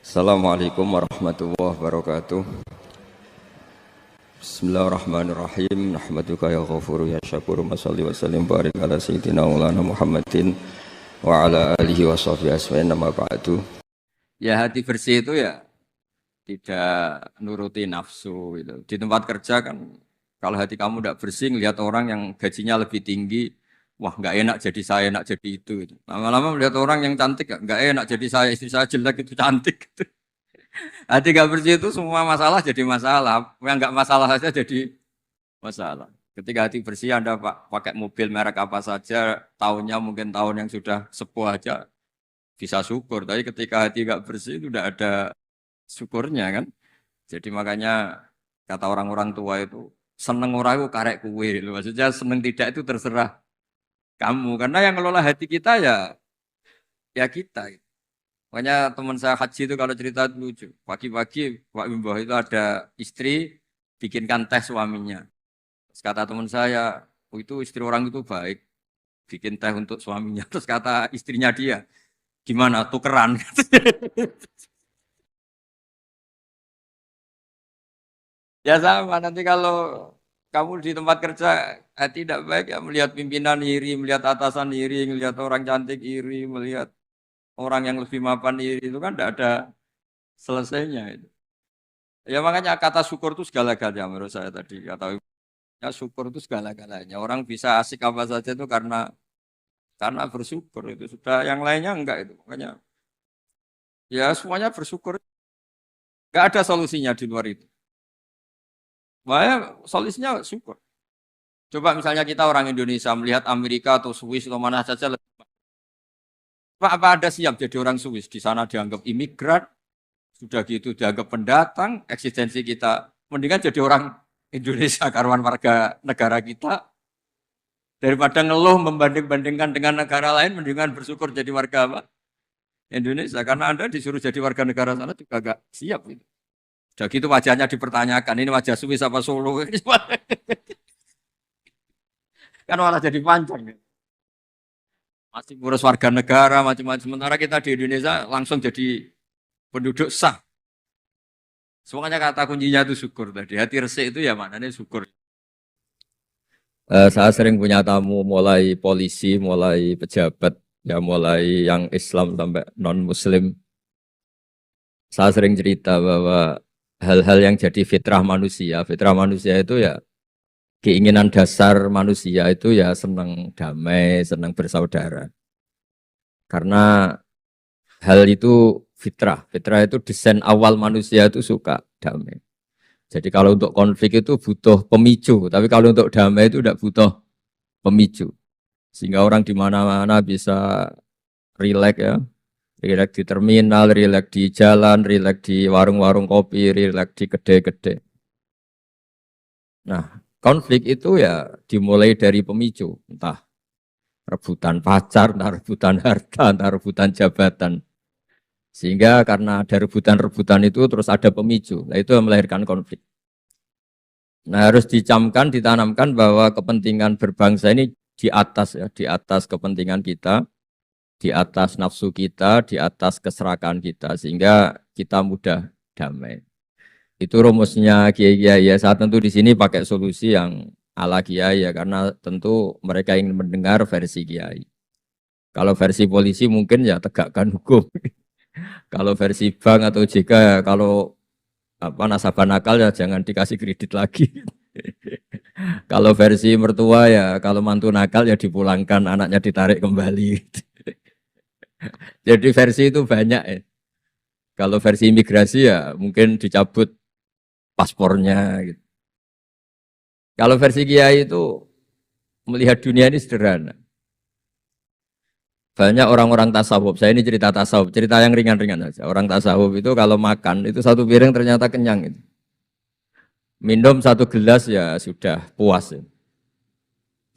Assalamualaikum warahmatullahi wabarakatuh. Bismillahirrahmanirrahim. Nahmaduka ya ghafuru ya syakuru. Mashalli wa sallim barik ala sayyidina maulana Muhammadin wa ala alihi wa sahbihi asma'in nama ba'du. Ya hati bersih itu ya tidak nuruti nafsu gitu. Di tempat kerja kan kalau hati kamu tidak bersih ngelihat orang yang gajinya lebih tinggi, wah nggak enak jadi saya, enak jadi itu. Gitu. Lama-lama melihat orang yang cantik nggak enak jadi saya, istri saya jelek itu cantik. Gitu. Hati nggak bersih itu semua masalah jadi masalah, yang nggak masalah saja jadi masalah. Ketika hati bersih Anda pakai mobil merek apa saja, tahunnya mungkin tahun yang sudah sepuh aja bisa syukur. Tapi ketika hati nggak bersih itu tidak ada syukurnya kan. Jadi makanya kata orang-orang tua itu seneng orang itu karek kue. Maksudnya seneng tidak itu terserah kamu. Karena yang ngelola hati kita ya kita. Makanya teman saya haji itu kalau cerita lucu. Pagi-pagi Pak Wimbo itu ada istri bikinkan teh suaminya. Terus kata teman saya, oh itu istri orang itu baik. Bikin teh untuk suaminya. Terus kata istrinya dia, gimana tukeran? Ya sama, nanti kalau kamu di tempat kerja tidak baik ya melihat pimpinan iri, melihat atasan iri, melihat orang cantik iri, melihat orang yang lebih mapan iri itu kan tidak ada selesainya itu. Ya makanya kata syukur itu segala-galanya menurut saya tadi kata ya syukur itu segala-galanya. Orang bisa asik apa saja itu karena bersyukur itu sudah yang lainnya enggak itu. Makanya ya semuanya bersyukur. Enggak ada solusinya di luar itu. Makanya solusinya syukur. Coba misalnya kita orang Indonesia melihat Amerika atau Swiss atau mana saja apa ada siap jadi orang Swiss di sana dianggap imigran, sudah gitu dianggap pendatang, eksistensi kita mendingan jadi orang Indonesia karuan warga negara kita daripada ngeluh membanding-bandingkan dengan negara lain mendingan bersyukur jadi warga apa? Indonesia karena Anda disuruh jadi warga negara sana juga agak siap gitu. Sudah gitu wajahnya dipertanyakan ini wajah Swiss apa Solo kan malah jadi panjang gitu. Masih ngurus warga negara macam-macam sementara kita di Indonesia langsung jadi penduduk sah. Semuanya kata kuncinya itu syukur tadi. Hati resik itu ya maknanya syukur. Saya sering punya tamu mulai polisi, mulai pejabat, ya mulai yang Islam sampai non-Muslim. Saya sering cerita bahwa hal-hal yang jadi fitrah manusia itu ya keinginan dasar manusia itu ya senang damai, senang bersaudara. Karena hal itu fitrah itu desain awal manusia itu suka damai. Jadi kalau untuk konflik itu butuh pemicu, tapi kalau untuk damai itu tidak butuh pemicu. Sehingga orang di mana-mana bisa rileks ya, rileks di terminal, rileks di jalan, rileks di warung-warung kopi, rileks di kedai-kedai. Nah, konflik itu ya dimulai dari pemicu, entah rebutan pacar, entah rebutan harta, entah rebutan jabatan. Sehingga karena ada rebutan-rebutan itu terus ada pemicu. Nah itu yang melahirkan konflik. Nah harus dicamkan, ditanamkan bahwa kepentingan berbangsa ini di atas ya, di atas kepentingan kita, di atas nafsu kita, di atas keserakahan kita. Sehingga kita mudah damai. Itu rumusnya kiai-kiai ya. Saat tentu di sini pakai solusi yang ala kiai ya, karena tentu mereka ingin mendengar versi kiai. Kalau versi polisi mungkin ya tegakkan hukum. Kalau versi bank atau OJK ya kalau nasabah nakal ya jangan dikasih kredit lagi. Kalau versi mertua ya kalau mantu nakal ya dipulangkan anaknya ditarik kembali. Jadi versi itu banyak ya. Kalau versi imigrasi ya mungkin dicabut paspornya gitu. Kalau versi kiai itu melihat dunia ini sederhana. Banyak orang-orang tasawuf, saya ini cerita tasawuf, cerita yang ringan-ringan saja. Orang tasawuf itu kalau makan, itu satu piring ternyata kenyang. Gitu. Minum satu gelas ya sudah puas. Ya.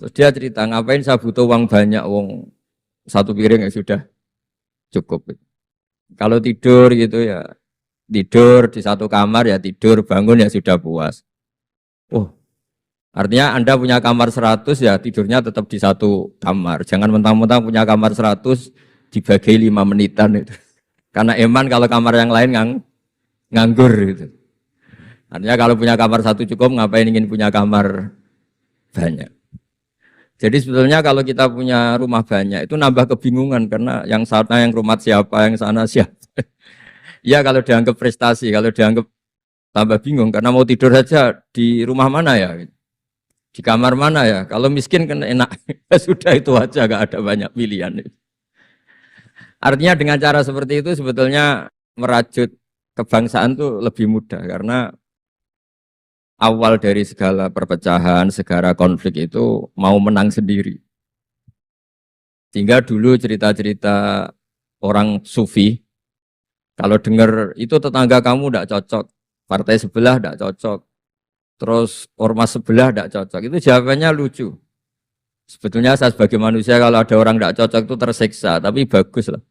Terus dia cerita, ngapain saya butuh uang banyak, uang satu piring ya sudah cukup. Gitu. Kalau tidur gitu ya, tidur di satu kamar ya tidur, bangun ya sudah puas. Oh, artinya Anda punya kamar 100 ya tidurnya tetap di satu kamar. Jangan mentang-mentang punya kamar 100 dibagi 5 menitan itu. Karena eman kalau kamar yang lain nganggur gitu. Artinya kalau punya kamar satu cukup, ngapain ingin punya kamar banyak. Jadi sebetulnya kalau kita punya rumah banyak itu nambah kebingungan karena yang sana yang rumah siapa, yang sana siapa. Ya kalau dianggap prestasi, kalau dianggap tambah bingung karena mau tidur saja di rumah mana ya, di kamar mana ya. Kalau miskin kan enak, sudah itu aja, gak ada banyak pilihan. Artinya dengan cara seperti itu sebetulnya merajut kebangsaan tuh lebih mudah karena awal dari segala perpecahan, segala konflik itu mau menang sendiri. Sehingga dulu cerita-cerita orang sufi, kalau dengar itu tetangga kamu tidak cocok, partai sebelah tidak cocok, terus ormas sebelah tidak cocok, itu jawabannya lucu. Sebetulnya saya sebagai manusia kalau ada orang tidak cocok itu tersiksa, tapi bagus lah.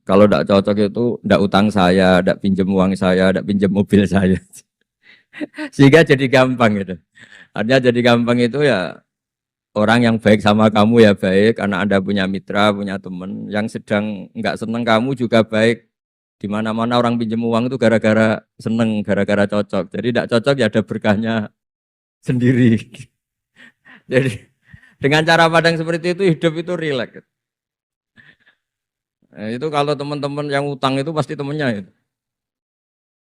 Kalau tidak cocok itu tidak utang saya, tidak pinjam uang saya, tidak pinjam mobil saya. Sehingga jadi gampang gitu. Artinya jadi gampang itu ya orang yang baik sama kamu ya baik karena Anda punya mitra, punya teman. Yang sedang nggak seneng kamu juga baik. Di mana-mana orang pinjam uang itu gara-gara seneng, gara-gara cocok. Jadi tidak cocok ya ada berkahnya sendiri. Jadi dengan cara pandang seperti itu hidup itu rileks. Nah, itu kalau teman-teman yang utang itu pasti temennya itu.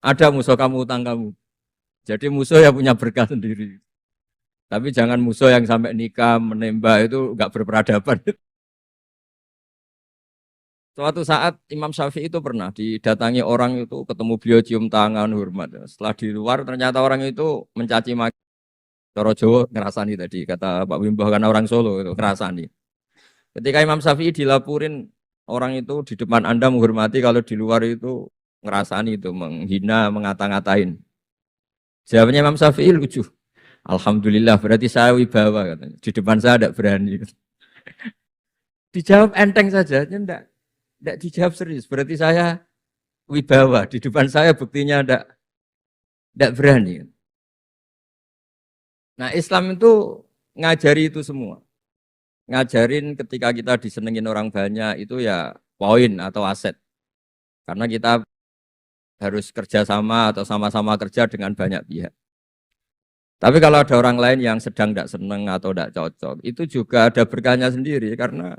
Ada musuh kamu utang kamu. Jadi musuh ya punya berkah sendiri. Tapi jangan musuh yang sampai nikah, menembak itu nggak berperadaban. Suatu saat Imam Syafi'i itu pernah didatangi orang itu, ketemu beliau cium tangan, hormat. Setelah di luar ternyata orang itu mencaci maki. Cara Jawa ngerasani tadi, kata Pak Wimbo karena orang Solo itu ngerasani. Ketika Imam Syafi'i dilaporin orang itu di depan Anda menghormati, kalau di luar itu ngerasani itu, menghina, ngata-ngatain. Jawabnya Imam Syafi'i lucu. Alhamdulillah berarti saya wibawa katanya. Di depan saya tidak berani. Dijawab enteng saja, tidak dijawab serius. Berarti saya wibawa. Di depan saya buktinya tidak berani. Nah Islam itu ngajari itu semua. Ngajarin ketika kita disenengin orang banyak itu ya poin atau aset. Karena kita harus kerjasama atau sama-sama kerja dengan banyak pihak. Tapi kalau ada orang lain yang sedang tidak seneng atau tidak cocok, itu juga ada berkahnya sendiri karena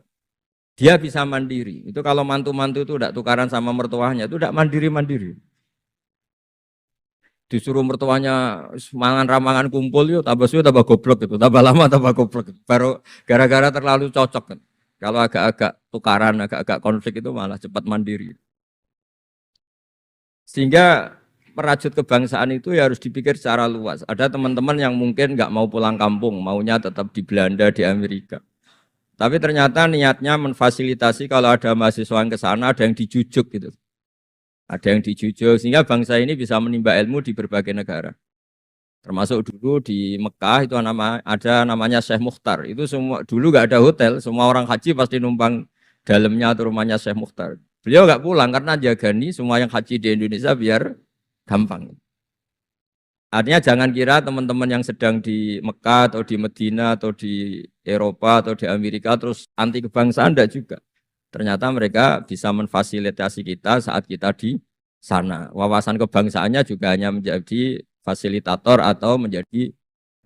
dia bisa mandiri. Itu kalau mantu-mantu itu tidak tukaran sama mertuanya, itu tidak mandiri-mandiri. Disuruh mertuanya mangan ramangan kumpul yuk, tambah suwe tambah goblok gitu, tambah lama tambah goblok. Baru gara-gara terlalu cocok kan. Kalau agak-agak tukaran, agak-agak konflik itu malah cepat mandiri. Sehingga merajut kebangsaan itu ya harus dipikir secara luas. Ada teman-teman yang mungkin nggak mau pulang kampung, maunya tetap di Belanda, di Amerika. Tapi ternyata niatnya menfasilitasi kalau ada mahasiswa yang ke sana, ada yang dijujuk gitu. Ada yang dijujuk, sehingga bangsa ini bisa menimba ilmu di berbagai negara. Termasuk dulu di Mekah itu ada namanya Syekh Mukhtar. Itu semua dulu nggak ada hotel, semua orang haji pasti numpang dalamnya atau rumahnya Syekh Mukhtar. Beliau nggak pulang karena jagani semua yang haji di Indonesia biar gampang. Artinya jangan kira teman-teman yang sedang di Mekah atau di Medina atau di Eropa atau di Amerika terus anti kebangsaan, enggak juga. Ternyata mereka bisa memfasilitasi kita saat kita di sana. Wawasan kebangsaannya juga hanya menjadi fasilitator atau menjadi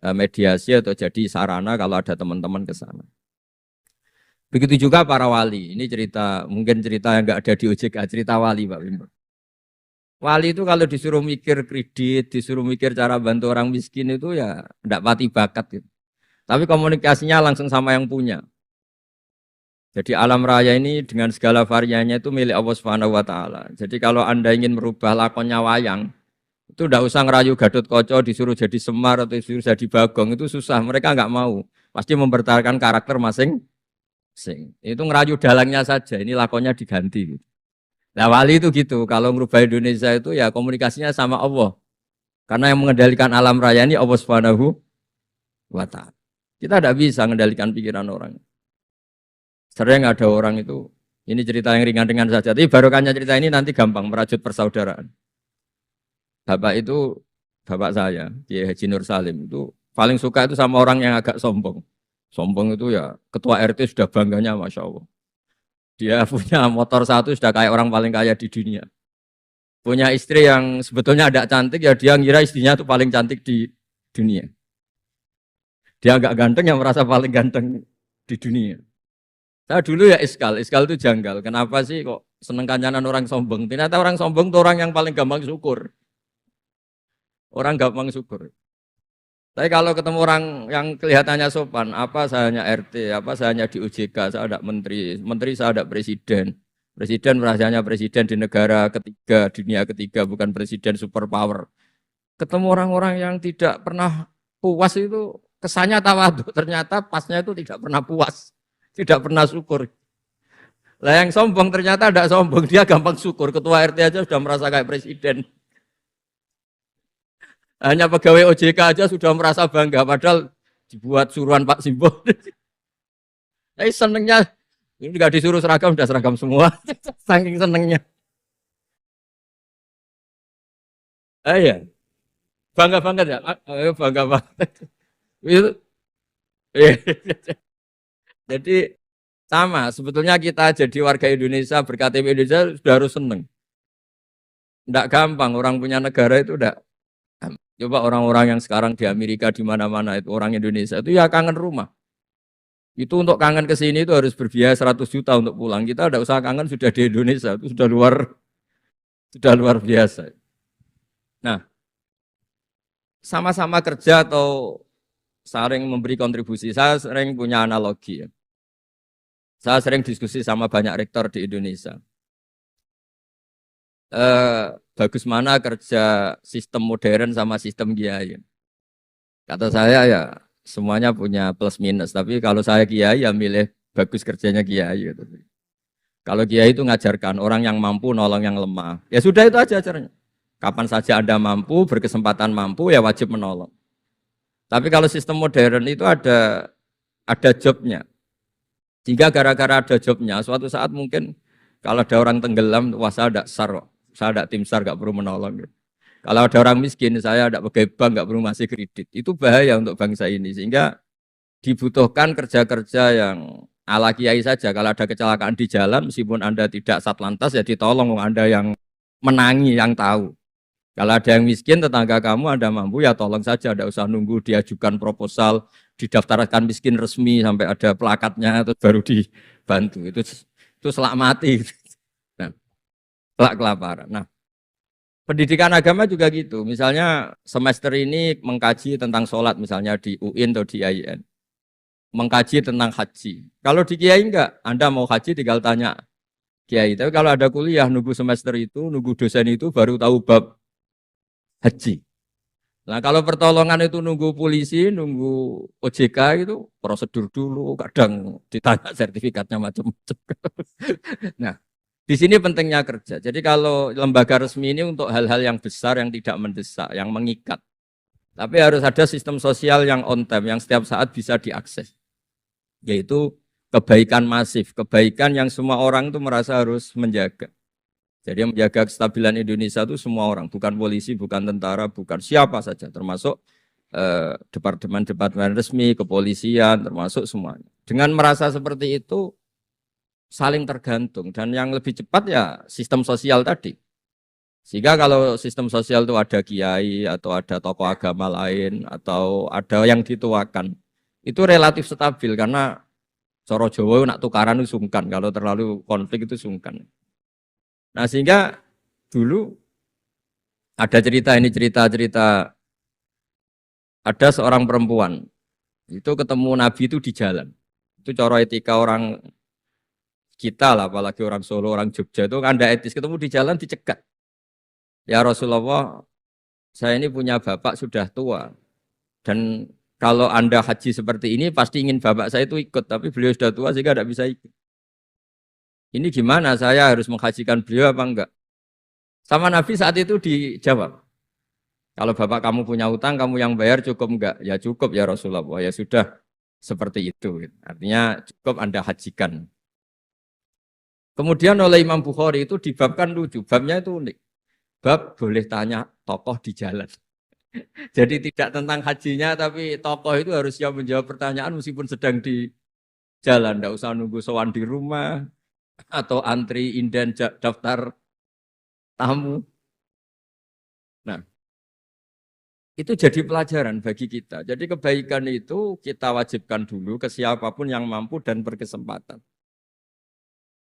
mediasi atau jadi sarana kalau ada teman-teman ke sana. Begitu juga para wali. Ini cerita, mungkin cerita yang enggak ada di OJK, cerita wali Pak Wimbo. Wali itu kalau disuruh mikir kredit, disuruh mikir cara bantu orang miskin itu ya enggak pati bakat gitu. Tapi komunikasinya langsung sama yang punya. Jadi alam raya ini dengan segala variannya itu milik Allah Subhanahu wa taala. Jadi kalau Anda ingin merubah lakonnya wayang, itu enggak usah ngerayu Gatot Kaca disuruh jadi Semar atau disuruh jadi Bagong, itu susah. Mereka enggak mau. Pasti mempertahankan karakter masing-masing. Itu ngerayu dalangnya saja, ini lakonnya diganti. Nah wali itu gitu, kalau merubah Indonesia itu ya komunikasinya sama Allah. Karena yang mengendalikan alam raya ini Allah Subhanahu wa taala. Kita tidak bisa mengendalikan pikiran orang. Sering ada orang itu, ini cerita yang ringan-ringan saja, tapi barokahnya cerita ini nanti gampang merajut persaudaraan. Bapak itu, bapak saya, Kiai Haji Nur Salim, itu paling suka itu sama orang yang agak sombong. Sombong itu ya, ketua RT sudah bangganya Masya Allah. Dia punya motor satu sudah kayak orang paling kaya di dunia. Punya istri yang sebetulnya ada cantik, ya dia ngira istrinya itu paling cantik di dunia. Dia agak ganteng yang merasa paling ganteng di dunia. Saya dulu ya iskal itu janggal. Kenapa sih kok seneng kancanan orang sombong? Ternyata orang sombong itu orang yang paling gampang syukur. Orang gampang syukur. Tapi kalau ketemu orang yang kelihatannya sopan, apa saya hanya RT, apa saya hanya di OJK, saya ada menteri, menteri saya ada presiden. Presiden merasanya presiden di negara ketiga, dunia ketiga, bukan presiden superpower. Ketemu orang-orang yang tidak pernah puas itu kesannya tawadhu, ternyata pasnya itu tidak pernah puas, tidak pernah syukur. Lah yang sombong ternyata tidak sombong, dia gampang syukur. Ketua RT aja sudah merasa kayak presiden. Hanya pegawai OJK aja sudah merasa bangga, padahal dibuat suruhan Pak Simbo. Tapi senengnya, ini nggak disuruh seragam, sudah seragam semua. Saking senengnya. Ya, bangga banget ya. Bangga banget. Itu, iya. Jadi sama, sebetulnya kita jadi warga Indonesia, berKTP Indonesia sudah harus seneng. Tidak gampang, orang punya negara itu udah. Coba orang-orang yang sekarang di Amerika di mana-mana itu orang Indonesia itu ya kangen rumah. Itu untuk kangen ke sini itu harus berbiaya 100 juta untuk pulang. Kita tidak usah kangen sudah di Indonesia, itu sudah luar biasa. Nah, sama-sama kerja atau saling memberi kontribusi. Saya sering punya analogi ya. Saya sering diskusi sama banyak rektor di Indonesia. Bagus mana kerja sistem modern sama sistem kiai. Kata saya ya semuanya punya plus minus. Tapi kalau saya kiai ya milih bagus kerjanya kiai. Gitu. Kalau kiai itu ngajarkan orang yang mampu nolong yang lemah. Ya sudah itu aja acaranya. Kapan saja Anda mampu, berkesempatan mampu ya wajib menolong. Tapi kalau sistem modern itu ada jobnya. Sehingga gara-gara ada jobnya, suatu saat mungkin kalau ada orang tenggelam, wah saya ada SAR, saya ada tim SAR gak perlu menolong. Kalau ada orang miskin, saya ada pegawai bank gak perlu ngasih kredit. Itu bahaya untuk bangsa ini. Sehingga dibutuhkan kerja-kerja yang ala kiai saja. Kalau ada kecelakaan di jalan, meskipun Anda tidak satlantas, ya ditolong Anda yang menangi, yang tahu. Kalau ada yang miskin, tetangga kamu Anda mampu, ya tolong saja. Tidak usah nunggu diajukan proposal, didaftarkan miskin resmi, sampai ada plakatnya, terus baru dibantu. Itu selak mati. Nah, selak kelaparan. Nah, pendidikan agama juga gitu. Misalnya semester ini mengkaji tentang sholat, misalnya di UIN atau di IAIN. Mengkaji tentang haji. Kalau di Kiai enggak, Anda mau haji tinggal tanya Kiai. Tapi kalau ada kuliah, nunggu semester itu, nunggu dosen itu baru tahu bab haji. Nah kalau pertolongan itu nunggu polisi, nunggu OJK itu prosedur dulu, kadang ditanya sertifikatnya macam-macam. Nah di sini pentingnya kerja. Jadi kalau lembaga resmi ini untuk hal-hal yang besar, yang tidak mendesak, yang mengikat. Tapi harus ada sistem sosial yang on time, yang setiap saat bisa diakses. Yaitu kebaikan masif, kebaikan yang semua orang itu merasa harus menjaga. Jadi yang menjaga kestabilan Indonesia itu semua orang, bukan polisi, bukan tentara, bukan siapa saja, termasuk departemen-departemen resmi, kepolisian, termasuk semuanya. Dengan merasa seperti itu, saling tergantung. Dan yang lebih cepat ya sistem sosial tadi. Sehingga kalau sistem sosial itu ada kiai, atau ada tokoh agama lain, atau ada yang dituakan, itu relatif stabil karena Coro Jawa nak tukaran itu sungkan, kalau terlalu konflik itu sungkan. Nah sehingga dulu ada cerita ada seorang perempuan itu ketemu Nabi itu di jalan. Itu coro etika orang kita lah, apalagi orang Solo, orang Jogja itu kan ada etis, ketemu di jalan dicegat. Ya Rasulullah, saya ini punya bapak sudah tua dan kalau Anda haji seperti ini pasti ingin bapak saya itu ikut, tapi beliau sudah tua sehingga tidak bisa ikut. Ini gimana, saya harus menghajikan beliau apa enggak? Sama Nabi saat itu dijawab, kalau bapak kamu punya utang, kamu yang bayar cukup enggak? Ya cukup ya Rasulullah, ya sudah seperti itu. Artinya cukup Anda hajikan. Kemudian oleh Imam Bukhari itu dibabkan lucu, babnya itu unik. Bab boleh tanya tokoh di jalan. Jadi tidak tentang hajinya, tapi tokoh itu harus siap menjawab pertanyaan meskipun sedang di jalan. Tidak usah nunggu sowan di rumah, atau antri inden daftar tamu. Nah, itu jadi pelajaran bagi kita. Jadi kebaikan itu kita wajibkan dulu ke siapapun yang mampu dan berkesempatan.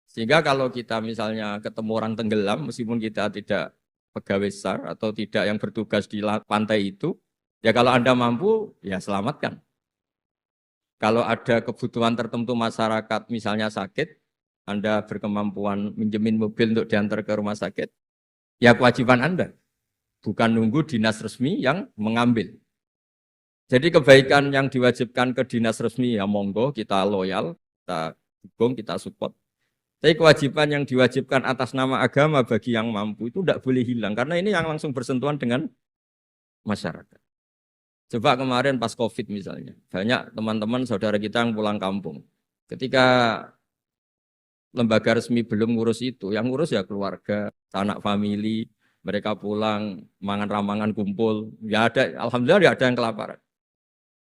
Sehingga kalau kita misalnya ketemu orang tenggelam, meskipun kita tidak pegawai SAR atau tidak yang bertugas di pantai itu, ya kalau Anda mampu, ya selamatkan. Kalau ada kebutuhan tertentu masyarakat, misalnya sakit, Anda berkemampuan minjemin mobil untuk diantar ke rumah sakit, ya kewajiban Anda. Bukan nunggu dinas resmi yang mengambil. Jadi kebaikan yang diwajibkan ke dinas resmi, ya monggo, kita loyal, kita dukung, kita support. Tapi kewajiban yang diwajibkan atas nama agama bagi yang mampu itu tidak boleh hilang. Karena ini yang langsung bersentuhan dengan masyarakat. Coba kemarin pas COVID misalnya, banyak teman-teman saudara kita yang pulang kampung. Ketika lembaga resmi belum ngurus itu, yang ngurus ya keluarga, anak famili, mereka pulang, mangan ramangan kumpul. Ya ada, alhamdulillah ya ada yang kelaparan.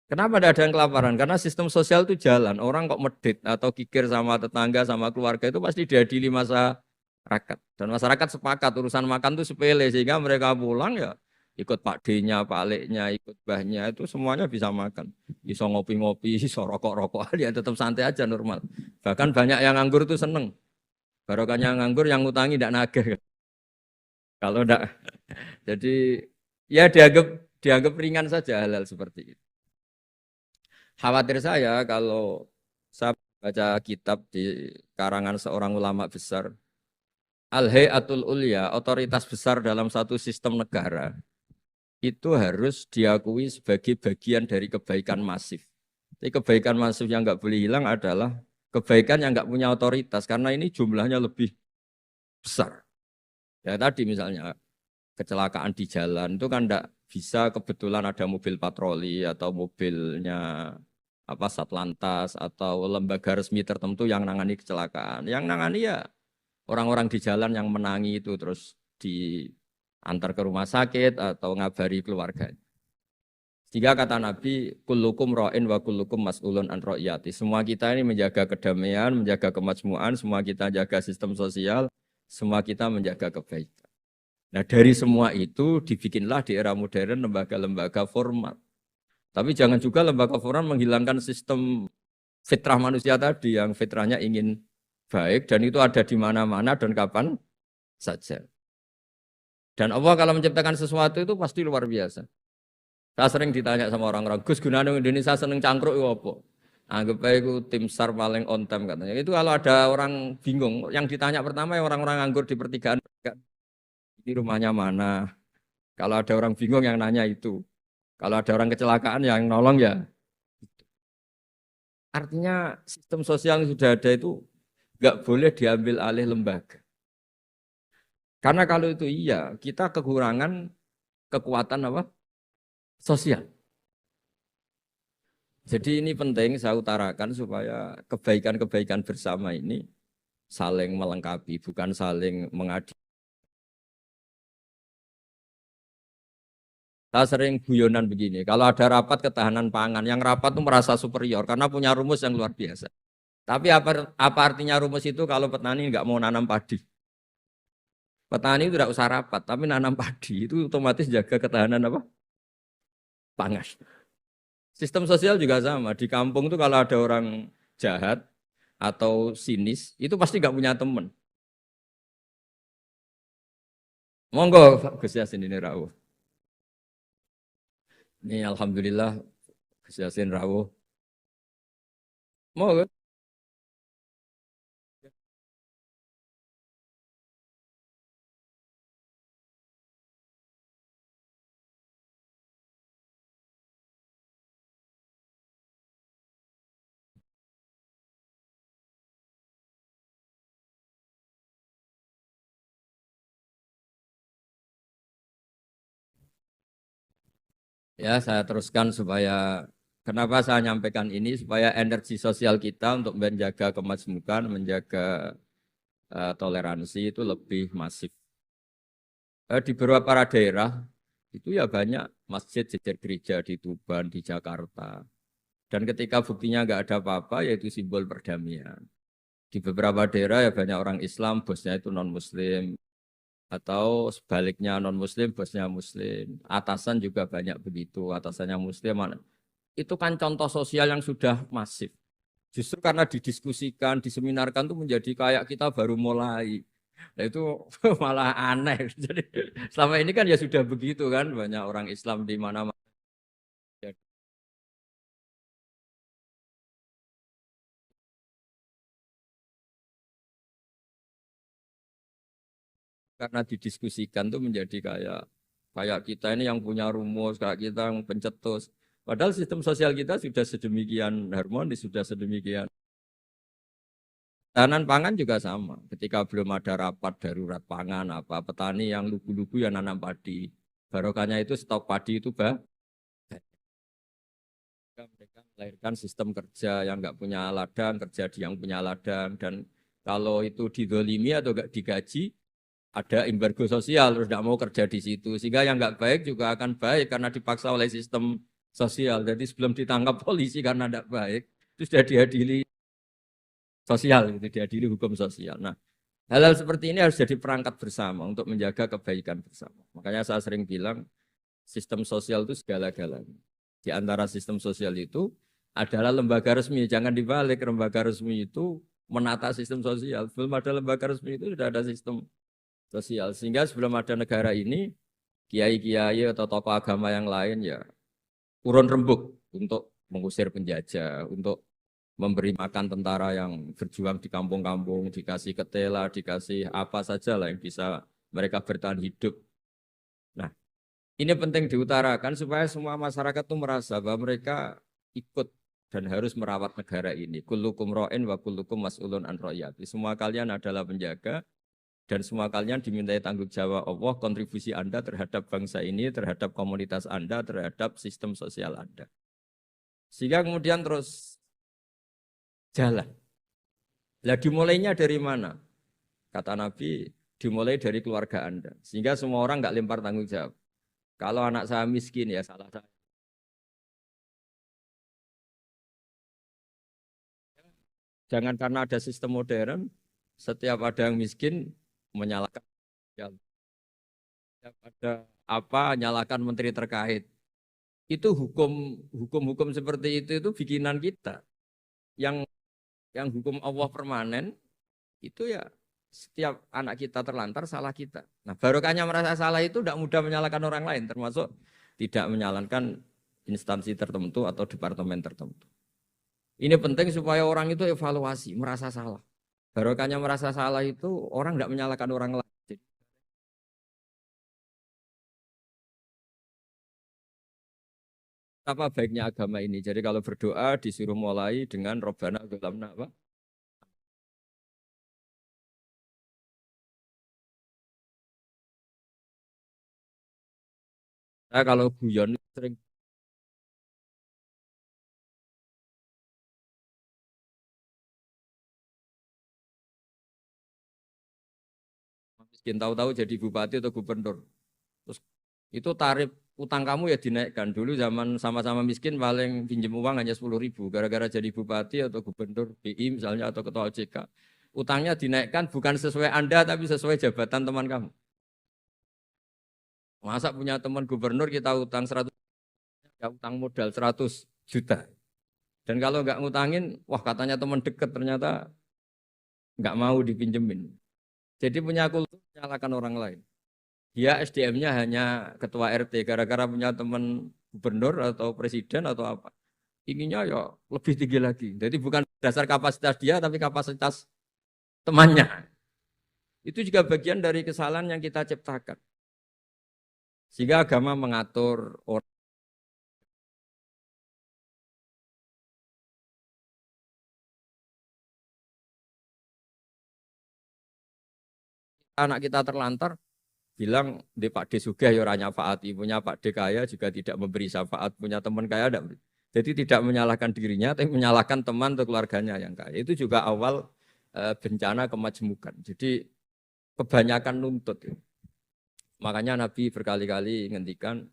Kenapa tidak ada yang kelaparan? Karena sistem sosial itu jalan. Orang kok medit atau kikir sama tetangga, sama keluarga itu pasti diadili masyarakat. Dan masyarakat sepakat urusan makan itu sepele. Sehingga mereka pulang ya ikut Pak D-nya, Pak Leknya, ikut Mbahnya itu semuanya bisa makan. Bisa ngopi-ngopi, bisa rokok-rokok, ya tetap santai aja normal. Bahkan banyak yang nganggur itu seneng. Barokahnya nganggur yang ngutangi tidak nagih. Kalau tidak, jadi ya dianggap ringan saja hal-hal seperti itu. Khawatir saya kalau saya baca kitab di karangan seorang ulama besar, Al-Hayatul Ulya, otoritas besar dalam satu sistem negara, itu harus diakui sebagai bagian dari kebaikan masif. Jadi kebaikan masif yang nggak boleh hilang adalah kebaikan yang nggak punya otoritas, karena ini jumlahnya lebih besar. Ya tadi misalnya kecelakaan di jalan itu kan enggak bisa kebetulan ada mobil patroli atau mobilnya apa Satlantas atau lembaga resmi tertentu yang nangani kecelakaan. Yang nangani ya orang-orang di jalan yang menangi itu terus diantar ke rumah sakit atau ngabari keluarga. Sehingga kata Nabi, kullukum ra'in wa kullukum mas'ulun an ra'iyati. Semua kita ini menjaga kedamaian, menjaga kemajmuan, semua kita jaga sistem sosial, semua kita menjaga kebaikan. Nah dari semua itu dibikinlah di era modern lembaga-lembaga formal. Tapi jangan juga lembaga formal menghilangkan sistem fitrah manusia tadi yang fitrahnya ingin baik dan itu ada di mana-mana dan kapan saja. Dan Allah kalau menciptakan sesuatu itu pasti luar biasa. Saya sering ditanya sama orang-orang, Gus gunanya Indonesia seneng cangkruk itu apa? Anggap aja itu tim SAR paling on time katanya. Itu kalau ada orang bingung, yang ditanya pertama yang orang-orang nganggur di pertigaan, ini rumahnya mana? Kalau ada orang bingung yang nanya itu. Kalau ada orang kecelakaan yang nolong ya. Artinya sistem sosial yang sudah ada itu nggak boleh diambil alih lembaga. Karena kalau itu iya, kita kekurangan kekuatan apa? Sosial. Jadi ini penting saya utarakan supaya kebaikan-kebaikan bersama ini saling melengkapi, bukan saling mengadu. Saya sering guyonan begini, kalau ada rapat ketahanan pangan, yang rapat itu merasa superior karena punya rumus yang luar biasa. Tapi apa artinya rumus itu kalau petani nggak mau nanam padi? Petani itu tidak usah rapat, tapi nanam padi itu otomatis jaga ketahanan apa? Pangan. Sistem sosial juga sama. Di kampung itu kalau ada orang jahat atau sinis, itu pasti nggak punya teman. Monggo Gus Yasin ini rawuh. Ini alhamdulillah Gus Yasin rawuh. Monggo. Ya, saya teruskan supaya kenapa saya nyampaikan ini supaya energi sosial kita untuk menjaga kemajmukan, menjaga toleransi itu lebih masif. Di beberapa daerah itu ya banyak masjid jejer gereja di Tuban, di Jakarta. Dan ketika buktinya nggak ada apa-apa, yaitu simbol perdamaian. Di beberapa daerah ya banyak orang Islam, bosnya itu non-Muslim. Atau sebaliknya non-Muslim, bosnya Muslim. Atasan juga banyak begitu, atasannya Muslim. Itu kan contoh sosial yang sudah masif. Justru karena didiskusikan, diseminarkan tuh menjadi kayak kita baru mulai. Nah itu malah aneh. Jadi selama ini kan ya sudah begitu kan, banyak orang Islam di mana-mana. Karena didiskusikan tuh menjadi kayak kayak kita ini yang punya rumus, kayak kita yang pencetus. Padahal sistem sosial kita sudah sedemikian harmonis, sudah sedemikian. Tahanan pangan juga sama. Ketika belum ada rapat darurat pangan, apa petani yang lugu-lugu yang nanam padi. Barokahnya itu stok padi itu mereka melahirkan sistem kerja yang nggak punya ladang, kerja di yang punya ladang. Dan kalau itu didolimi atau nggak digaji, ada embargo sosial, terus tidak mau kerja di situ. Sehingga yang nggak baik juga akan baik karena dipaksa oleh sistem sosial. Jadi sebelum ditangkap polisi karena tidak baik, itu sudah diadili sosial, gitu, diadili hukum sosial. Nah, hal-hal seperti ini harus jadi perangkat bersama untuk menjaga kebaikan bersama. Makanya saya sering bilang, sistem sosial itu segala-galanya. Di antara sistem sosial itu adalah lembaga resmi. Jangan dibalik, lembaga resmi itu menata sistem sosial. Belum ada lembaga resmi itu sudah ada sistem sosial. Sehingga sebelum ada negara ini, kiai-kiai atau tokoh agama yang lain ya urun rembuk untuk mengusir penjajah, untuk memberi makan tentara yang berjuang di kampung-kampung, dikasih ketela, dikasih apa saja lah yang bisa mereka bertahan hidup. Nah, ini penting diutarakan supaya semua masyarakat itu merasa bahwa mereka ikut dan harus merawat negara ini. Kullukum ra'in wa kullukum mas'ulun an ra'iyati. Semua kalian adalah penjaga dan semua kalian dimintai tanggung jawab Allah kontribusi Anda terhadap bangsa ini, terhadap komunitas Anda, terhadap sistem sosial Anda. Sehingga kemudian terus jalan. Lah dimulainya dari mana? Kata Nabi, dimulai dari keluarga Anda. Sehingga semua orang nggak lempar tanggung jawab. Kalau anak saya miskin ya salah saya. Jangan karena ada sistem modern, setiap ada yang miskin menyalahkan. Ya, setiap ada apa nyalakan menteri terkait. Itu hukum-hukum seperti itu bikinan kita. Yang yang hukum Allah permanen itu ya setiap anak kita terlantar salah kita. Nah, barokahnya merasa salah itu tidak mudah menyalahkan orang lain, termasuk tidak menyalahkan instansi tertentu atau departemen tertentu. Ini penting supaya orang itu evaluasi, merasa salah. Barokahnya merasa salah itu orang tidak menyalahkan orang lain. Jadi, apa baiknya agama ini? Jadi kalau berdoa disuruh mulai dengan Robbana Dzolamna apa? Nah, kalau guyon sering miskin tahu-tahu jadi bupati atau gubernur. Terus itu tarif utang kamu ya dinaikkan. Dulu zaman sama-sama miskin paling pinjam uang hanya 10.000. Gara-gara jadi bupati atau gubernur BI misalnya atau ketua OJK. Utangnya dinaikkan bukan sesuai Anda tapi sesuai jabatan teman kamu. Masa punya teman gubernur kita utang 100, ya utang modal 100 juta. Dan kalau nggak ngutangin, wah katanya teman dekat ternyata nggak mau dipinjemin. Jadi punya kultur menyalahkan orang lain. Dia SDM-nya hanya ketua RT gara-gara punya teman gubernur atau presiden atau apa. Inginnya ya lebih tinggi lagi. Jadi bukan dasar kapasitas dia tapi kapasitas temannya. Itu juga bagian dari kesalahan yang kita ciptakan. Sehingga agama mengatur orang anak kita terlantar bilang di Pak D Sugih ya orang nyafaati, punya Pak D kaya juga tidak memberi syafaat, punya teman kaya tidak beri. Jadi tidak menyalahkan dirinya, tapi menyalahkan teman atau keluarganya yang kaya. Itu juga awal bencana kemajmukan. Jadi kebanyakan nuntut. Makanya Nabi berkali-kali ngendikan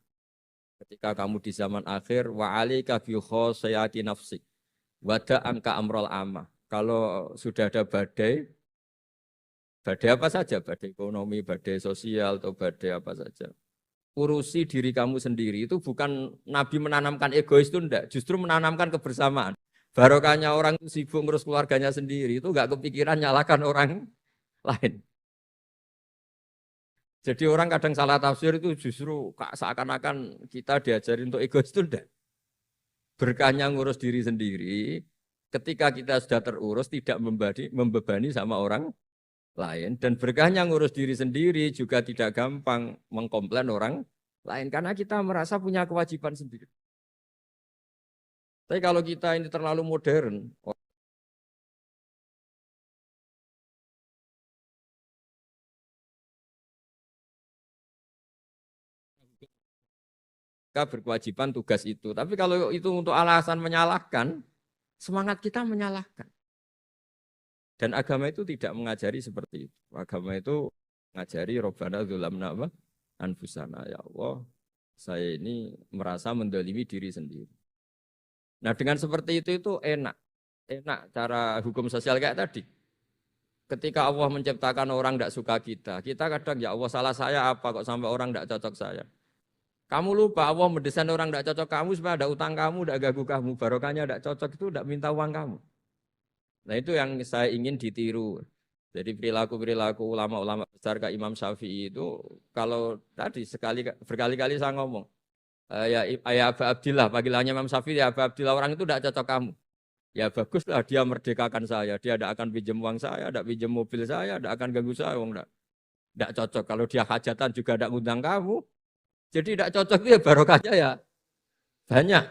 ketika kamu di zaman akhir wa alika bi khosayati nafsik wada angka amrol amah. Kalau sudah ada badai, badai apa saja, badai ekonomi, badai sosial, atau badai apa saja. Urusi diri kamu sendiri itu bukan Nabi menanamkan egois itu enggak, justru menanamkan kebersamaan. Barokahnya orang itu sibuk ngurus keluarganya sendiri itu enggak kepikiran nyalakan orang lain. Jadi orang kadang salah tafsir itu justru seakan-akan kita diajari untuk egois itu enggak. Berkahnya ngurus diri sendiri, ketika kita sudah terurus tidak membebani sama orang lain. Dan berkahnya ngurus diri sendiri juga tidak gampang mengkomplain orang lain. Karena kita merasa punya kewajiban sendiri. Tapi kalau kita ini terlalu modern, kita berkewajiban tugas itu. Tapi kalau itu untuk alasan menyalahkan, semangat kita menyalahkan. Dan agama itu tidak mengajari seperti itu. Agama itu mengajari Robbana dzulamna apa? Anfusana. Ya Allah, saya ini merasa mendolimi diri sendiri. Nah dengan seperti itu enak. Enak cara hukum sosial kayak tadi. Ketika Allah menciptakan orang tidak suka kita kadang ya Allah salah saya apa kok sampai orang tidak cocok saya. Kamu lupa Allah mendesain orang tidak cocok kamu supaya ada utang kamu, tidak ganggu kamu. Barokahnya tidak cocok itu tidak minta uang kamu. Nah itu yang saya ingin ditiru. Jadi perilaku-perilaku ulama-ulama besar kayak Imam Syafi'i itu kalau tadi berkali-kali saya ngomong, ya Aba Abdillah, panggilannya Imam Syafi'i ya Aba Abdillah orang itu tidak cocok kamu. Ya baguslah dia merdekakan saya, dia tidak akan pinjam uang saya, tidak pinjam mobil saya, tidak akan ganggu saya, tidak cocok. Kalau dia hajatan juga tidak ngundang kamu, jadi tidak cocok itu ya barokahnya ya banyak.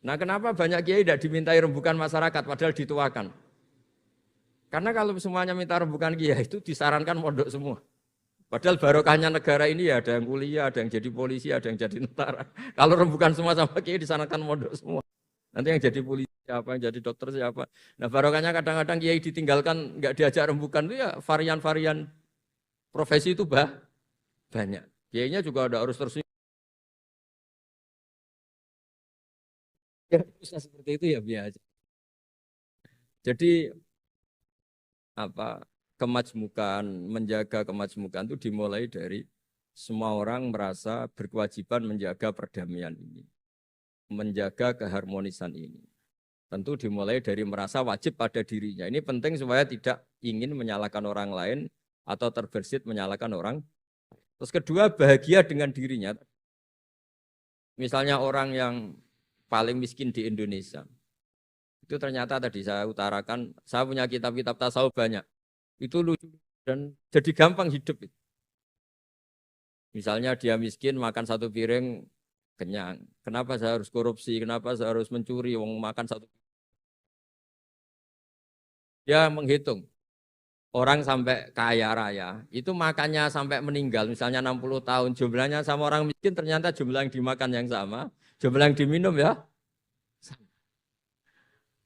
Nah kenapa banyak kiai tidak dimintai rembukan masyarakat padahal dituakan? Karena kalau semuanya minta rembukan kiai itu disarankan mondok semua. Padahal barokahnya negara ini ya ada yang kuliah, ada yang jadi polisi, ada yang jadi tentara. Kalau rembukan semua sama kiai disarankan mondok semua. Nanti yang jadi polisi siapa, yang jadi dokter siapa. Nah barokahnya kadang-kadang kiai ditinggalkan, nggak diajak rembukan itu ya varian-varian profesi itu banyak. Kiainya juga ada harus terus. Ya bisa seperti itu ya biasa. Jadi apa kemajmukan, menjaga kemajmukan itu dimulai dari semua orang merasa berkewajiban menjaga perdamaian ini, menjaga keharmonisan ini. Tentu dimulai dari merasa wajib pada dirinya. Ini penting supaya tidak ingin menyalahkan orang lain atau terbersit menyalahkan orang. Terus kedua, bahagia dengan dirinya. Misalnya orang yang paling miskin di Indonesia. Itu ternyata tadi saya utarakan, saya punya kitab-kitab tasawuf banyak. Itu lucu dan jadi gampang hidup. Misalnya dia miskin makan satu piring kenyang. Kenapa saya harus korupsi? Kenapa saya harus mencuri? Wong makan satu. Dia menghitung orang sampai kaya raya itu makannya sampai meninggal misalnya 60 tahun jumlahnya sama orang miskin ternyata jumlah yang dimakan yang sama, jumlah yang diminum ya sama.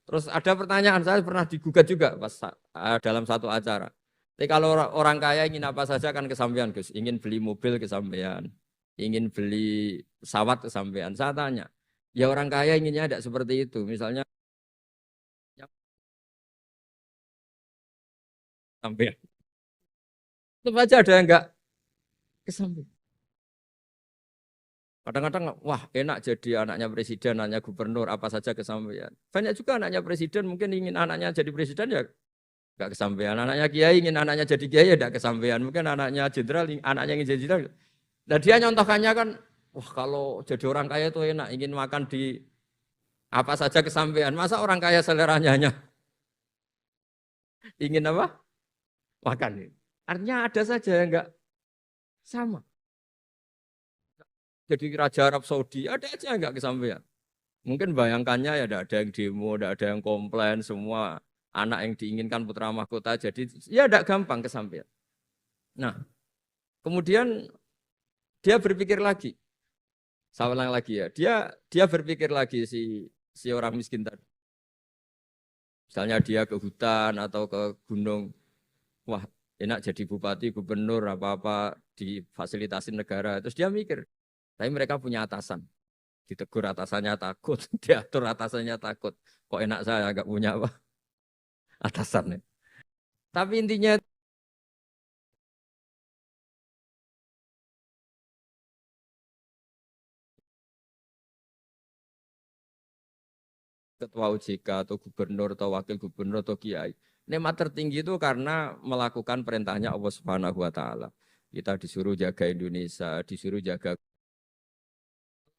Terus ada pertanyaan saya pernah digugat juga pas dalam satu acara. Tapi kalau orang kaya ingin apa saja kan kesampaian Gus, ingin beli mobil kesampaian, ingin beli pesawat kesampaian. Saya tanya, ya orang kaya inginnya tidak seperti itu. Misalnya ya, sampai tetap aja ada yang enggak kesampaian. Kadang-kadang, wah enak jadi anaknya presiden, anaknya gubernur, apa saja kesampaian. Banyak juga anaknya presiden mungkin ingin anaknya jadi presiden ya gak kesampaian. Anaknya kiai ingin anaknya jadi kiai ya gak kesampaian. Mungkin anaknya jenderal, anaknya ingin jadi jenderal. Nah dia nyontohkannya kan, wah kalau jadi orang kaya itu enak, ingin makan di apa saja kesampaian. Masa orang kaya seleranya hanya ingin apa? Makan. Artinya ada saja yang enggak sama. Jadi Raja Arab Saudi, ada aja yang enggak kesampaian. Mungkin bayangkannya ya tidak ada yang demo, tidak ada yang komplain, semua anak yang diinginkan putra mahkota jadi ya tidak gampang kesampaian. Nah, kemudian dia berpikir lagi, saya ulang lagi ya, dia berpikir lagi si orang miskin tadi. Misalnya dia ke hutan atau ke gunung, wah enak jadi bupati, gubernur, apa-apa difasilitasi negara. Terus dia mikir, tapi mereka punya atasan. Ditegur atasannya takut, diatur atasannya takut. Kok enak saya nggak punya apa atasannya. Tapi intinya ketua OJK atau gubernur atau wakil gubernur atau kiai. Nikmat tertinggi itu karena melakukan perintahnya Allah Subhanahu wa taala. Kita disuruh jaga Indonesia, disuruh jaga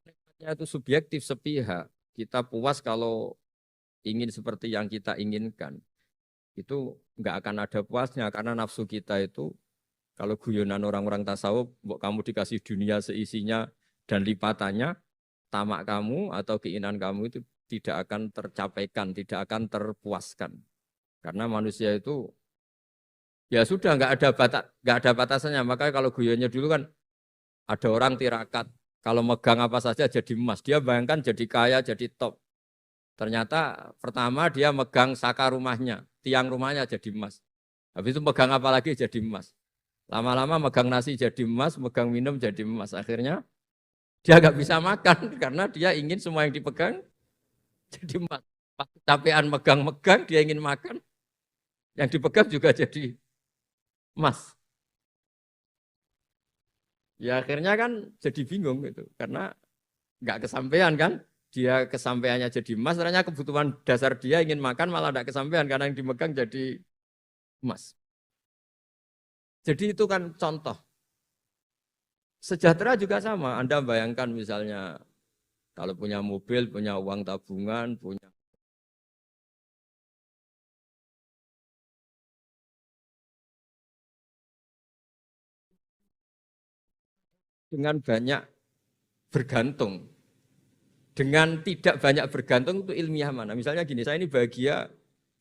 nikmatnya itu subjektif sepihak. Kita puas kalau ingin seperti yang kita inginkan. Itu nggak akan ada puasnya karena nafsu kita itu kalau guyonan orang-orang tasawuf, kamu dikasih dunia seisinya dan lipatannya, tamak kamu atau keinginan kamu itu tidak akan tercapaikan, tidak akan terpuaskan. Karena manusia itu ya sudah nggak ada batasannya. Makanya kalau guyonnya dulu kan ada orang tirakat, kalau megang apa saja jadi emas. Dia bayangkan jadi kaya, jadi top. Ternyata pertama dia megang saka rumahnya, tiang rumahnya jadi emas. Habis itu megang apa lagi jadi emas. Lama-lama megang nasi jadi emas, megang minum jadi emas. Akhirnya dia nggak bisa makan karena dia ingin semua yang dipegang jadi emas. Capean megang-megang, dia ingin makan, yang dipegang juga jadi emas. Ya akhirnya kan jadi bingung gitu, karena nggak kesampaian kan. Dia kesampaiannya jadi emas, ternyata kebutuhan dasar dia ingin makan malah tidak kesampaian karena yang dimegang jadi emas. Jadi itu kan contoh. Sejahtera juga sama. Anda bayangkan misalnya kalau punya mobil, punya uang tabungan, punya dengan banyak bergantung. Dengan tidak banyak bergantung itu ilmiah mana? Misalnya gini, saya ini bahagia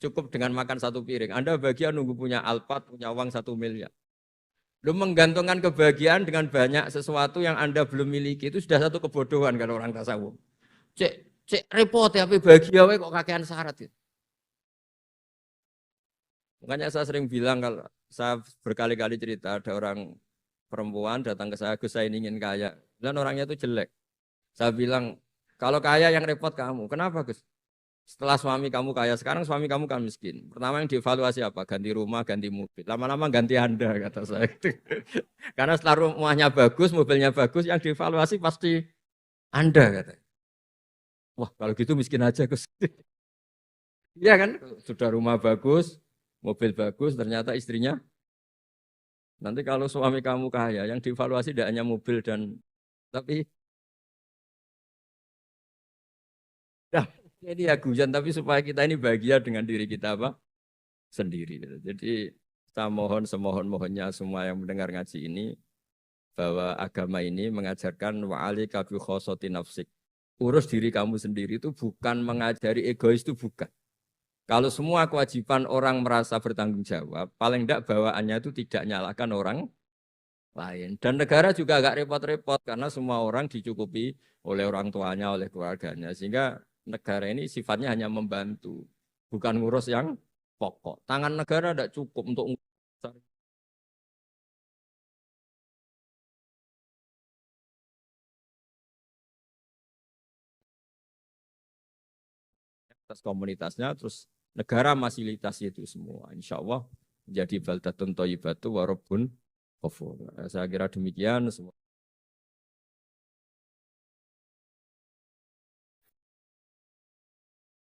cukup dengan makan satu piring. Anda bahagia nunggu punya Alphard, punya uang 1 miliar. Lu menggantungkan kebahagiaan dengan banyak sesuatu yang Anda belum miliki itu sudah satu kebodohan kalau orang tasawuf. Cek repot ya, tapi bahagia we kok kakean syarat gitu. Makanya saya sering bilang kalau saya berkali-kali cerita ada orang perempuan datang ke saya, Gus saya ingin kaya. Dan orangnya itu jelek. Saya bilang, kalau kaya yang repot kamu. Kenapa Gus? Setelah suami kamu kaya, sekarang suami kamu kan miskin. Pertama yang dievaluasi apa? Ganti rumah, ganti mobil. Lama-lama ganti Anda, kata saya. Karena setelah rumahnya bagus, mobilnya bagus, yang dievaluasi pasti Anda, kata. Wah, kalau gitu miskin aja, Gus. Iya kan? Sudah rumah bagus, mobil bagus, ternyata istrinya. Nanti kalau suami kamu kaya, yang dievaluasi tidak hanya mobil dan tapi nah, ini ya guyon, tapi supaya kita ini bahagia dengan diri kita apa? Sendiri. Gitu. Jadi saya mohon semohon-mohonnya semua yang mendengar ngaji ini bahwa agama ini mengajarkan wa'alika bi khossati nafsik. Urus diri kamu sendiri itu bukan mengajari egois itu bukan. Kalau semua kewajiban orang merasa bertanggung jawab, paling tidak bawaannya itu tidak nyalakan orang lain. Dan negara juga agak repot-repot karena semua orang dicukupi oleh orang tuanya, oleh keluarganya. Sehingga negara ini sifatnya hanya membantu, bukan ngurus yang pokok. Tangan negara tidak cukup untuk atas komunitasnya, terus negara fasilitasi itu semua. Insya Allah menjadi baldatun thayyibatu wa rabbun ghafur. Saya kira demikian.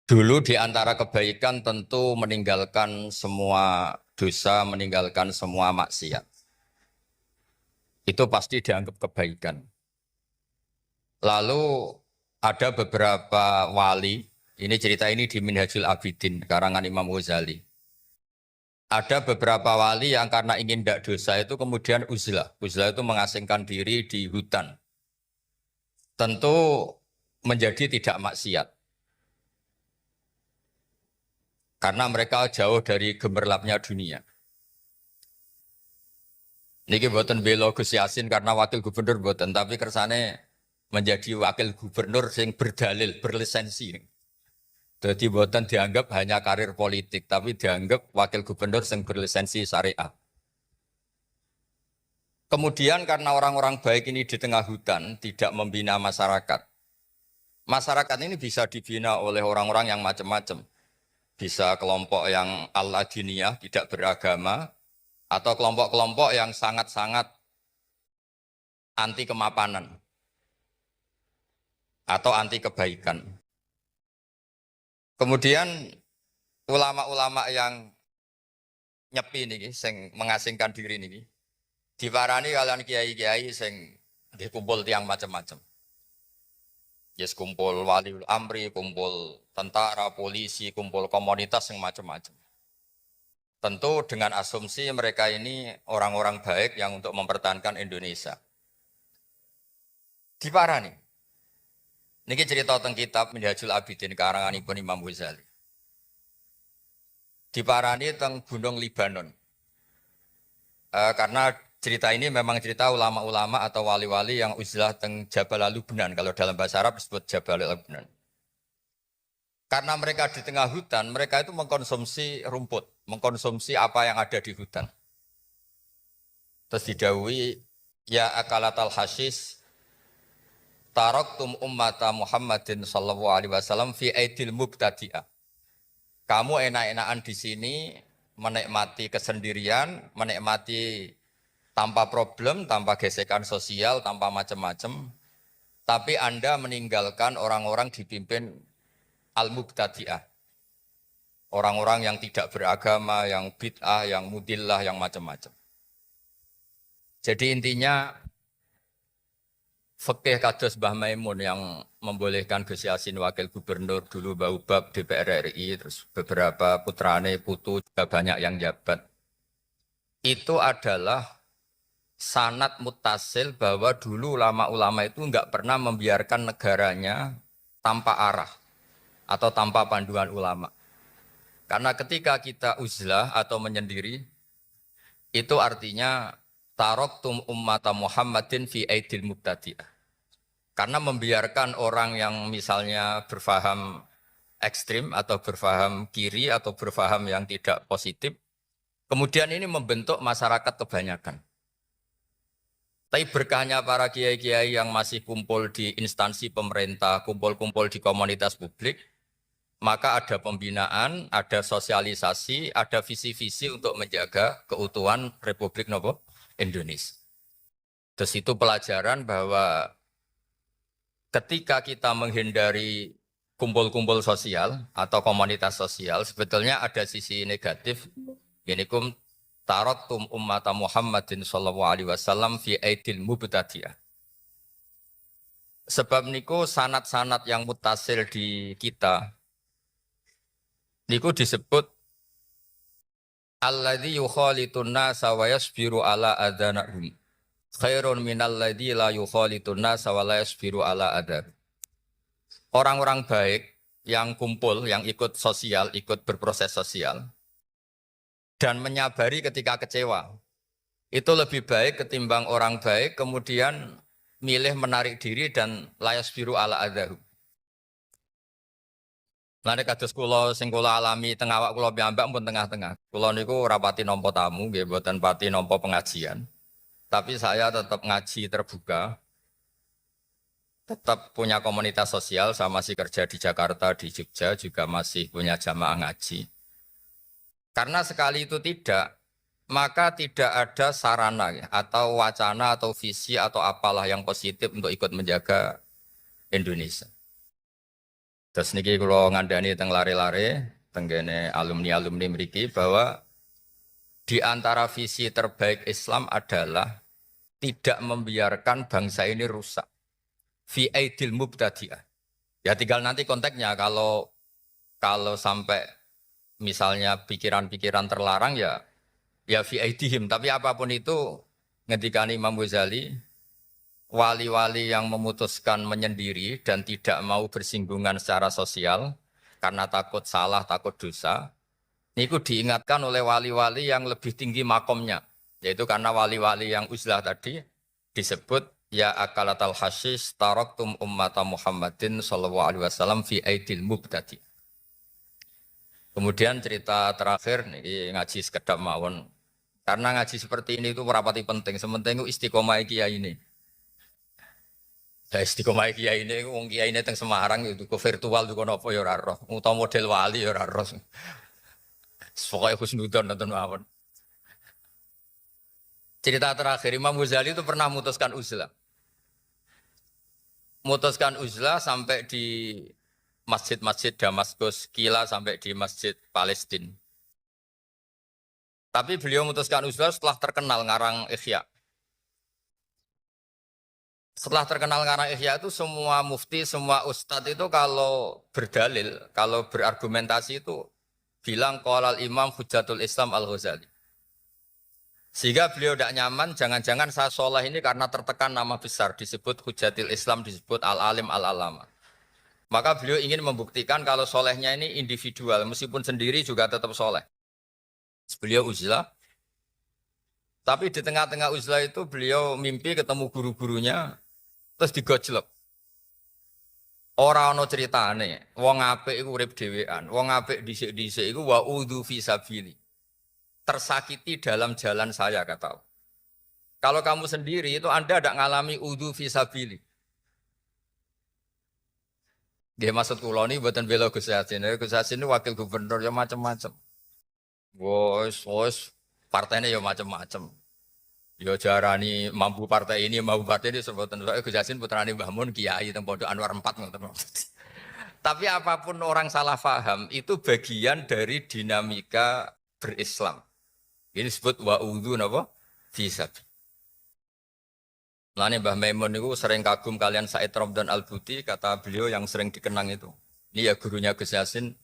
Dulu di antara kebaikan tentu meninggalkan semua dosa, meninggalkan semua maksiat. Itu pasti dianggap kebaikan. Lalu ada beberapa wali, ini cerita ini di Minhajul Abidin, karangan Imam Ghazali. Ada beberapa wali yang karena ingin tidak dosa itu kemudian uzlah. Uzlah itu mengasingkan diri di hutan. Tentu menjadi tidak maksiat. Karena mereka jauh dari gemerlapnya dunia. Niki boten belo Gus Yasin karena wakil gubernur boten, tapi kersane menjadi wakil gubernur sing berdalil, berlisensi. Jadi boten dianggap hanya karir politik, tapi dianggap wakil gubernur sing berlisensi syariah. Kemudian karena orang-orang baik ini di tengah hutan, tidak membina masyarakat. Masyarakat ini bisa dibina oleh orang-orang yang macam-macam. Bisa kelompok yang al-ladiniyah, tidak beragama, atau kelompok-kelompok yang sangat-sangat anti kemapanan atau anti kebaikan. Kemudian ulama-ulama yang nyepi niki, sing mengasingkan diri niki, diparani kalian kiai-kiai sing nggih kumpul tiang macam-macam. Yes, kumpul waliul amri, kumpul tentara, polisi, kumpul komunitas yang macam-macam. Tentu dengan asumsi mereka ini orang-orang baik yang untuk mempertahankan Indonesia. Diparani. Niki cerita tentang kitab Minhajul Abidin karanganipun Imam Ghazali. Diparani tentang Gunung Libanon. Karena cerita ini memang cerita ulama-ulama atau wali-wali yang uzlah teng Jabal Lubnan. Kalau dalam bahasa Arab disebut Jabal Lubnan. Karena mereka di tengah hutan, mereka itu mengkonsumsi rumput, mengkonsumsi apa yang ada di hutan. Terus didhawuhi, ya akalatal hasis, taraktum ummata Muhammadin sallallahu alaihi wasallam fi aidil mubtadi'ah. Kamu enak-enakan di sini, menikmati kesendirian, menikmati tanpa problem, tanpa gesekan sosial, tanpa macam-macam. Tapi Anda meninggalkan orang-orang dipimpin al-mubtadi'ah. Orang-orang yang tidak beragama, yang bid'ah, yang mudillah, yang macam-macam. Jadi intinya fikih kados Mbah Maimun yang membolehkan Gus Yasin wakil gubernur dulu Baubab DPR RI, terus beberapa putrane putu juga banyak yang jabat. Itu adalah sanad muttasil bahwa dulu ulama-ulama itu enggak pernah membiarkan negaranya tanpa arah atau tanpa panduan ulama. Karena ketika kita uzlah atau menyendiri, itu artinya taraktum ummata Muhammadin fi aidil mubtadi'ah. Karena membiarkan orang yang misalnya berfaham ekstrim atau berfaham kiri atau berfaham yang tidak positif, kemudian ini membentuk masyarakat kebanyakan. Tapi berkahnya para kiai-kiai yang masih kumpul di instansi pemerintah, kumpul-kumpul di komunitas publik, maka ada pembinaan, ada sosialisasi, ada visi-visi untuk menjaga keutuhan Republik Indonesia. Terus itu pelajaran bahwa ketika kita menghindari kumpul-kumpul sosial atau komunitas sosial, sebetulnya ada sisi negatif. Inikum taraktum ummata Muhammadin sallallahu alaihi wasallam fi aidil mubtadi'ah. Sebab niku sanad-sanad yang mutasil di kita niku disebut alladzi yukhalitun nasa wa yasbiru ala adhanahum khairun minalladzi la yukhalitun nasa wa la yasbiru ala adhan. Orang-orang baik yang kumpul, yang ikut sosial, ikut berproses sosial dan menyabari ketika kecewa, itu lebih baik ketimbang orang baik kemudian milih menarik diri dan la yasbiru ala adhan. Lane kados kula sing kula alami teng awak kula piyambak pun tengah-tengah. Kula niku ora pati nampa tamu, nggih mboten pati nampa pengajian. Tapi saya tetap ngaji terbuka. Tetap punya komunitas sosial, saya masih kerja di Jakarta, di Jogja juga masih punya jamaah ngaji. Karena sekali itu tidak, maka tidak ada sarana atau wacana atau visi atau apalah yang positif untuk ikut menjaga Indonesia. Terus niki kalau ngandani teng lare-lare, tenggene alumni-alumni mriki bahwa di antara visi terbaik Islam adalah tidak membiarkan bangsa ini rusak. Fi aidil mubtadi'ah. Ya tinggal nanti konteksnya kalau sampai misalnya pikiran-pikiran terlarang ya fi aidihim. Tapi apapun itu ngendikane Imam Ghazali, wali-wali yang memutuskan menyendiri dan tidak mau bersinggungan secara sosial karena takut salah, takut dosa, niku diingatkan oleh wali-wali yang lebih tinggi makomnya, yaitu karena wali-wali yang uzlah tadi disebut ya akalatal hasis taraktum ummata Muhammadin sallallahu alaihi wasallam fi aidil mubtadi. Kemudian cerita terakhir nih ngaji sekedap mawon. Karena ngaji seperti ini itu merapati penting. Sementing itu istiqomah kiai ini. Lah istiqomah kiai ini wong kiai ini teng Semarang itu ke virtual itu kono apa ya ora roh. Utawa model wali ya ora roh. Pokoke husnudon nonton mawon. Cerita terakhir Imam Ghazali itu pernah memutuskan uzlah. Memutuskan uzlah sampai di masjid-masjid Damaskus, Kila sampai di masjid Palestina. Tapi beliau memutuskan uzlah setelah terkenal ngarang Ihya. Setelah terkenal ngarang Ihya itu semua mufti, semua ustadz itu kalau berdalil, kalau berargumentasi itu bilang qolal Imam Hujatul Islam Al-Ghazali. Sehingga beliau tidak nyaman, jangan-jangan saya soleh ini karena tertekan nama besar, disebut Hujatil Islam, disebut Al-Alim Al-Alama. Maka beliau ingin membuktikan kalau solehnya ini individual, meskipun sendiri juga tetap soleh. Beliau uzlah, tapi di tengah-tengah uzlah itu beliau mimpi ketemu guru-gurunya, terus digojlok. Ora ana ceritane, wong apik iku urip dhewean, wong apik dhisik-dhisik iku wa udzu fi sabili. Tersakiti dalam jalan saya kata. Kalau kamu sendiri itu Anda tidak ngalami udzu fi sabili. Dia maksud kula ini buatan bela Gus Yassin. Gus Yassin ini wakil gubernur ya macam-macam. Wos partainya ya macam-macam. Ya jarani mampu partai ini, mampu partai ini sebutan Gus Yassin putrane Mbah Mun kiai teng Pondok Anwar 4 ngoten. Tapi apapun orang salah paham itu bagian dari dinamika berislam. Ini disebut wa'udhu napa? Fisab. Mulane Mbah Maimun itu sering kagum kalian Said Ramdan Al-Buti, kata beliau yang sering dikenang itu. Ini ya gurunya Gus Yassin.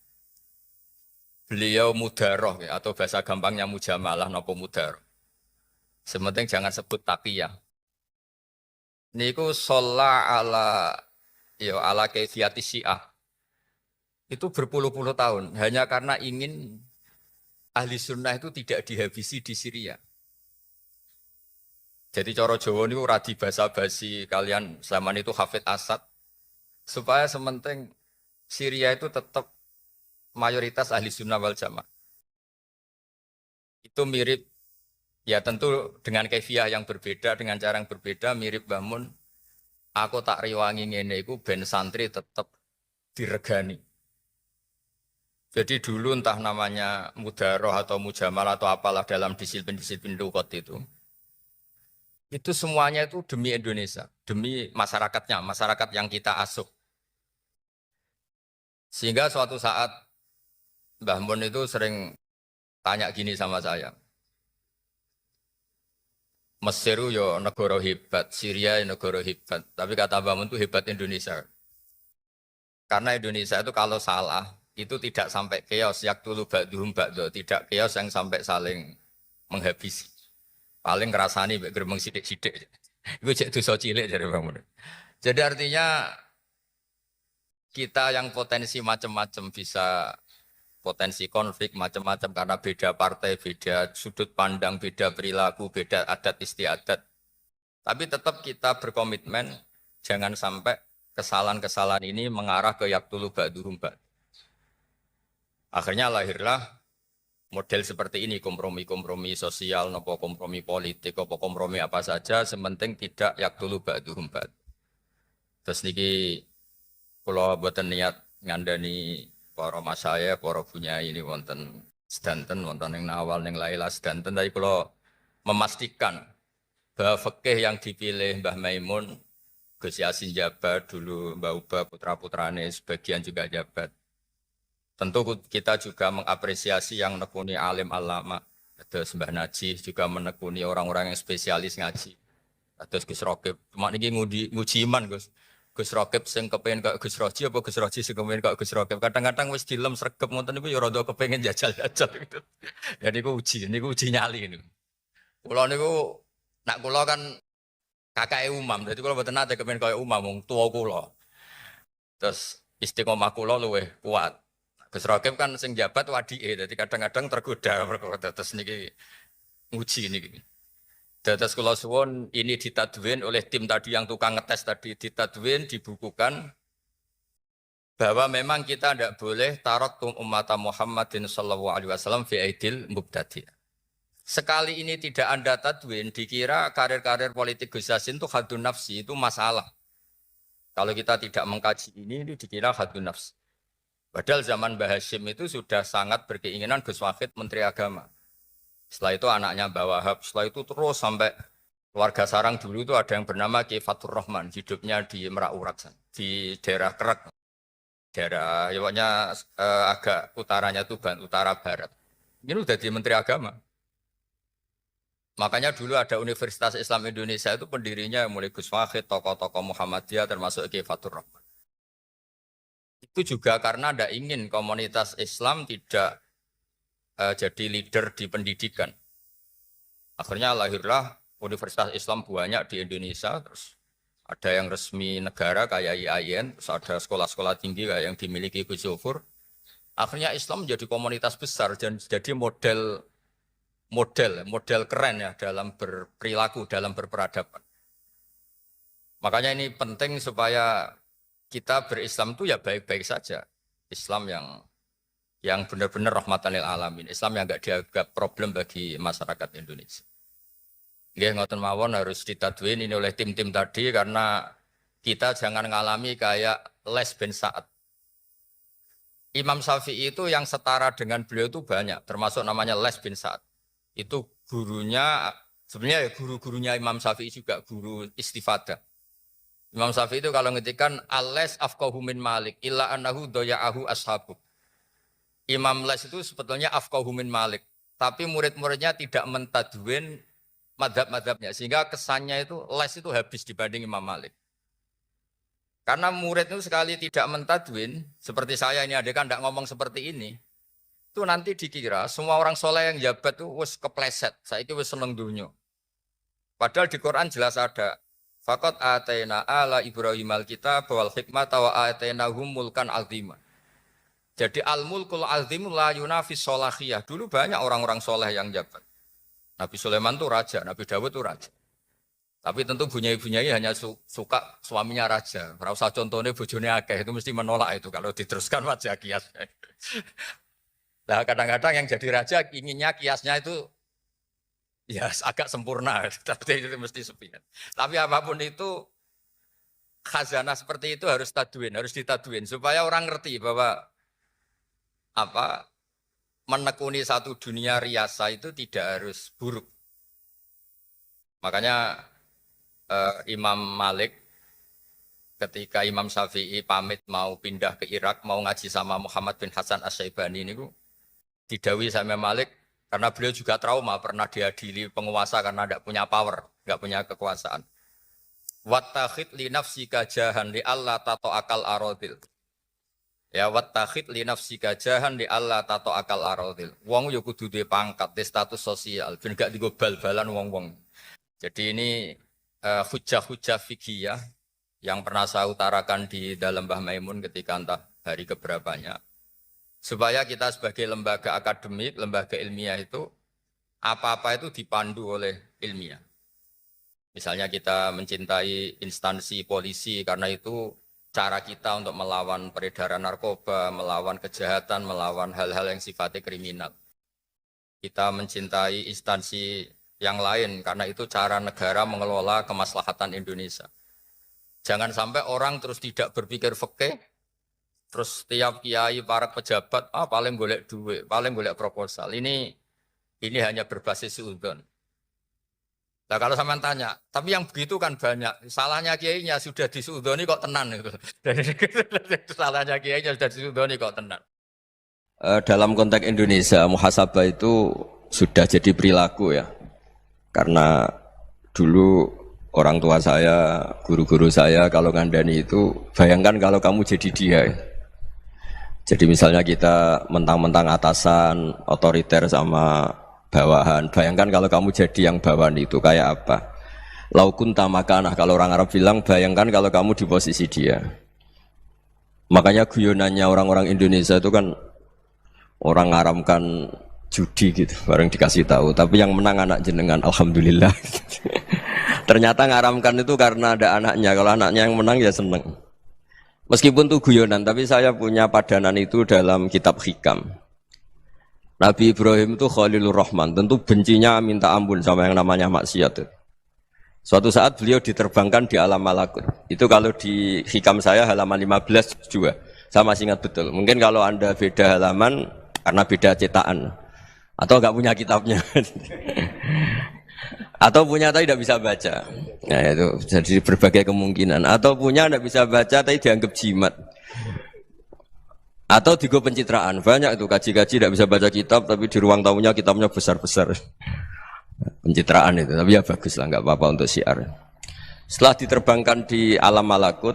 Beliau mudaroh ya, atau bahasa gampangnya mujamalah napa mudaroh. Sementing jangan sebut taqiyah. Niku sholla ala kaifiyati syiah. Itu berpuluh-puluh tahun hanya karena ingin ahli sunnah itu tidak dihabisi di Syria. Jadi coro Jawa ini radi basa-basi kalian zaman itu Hafid Asad supaya sementing Syria itu tetap mayoritas ahli sunnah wal jamaah. Itu mirip ya tentu dengan kefiah yang berbeda, dengan cara yang berbeda mirip bangun. Aku tak riwangi ngene iku ben santri tetap diregani. Jadi dulu entah namanya mudaroh atau mujamal atau apalah dalam disiplin-disiplin lugat itu semuanya itu demi Indonesia, demi masyarakatnya, masyarakat yang kita asuh. Sehingga suatu saat Mbah Mun itu sering tanya gini sama saya. Mesir yo negara hebat, Syria yo negara hebat, tapi kata Mbah Mun itu hebat Indonesia. Karena Indonesia itu kalau salah itu tidak sampai chaos yaktulu ba'duhum ba'du, tidak chaos yang sampai saling menghabisi. Paling ngerasani mek gremeng sithik-sithik. Iku cek dosa cilik jare Bang Mun. Jadi artinya kita yang potensi macam-macam bisa potensi konflik macam-macam karena beda partai, beda sudut pandang, beda perilaku, beda adat istiadat. Tapi tetap kita berkomitmen jangan sampai kesalahan-kesalahan ini mengarah ke yaktulu ba'duhum ba'du. Akhirnya lahirlah model seperti ini, kompromi-kompromi sosial, nopo kompromi politik, nopo kompromi apa saja, sementing tidak yaktulu ba'duhum ba'du. Terus niki kalau buatan niat ngandani para masaya, para punya ini wonten sedanten, wonten yang nawal, yang laila sedanten. Tapi kalau memastikan bahwa fikih yang dipilih Mbah Maimun, Gus Yassin jabat dulu, Mbah Uba putra-putrane sebagian juga jabat. Tentu kita juga mengapresiasi yang nekuni alim alama. Terus Mbah Najih juga menekuni orang-orang yang spesialis ngaji. Terus Gus Rokib, cuma ini nguji iman Gus. Gus Rokib sing kepengen kok Gus Roji apa Gus Roji sing kepengen kok Gus Rokib. Kadang-kadang wis dilem sregep ngoten niku ya rada kepengen jajal-jajal gitu. Ya niku uji nyali niku. Kula niku nak kula kan kakake Umam, dadi kula mboten nate kepengen kaya Umam wong tuwa kula. Terus istiqomah kula luwih kuat. Gus Rokib kan sing jabat wadike, dadi kadang-kadang tergoda perkara terus niki nguji niki. Dados kula suwun ini ditadwin oleh tim tadi yang tukang ngetes tadi ditadwin dibukukan bahwa memang kita tidak boleh taraktum ummata Muhammadin sallallahu alaihi wasallam fi aidil mubtadi. Sekali ini tidak Anda tadwin dikira karir-karir politik Gus Yassin itu hadun nafsi itu masalah. Kalau kita tidak mengkaji ini dikira hadun nafs. Padahal zaman Mbah Hashim itu sudah sangat berkeinginan Gus Wahid Menteri Agama. Setelah itu anaknya Mbah Wahab, setelah itu terus sampai keluarga Sarang dulu itu ada yang bernama Ki Fatur Rahman, hidupnya di Merak Urak, di daerah Kerak, daerah pokoknya agak utaranya Tuban, utara barat. Ini udah di Menteri Agama. Makanya dulu ada Universitas Islam Indonesia itu pendirinya mulai Gus Wahid, tokoh-tokoh Muhammadiyah termasuk Ki Fatur Rahman. Itu juga karena tidak ingin komunitas Islam tidak jadi leader di pendidikan. Akhirnya lahirlah Universitas Islam banyak di Indonesia, terus ada yang resmi negara kayak IAIN, terus ada sekolah-sekolah tinggi kayak yang dimiliki Gus Zofur. Akhirnya Islam menjadi komunitas besar dan jadi model keren ya dalam berperilaku, dalam berperadaban. Makanya ini penting supaya kita berislam itu ya baik-baik saja. Islam yang benar-benar rahmatan lil alamin. Islam yang enggak dianggap problem bagi masyarakat Indonesia. Nggih ngoten mawon harus ditadwin ini oleh tim-tim tadi karena kita jangan ngalami kayak Les bin Sa'ad. Imam Syafi'i itu yang setara dengan beliau itu banyak, termasuk namanya Les bin Sa'ad. Itu gurunya, sebenarnya guru-gurunya Imam Syafi'i juga guru istifadah. Imam Syafi'i itu kalau ngetikan al-les afqahu min Malik illa annahu doya'ahu ashabu. Imam Les itu sebetulnya afqahu min Malik, tapi murid-muridnya tidak mentadwin madhab-madhabnya, sehingga kesannya itu Les itu habis dibanding Imam Malik. Karena murid itu sekali tidak mentadwin, seperti saya ini ada kan tidak ngomong seperti ini, itu nanti dikira semua orang soleh yang jabat itu wis kepleset, saya itu wis seneng dunya. Padahal di Quran jelas ada, faqad atayna ala Ibrahim al-kitab wal hikmata wa atainahum mulkan azima. Jadi al-mulkul azim la yunafis solahiyah. Dulu banyak orang-orang soleh yang jabat. Nabi Sulaiman itu raja, Nabi Dawud itu raja. Tapi tentu bunyai-bunyai hanya suka suaminya raja. Ora usah contohnya bojone akeh, itu mesti menolak itu kalau diteruskan wajah kias. Nah kadang-kadang yang jadi raja inginnya kiasnya itu ya agak sempurna, tapi itu mesti sepian. Tapi apapun itu khazanah seperti itu harus ditaduin supaya orang ngerti bahwa menekuni satu dunia riasa itu tidak harus buruk. Makanya Imam Malik ketika Imam Syafi'i pamit mau pindah ke Irak, mau ngaji sama Muhammad bin Hasan Asy-Syaibani ini didhawuhi sama Malik karena beliau juga trauma pernah diadili penguasa karena tidak punya power, tidak punya kekuasaan. Wattakhid li nafsika jahan li alla tato akal arodil. Ya wattakhid li nafsika jahan li alla tato akal arodil. Wong yo kudu duwe pangkat, duwe status sosial, ben gak digo bal-balan wong-wong. Jadi ini hujah-hujah fikih yang pernah saya utarakan di dalam Mbah Maimun ketika entah hari keberapanya. Supaya kita sebagai lembaga akademik, lembaga ilmiah itu apa-apa itu dipandu oleh ilmiah. Misalnya kita mencintai instansi polisi karena itu cara kita untuk melawan peredaran narkoba, melawan kejahatan, melawan hal-hal yang sifatnya kriminal. Kita mencintai instansi yang lain karena itu cara negara mengelola kemaslahatan Indonesia. Jangan sampai orang terus tidak berpikir fikih, terus tiap kiai, para pejabat, paling golek duit, paling golek proposal. Ini hanya berbasis suudzon. Nah kalau sampean tanya, tapi yang begitu kan banyak. Salahnya kiainya sudah disuudzoni kok tenan itu. Salahnya kiainya sudah disuudzoni kok tenan. Dalam konteks Indonesia, muhasabah itu sudah jadi perilaku ya. Karena dulu orang tua saya, guru-guru saya kalau ngandani itu, bayangkan kalau kamu jadi dia. Jadi misalnya kita mentang-mentang atasan, otoriter sama bawahan. Bayangkan kalau kamu jadi yang bawahan itu kayak apa? Laukun tamakanah, kalau orang Arab bilang, bayangkan kalau kamu di posisi dia. Makanya guyonannya orang-orang Indonesia itu kan orang ngaramkan judi gitu, bareng dikasih tahu. Tapi yang menang anak jenengan, alhamdulillah. Ternyata ngaramkan itu karena ada anaknya. Kalau anaknya yang menang ya seneng. Meskipun itu guyonan, tapi saya punya padanan itu dalam kitab Hikam. Nabi Ibrahim itu Khalilur Rahman, tentu bencinya minta ampun sama yang namanya maksiat. Suatu saat beliau diterbangkan di alam malakut. Itu kalau di hikam saya halaman 15 juga. Saya masih ingat betul. Mungkin kalau Anda beda halaman karena beda cetakan. Atau nggak punya kitabnya. Atau punya tapi tidak bisa baca. Nah itu jadi berbagai kemungkinan. Atau punya tidak bisa baca tapi dianggap jimat. Atau digo pencitraan. Banyak itu kaji-kaji tidak bisa baca kitab tapi di ruang tamunya kitabnya besar-besar. Pencitraan itu, tapi ya bagus lah, nggak apa-apa untuk syiar. Setelah diterbangkan di alam malakut,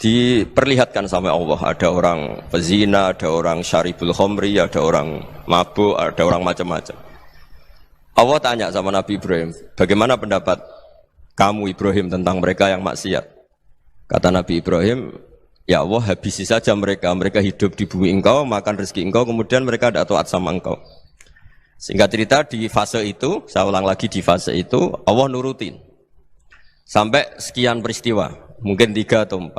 diperlihatkan sama Allah, ada orang pezina, ada orang syaribul khomri, ada orang mabuk, ada orang macam-macam. Allah tanya sama Nabi Ibrahim, bagaimana pendapat kamu Ibrahim tentang mereka yang maksiat? Kata Nabi Ibrahim, ya Allah habisi saja mereka, mereka hidup di bumi engkau, makan rezeki engkau, kemudian mereka tidak taat sama engkau. Singkat cerita di fase itu, saya ulang lagi di fase itu, Allah nurutin. Sampai sekian peristiwa, mungkin 3 atau 4.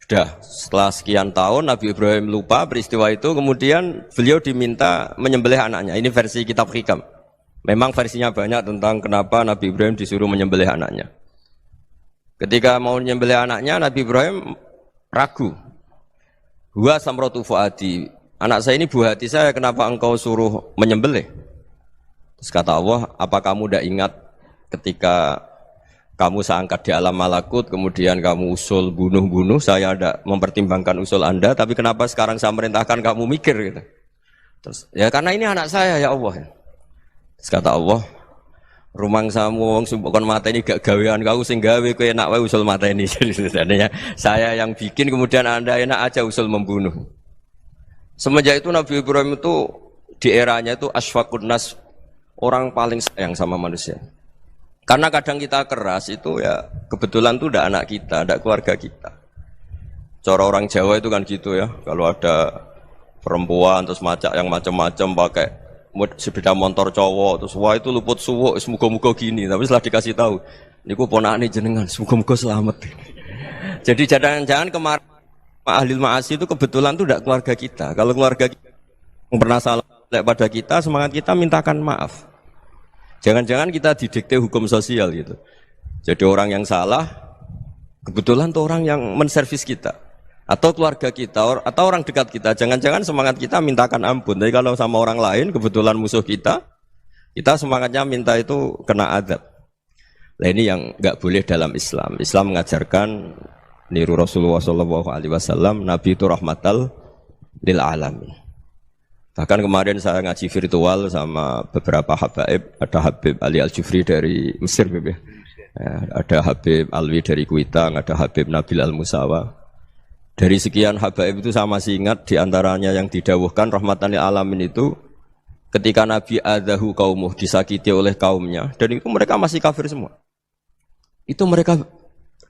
Sudah, setelah sekian tahun Nabi Ibrahim lupa peristiwa itu, kemudian beliau diminta menyembelih anaknya. Ini versi kitab Hikam. Memang versinya banyak tentang kenapa Nabi Ibrahim disuruh menyembelih anaknya. Ketika mau menyembelih anaknya, Nabi Ibrahim ragu. Huwa samratu fuadi. Anak saya ini buah hati saya, kenapa engkau suruh menyembelih? Terus kata Allah, apa kamu tidak ingat ketika kamu saya angkat di alam malakut, kemudian kamu usul bunuh-bunuh, saya tidak mempertimbangkan usul Anda, tapi kenapa sekarang saya merintahkan kamu mikir? Gitu. Terus, ya karena ini anak saya ya Allah. Terus kata Allah, rumang samu wong sumpukon mata ini gak gawean kau sing gawe kowe enak wae usul mata ini. Jadi sebenarnya saya yang bikin, kemudian Anda enak aja usul membunuh. Semenjak itu Nabi Ibrahim itu di eranya itu asfaqun nas, orang paling sayang sama manusia. Karena kadang kita keras itu ya kebetulan itu udah anak kita, ada keluarga kita. Cara orang Jawa itu kan gitu ya, kalau ada perempuan terus macak yang macam-macam pakai sepeda motor cowok terus wah itu luput suwuk, semoga-moga gini. Tapi setelah dikasih tahu, niku ponakane jenengan, semoga-moga selamat. Jadi jangan-jangan kemarin ahli ma'asi itu kebetulan itu tidak keluarga kita. Kalau keluarga kita yang pernah salah pada kita, semangat kita mintakan maaf. Jangan-jangan kita didikte hukum sosial gitu. Jadi orang yang salah, kebetulan itu orang yang menservis kita. Atau keluarga kita, atau orang dekat kita. Jangan-jangan semangat kita mintakan ampun. Tapi kalau sama orang lain, kebetulan musuh kita semangatnya minta itu kena adab. Nah ini yang nggak boleh dalam Islam. Islam mengajarkan niru Rasulullah SAW, Nabi itu rahmatal lil alamin. Bahkan kemarin saya ngaji virtual sama beberapa habaib, ada Habib Ali Al-Jufri dari Mesir, ya, ada Habib Alwi dari Kuitang, ada Habib Nabil Al-Musawa. Dari sekian habaib itu saya masih ingat diantaranya yang didawuhkan rahmatan lil alamin itu ketika Nabi adahu kaumuh, disakiti oleh kaumnya, dan itu mereka masih kafir semua. Itu mereka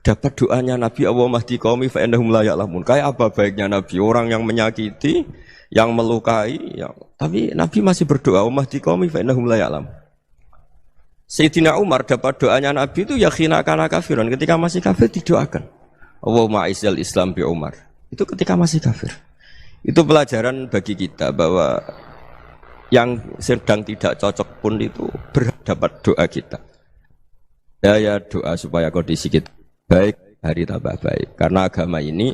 dapat doanya Nabi Allah mahdi qaumi fa innahum la ya'lamun. Kayak apa baiknya Nabi, orang yang menyakiti, yang melukai, tapi Nabi masih berdoa mahdi qaumi fa innahum la ya'lamun. Sayyidina Umar dapat doanya Nabi itu yakhina kana kafiran, ketika masih kafir didoakan. Allahumma aizzal Islam bi Umar. Itu ketika masih kafir. Itu pelajaran bagi kita bahwa yang sedang tidak cocok pun itu berdapat doa kita. Ya doa supaya kondisi kita baik, hari tambah baik. Karena agama ini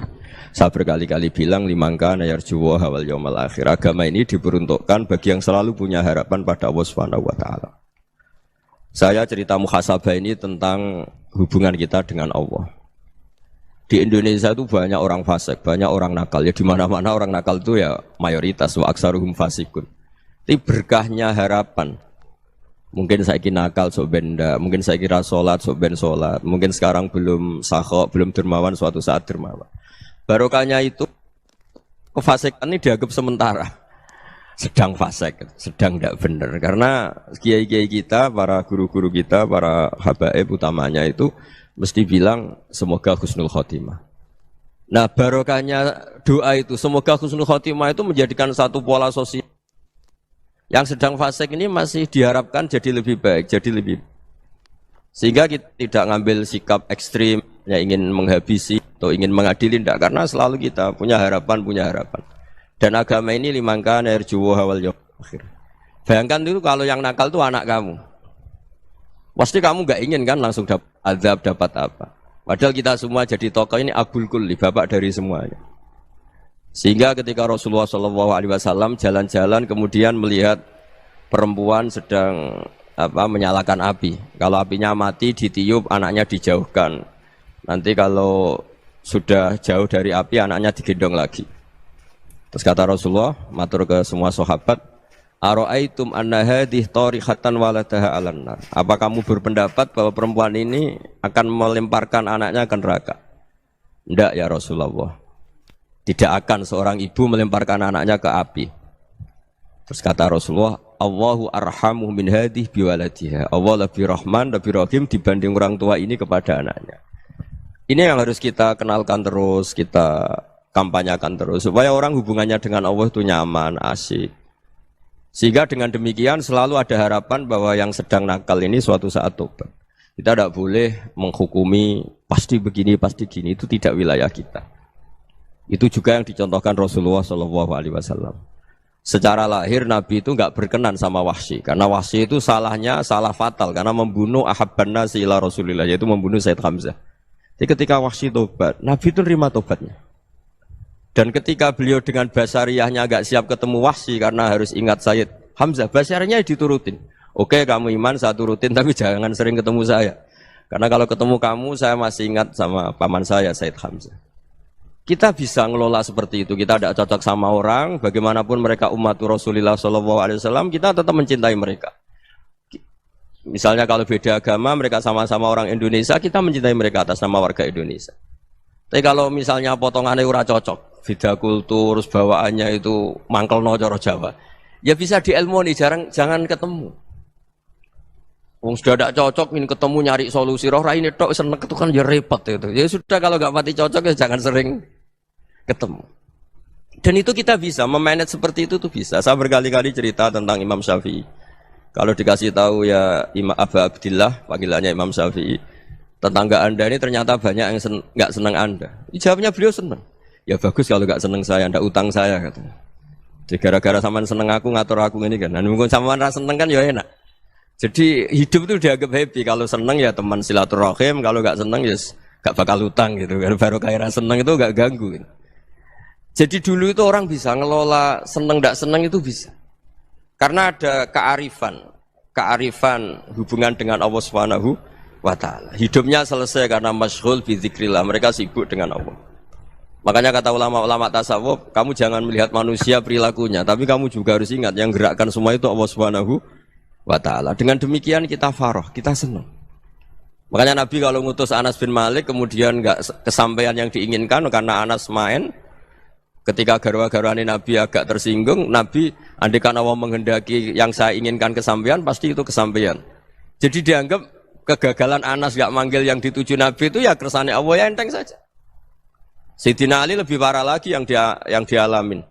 saya berkali-kali bilang limangka nayarjuwa hawal yaumal akhir. Agama ini diperuntukkan bagi yang selalu punya harapan pada Allah Subhanahu wa taala. Saya cerita muhasabah ini tentang hubungan kita dengan Allah. Di Indonesia itu banyak orang fasik, banyak orang nakal. Ya di mana-mana orang nakal itu ya mayoritas wa aksaruhum fasikun. Tapi berkahnya harapan. Mungkin saya kira nakal sok benda, mungkin saya kira sholat sok ben sholat, mungkin sekarang belum sakhok, belum dermawan, suatu saat dermawan. Barokahnya itu kefasikan ini dianggap sementara, sedang fasik, sedang tidak benar. Karena kiai-kiai kita, para guru-guru kita, para habaib utamanya itu mesti bilang semoga husnul khotimah. Nah barokahnya doa itu, semoga husnul khotimah itu menjadikan satu pola sosial. Yang sedang fasik ini masih diharapkan jadi lebih baik, jadi lebih. Sehingga kita tidak ngambil sikap ekstrim, yang ingin menghabisi atau ingin mengadili, tidak. Karena selalu kita punya harapan. Dan agama ini limangka narjuwa hawal yaumil akhir. Bayangkan itu kalau yang nakal itu anak kamu. Pasti kamu nggak ingin kan langsung dapat azab, dapat apa. Padahal kita semua jadi tokoh ini abul kulli, bapak dari semuanya. Sehingga ketika Rasulullah SAW jalan-jalan kemudian melihat perempuan sedang menyalakan api. Kalau apinya mati ditiup, anaknya dijauhkan. Nanti kalau sudah jauh dari api, anaknya digendong lagi. Terus kata Rasulullah, matur ke semua sahabat, Aro'aitum anna hadih tarihatan waladaha alan nar. Apa kamu berpendapat bahwa perempuan ini akan melemparkan anaknya ke neraka? Tidak ya Rasulullah. Tidak akan seorang ibu melemparkan anaknya ke api. Terus kata Rasulullah, Allahu arhamu min hadih biwaladiha. Allah lebih rahman, lebih rahim dibanding orang tua ini kepada anaknya. Ini yang harus kita kenalkan terus, kita kampanyakan terus, supaya orang hubungannya dengan Allah itu nyaman, asik. Sehingga dengan demikian selalu ada harapan bahwa yang sedang nakal ini suatu saat tobat. Kita tidak boleh menghukumi pasti begini, pasti gini, itu tidak wilayah kita. Itu juga yang dicontohkan Rasulullah SAW. Secara lahir Nabi itu nggak berkenan sama Wahsy, karena Wahsy itu salahnya salah fatal, karena membunuh ahabban nasi ila Rasulillah, yaitu membunuh Sayyid Hamzah. Jadi ketika Wahsy tobat, Nabi itu terima tobatnya. Dan ketika beliau dengan basariyahnya agak siap ketemu Wahsy karena harus ingat Sayyid Hamzah, basariyahnya diturutin. Oke, kamu iman, saya turutin, tapi jangan sering ketemu saya. Karena kalau ketemu kamu, saya masih ingat sama paman saya, Sayyid Hamzah. Kita bisa ngelola seperti itu. Kita tidak cocok sama orang, bagaimanapun mereka umat Rasulullah SAW, kita tetap mencintai mereka. Misalnya kalau beda agama, mereka sama-sama orang Indonesia, kita mencintai mereka atas nama warga Indonesia. Tapi kalau misalnya potongannya ora cocok, beda kultur, bawaannya itu mangkelno cara Jawa, ya bisa diilmoni, jangan ketemu. Wong sudah tidak cocok, ingin ketemu nyari solusi, roh ini tok seneng itu kan ya repot itu. Ya sudah kalau nggak pati cocok ya jangan sering ketemu. Dan itu kita bisa memanage seperti itu tuh bisa. Saya berkali-kali cerita tentang Imam Syafi'i. Kalau dikasih tahu ya Imam Aba Abdillah, panggilannya Imam Syafi'i, tetangga Anda ini ternyata banyak yang nggak senang Anda. Jawabnya beliau senang. Ya bagus kalau nggak senang saya, Anda utang saya katanya. Jadi gara-gara saman seneng aku ngatur aku ini kan. Dan mungkin saman rasa seneng kan ya enak. Jadi hidup itu dianggap happy. Kalau seneng ya teman silaturahim, kalau nggak seneng ya nggak bakal utang gitu. Baru kayak seneng itu nggak ganggu. Gitu. Jadi dulu itu orang bisa ngelola seneng nggak seneng itu bisa. Karena ada kearifan hubungan dengan Allah Subhanahu wa ta'ala. Hidupnya selesai karena masyghul bi dzikrillah, mereka sibuk dengan Allah. Makanya kata ulama-ulama tasawuf, kamu jangan melihat manusia perilakunya, tapi kamu juga harus ingat yang gerakkan semua itu Allah Subhanahu wa ta'ala. Dengan demikian kita farah, kita senang. Makanya Nabi kalau ngutus Anas bin Malik kemudian enggak kesampaian yang diinginkan karena Anas main, ketika garwa-garwane Nabi agak tersinggung, Nabi andaikan Allah menghendaki yang saya inginkan kesampaian, pasti itu kesampaian. Jadi dianggap kegagalan Anas gak manggil yang dituju Nabi itu ya kersane Allah, ya enteng saja. Sayyidina Ali lebih parah lagi yang dialamin.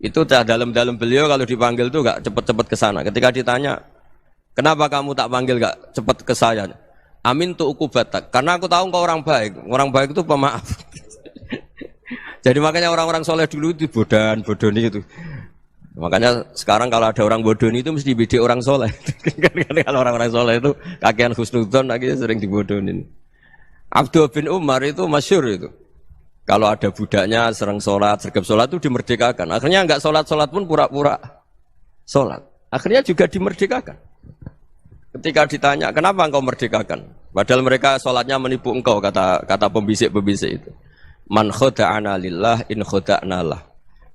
Itu dalam beliau kalau dipanggil itu gak cepet-cepet ke sana. Ketika ditanya, kenapa kamu tak panggil gak cepet ke saya? Amin tu ukubatak. Karena aku tahu engkau orang baik. Orang baik itu pemaaf. Jadi makanya orang-orang soleh dulu itu bodoni itu. Makanya sekarang kalau ada orang bodoni itu mesti bidik orang soleh. Kalau orang-orang soleh itu kakean husnudzon akhirnya sering dibodonin. Abdullah bin Umar itu masyhur itu. Kalau ada budaknya sering sholat, sergap sholat itu dimerdekakan. Akhirnya enggak sholat pun pura-pura sholat. Akhirnya juga dimerdekakan. Ketika ditanya, kenapa engkau merdekakan? Padahal mereka sholatnya menipu engkau, kata pembisik-pembisik itu. Man khoda'ana lillah in khoda'na lah.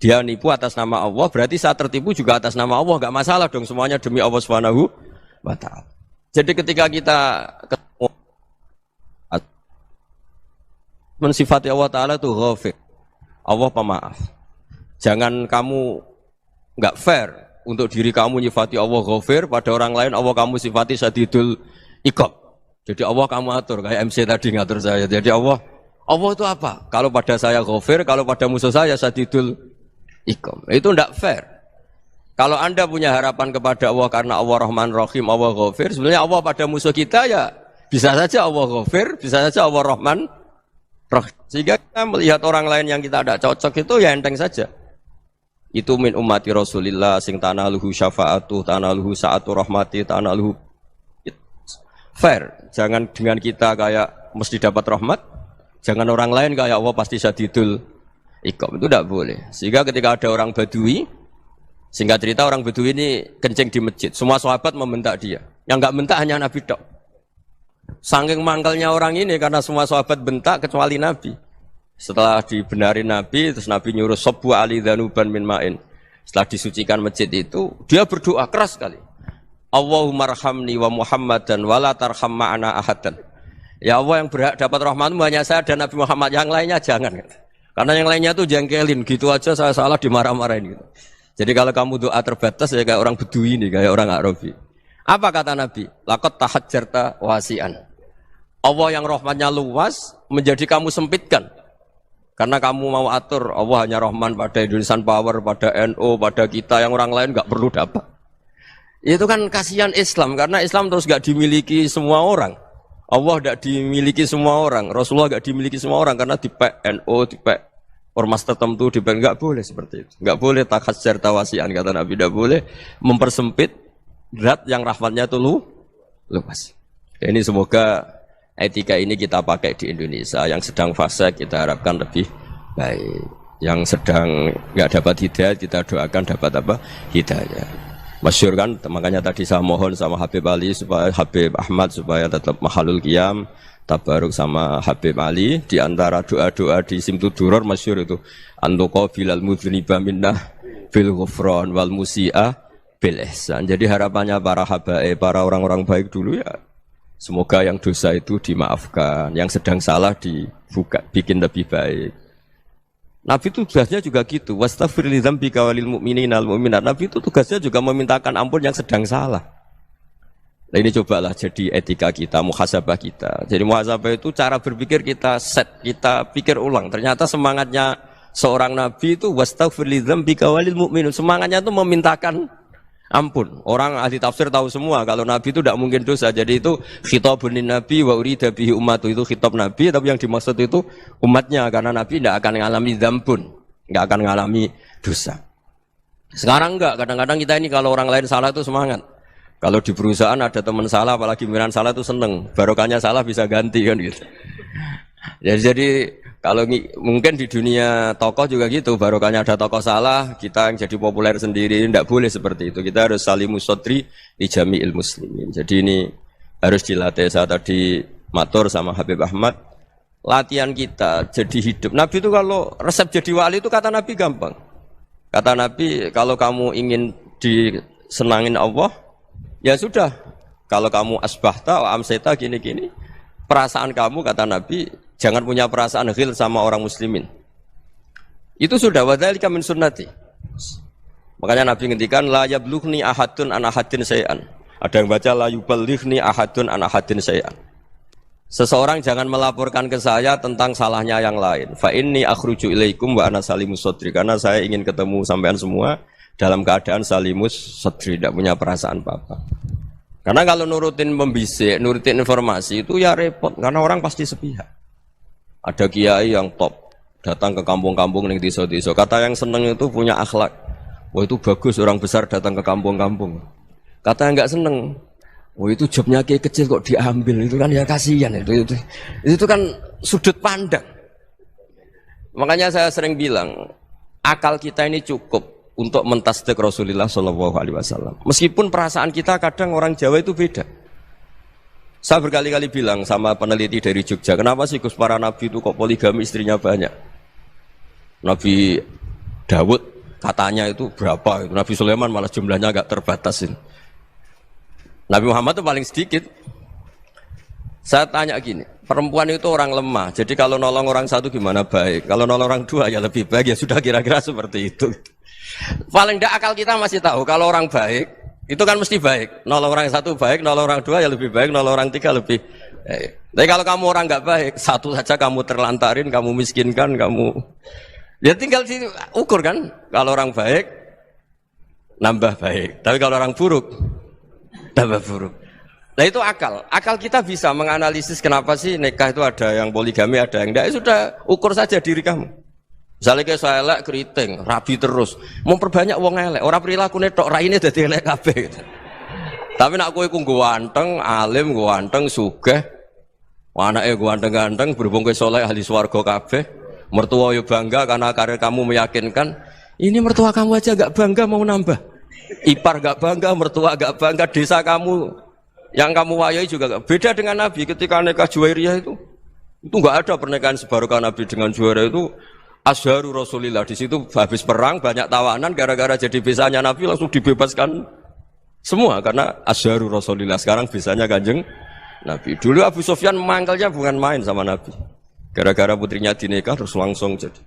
Dia nipu atas nama Allah, berarti saat tertipu juga atas nama Allah. Enggak masalah dong, semuanya demi Allah Subhanahu wa ta'ala. Jadi ketika kita ketemu mensifati Allah Ta'ala itu ghafir, Allah pemaaf. Jangan kamu enggak fair untuk diri kamu nyifati Allah ghafir, pada orang lain Allah kamu sifati syadidul iqab. Jadi Allah kamu atur, kayak MC tadi ngatur saya. Jadi Allah itu apa? Kalau pada saya ghafir, kalau pada musuh saya syadidul iqab. Itu enggak fair. Kalau Anda punya harapan kepada Allah karena Allah Rahman Rahim, Allah ghafir, sebenarnya Allah pada musuh kita ya bisa saja Allah ghafir, bisa saja Allah Rahman Rahim. Sehingga kita melihat orang lain yang kita tidak cocok itu ya enteng saja. Itu min ummati Rasulillah sing tanaluhu syafa'atu, tanaluhu sa'atu rahmati, tanaluhu Fair. Jangan dengan kita kayak mesti dapat rahmat. Jangan orang lain kayak Allah pasti syadidul iqab. Itu tidak boleh. Sehingga ketika ada orang Badui, singkat cerita orang Badui ini kencing di masjid. Semua sahabat membentak dia. Yang enggak bentak hanya Nabi tok. Saking mangkalnya orang ini karena semua sahabat bentak kecuali Nabi. Setelah dibenarin Nabi, terus Nabi nyuruh sabbu ali dhanuban min ma'in. Setelah disucikan masjid itu, dia berdoa keras sekali. Allahumma arhamni wa Muhammadan wa la tarham ma'ana ahadan. Ya Allah, yang berhak dapat rahmatmu hanya saya dan Nabi Muhammad, yang lainnya jangan. Karena yang lainnya tuh jengkelin, gitu aja saya salah dimarah-marahin gitu. Jadi kalau kamu doa terbatas ya kayak orang Bedui ini, kayak orang Arabi. Apa kata Nabi? Laqad tahajjarta wasi'an. Allah yang rahmatnya luas menjadi kamu sempitkan. Karena kamu mau atur Allah hanya rahman pada Indonesian Power, pada NU, pada kita yang orang lain nggak perlu dapat. Itu kan kasihan Islam karena Islam terus nggak dimiliki semua orang. Allah nggak dimiliki semua orang. Rasulullah nggak dimiliki semua orang karena di NU, di ormas tertentu, di nggak boleh seperti itu. Nggak boleh takhasyar tawasian kata Nabi, nggak boleh mempersempit zat yang rahmatnya itu luas. Ini semoga etika ini kita pakai di Indonesia. Yang sedang fase kita harapkan lebih baik. Yang sedang nggak dapat hidayah kita doakan dapat apa? Hidayah. Masyhur kan, makanya tadi saya mohon sama Habib Ali supaya Habib Ahmad supaya tetap mahalul qiyam, tabaruk sama Habib Ali. Di antara doa-doa di Simtud Duror masyhur itu antuqa bilal mudhniba minnah bil ghufran wal musi'ah bil ihsan. Jadi harapannya para habaib, para orang-orang baik dulu ya, semoga yang dosa itu dimaafkan, yang sedang salah dibuka, bikin lebih baik. Nabi itu tugasnya juga gitu. Wastaghfir li dzambika walil mu'minina wal mu'minat. Nabi itu tugasnya juga memintakan ampun yang sedang salah. Nah ini cobalah jadi etika kita, muhasabah kita. Jadi muhasabah itu cara berpikir kita set, kita pikir ulang. Ternyata semangatnya seorang nabi itu wastaghfir li dzambika walil mu'minun. Semangatnya itu memintakan ampun. Orang ahli tafsir tahu semua kalau Nabi itu tidak mungkin dosa. Jadi itu khitabun Nabi wa urida bihi ummatu, itu khitab Nabi tapi yang dimaksud itu umatnya karena Nabi tidak akan mengalami dzambun, tidak akan mengalami dosa. Sekarang enggak, kadang-kadang kita ini kalau orang lain salah itu semangat. Kalau di perusahaan ada teman salah apalagi pimpinan salah itu seneng. Barokahnya salah bisa ganti kan gitu. Jadi kalau mungkin di dunia tokoh juga gitu, barokahnya ada tokoh salah, kita yang jadi populer sendiri, tidak boleh seperti itu. Kita harus salimus sodri di jami'il muslimin. Jadi ini harus dilatih. Saya tadi matur sama Habib Ahmad, latihan kita jadi hidup. Nabi itu kalau resep jadi wali itu kata Nabi gampang. Kata Nabi, kalau kamu ingin disenangin Allah, ya sudah. Kalau kamu asbahta, amseta gini-gini, perasaan kamu kata Nabi, jangan punya perasaan ghil sama orang muslimin. Itu sudah wadzalika min sunnati. Makanya Nabi ngendikan la yablughni ahadun an ahadin syai'an. Ada yang baca la yuballighni ahadun an ahadin syai'an. Seseorang jangan melaporkan ke saya tentang salahnya yang lain. Fa inni akhruju ilaikum wa ana salimus sadri. Karena saya ingin ketemu sampean semua dalam keadaan salimus sadri, tidak punya perasaan apa-apa. Karena kalau nurutin membisik, nurutin informasi itu ya repot karena orang pasti sepihak. Ada kiai yang top, datang ke kampung-kampung ning desa-desa. Kata yang seneng itu punya akhlak. Wah itu bagus orang besar datang ke kampung-kampung. Kata yang enggak seneng, wah itu jobnya kiai kecil kok diambil. Itu kan ya kasihan itu kan sudut pandang. Makanya saya sering bilang, akal kita ini cukup untuk mentasdik Rasulullah Shallallahu Alaihi Wasallam. Meskipun perasaan kita kadang orang Jawa itu beda. Saya berkali-kali bilang sama peneliti dari Jogja, kenapa sih Gus para nabi itu kok poligami istrinya banyak? Nabi Dawud katanya itu berapa? Nabi Sulaiman malah jumlahnya agak terbatas. Nabi Muhammad itu paling sedikit. Saya tanya gini, perempuan itu orang lemah, jadi kalau nolong orang satu gimana baik? Kalau nolong orang dua ya lebih baik, ya sudah kira-kira seperti itu. Paling tidak akal kita masih tahu kalau orang baik itu kan mesti baik. Nolong orang satu baik, nolong orang dua ya lebih baik, nolong orang tiga lebih baik. Tapi kalau kamu orang nggak baik, satu saja kamu terlantarin, kamu miskinkan, kamu ya tinggal diukur kan. Kalau orang baik nambah baik, tapi kalau orang buruk tambah buruk. Nah itu akal. Akal kita bisa menganalisis kenapa sih nikah itu ada yang poligami, ada yang enggak. Ya sudah, ukur saja diri kamu. Misalnya kayak saya elek keriting, rabi terus, memperbanyak wong elek, orang perilaku netok raine dadi elek kabeh gitu. Tapi nak kowe ku ganteng, alim, ganteng, sugih, anake ganteng-ganteng, berhubung kowe saleh ahli swarga kabeh, mertua yo bangga karena karir kamu meyakinkan. Ini mertua kamu aja gak bangga mau nambah. Ipar gak bangga, mertua gak bangga, desa kamu yang kamu wayai juga gak. Beda dengan Nabi ketika nikah Juwairiyah itu gak ada pernikahan sebarokah Nabi dengan Juwairiyah itu. Azharu Rasulillah, di situ habis perang banyak tawanan gara-gara jadi besanya Nabi langsung dibebaskan semua karena Azharu Rasulillah. Sekarang besanya Kanjeng Nabi. Dulu Abu Sufyan mangkelnya bukan main sama Nabi. Gara-gara putrinya dinikah terus langsung jadi.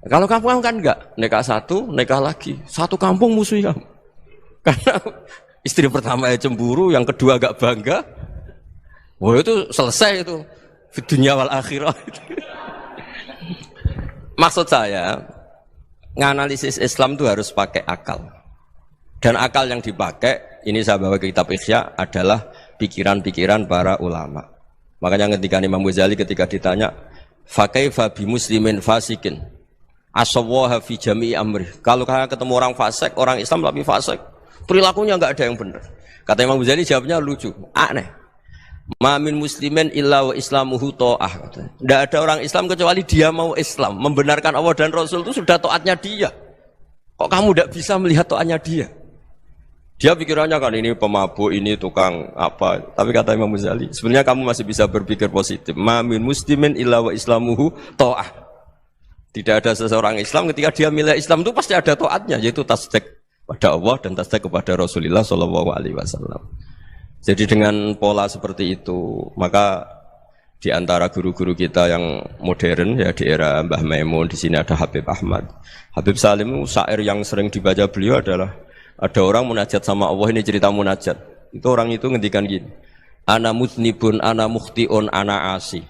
Kalau kamu kan enggak, nikah satu, nikah lagi, satu kampung musuh kamu. Karena istri pertama ya cemburu, yang kedua agak bangga. Wah itu selesai itu, di dunia wal akhirah. Maksud saya, nganalisis Islam itu harus pakai akal. Dan akal yang dipakai, ini saya bawa ke kitab Ihya, adalah pikiran-pikiran para ulama. Makanya ketika Imam Ghazali ketika ditanya, fakaifa bi muslimin fasikin asawaha fi jami'i amri. Kalau kalian ketemu orang fasik, orang Islam tapi fasik, perilakunya enggak ada yang benar. Kata Imam Ghazali jawabnya lucu, aneh. Ma min muslimin illa wa islamuhu ta'ah. Tidak ada orang Islam kecuali dia mau Islam, membenarkan Allah dan Rasul itu sudah taatnya dia. Kok kamu tidak bisa melihat taatnya dia? Dia pikirannya kan ini pemabuk, ini tukang apa. Tapi kata Imam Ghazali, sebenarnya kamu masih bisa berpikir positif. Ma min muslimin illa wa islamuhu ta'ah. Tidak ada seseorang Islam ketika dia milih Islam itu pasti ada taatnya, yaitu tasdik pada Allah dan tasdik kepada Rasulullah Shallallahu Alaihi Wasallam. Jadi dengan pola seperti itu, maka di antara guru-guru kita yang modern ya di era Mbah Maimun, di sini ada Habib Ahmad, Habib Salim, syair yang sering dibaca beliau adalah ada orang munajat sama Allah, ini cerita munajat. Itu orang itu ngendikan gini, ana mutnibun, ana mukhtiun, ana asi,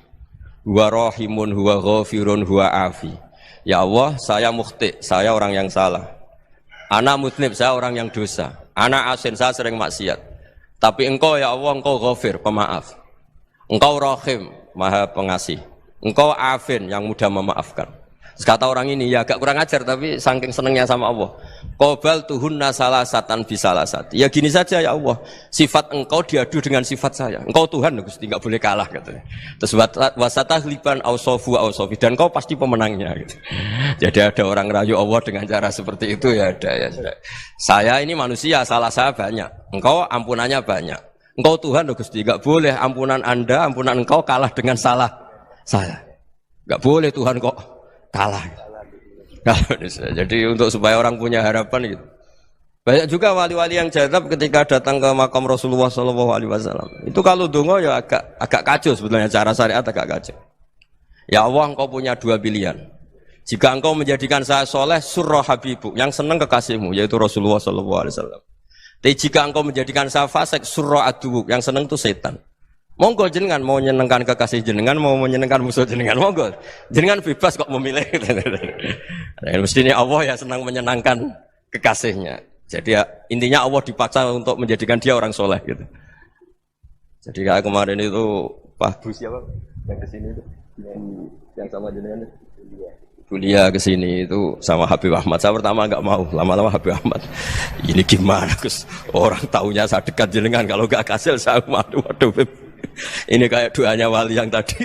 huwa rahimun, huwa ghafirun, huwa afi. Ya Allah, saya mukhti, saya orang yang salah. Ana mutnib, saya orang yang dosa. Ana asin, saya sering maksiat. Tapi engkau ya Allah, engkau ghafir, pemaaf. Engkau rahim, maha pengasih. Engkau afin, yang mudah memaafkan. Kata orang ini, ya agak kurang ajar, tapi saking senengnya sama Allah. Qobal tuhunna salasatan bisalasat. Ya gini saja ya Allah, sifat engkau diadu dengan sifat saya. Engkau Tuhan, Gusti, enggak boleh kalah katanya. Terus wasatahliban ausofu ausofi, dan engkau pasti pemenangnya gitu. Jadi ada orang rayu Allah dengan cara seperti itu ya ada ya. Saya ini manusia, salah saya banyak. Engkau ampunannya banyak. Engkau Tuhan, Gusti, enggak boleh ampunan Anda, ampunan engkau kalah dengan salah saya. Enggak boleh Tuhan kok kalah. Jadi untuk supaya orang punya harapan gitu. Banyak juga wali-wali yang jadab ketika datang ke makam Rasulullah SAW. Itu kalau dongo ya agak kacau sebetulnya, cara syariat agak kacau. Ya Allah, engkau punya dua pilihan. Jika engkau menjadikan saya soleh, surah habibu, yang senang kekasihmu, yaitu Rasulullah SAW. Tapi jika engkau menjadikan saya fasik, surah aduwuk, yang senang itu setan. Monggo jenengan mau menyenangkan kekasih jenengan, mau menyenangkan musuh jenengan, monggo. Jenengan bebas kok memilih. Mestinya Allah ya senang menyenangkan kekasihnya. Jadi ya, intinya Allah dipaksa untuk menjadikan dia orang soleh gitu. Jadi kayak kemarin itu Pak Bu siapa yang kesini itu, yang sama jenengan itu. Kuliah kesini itu sama Habib Ahmad. Saya pertama enggak mau, lama-lama Habib Ahmad. Ini gimana Gus? Orang taunya saya dekat jenengan, kalau enggak kasil saya waduh. Ini kayak doanya wali yang tadi.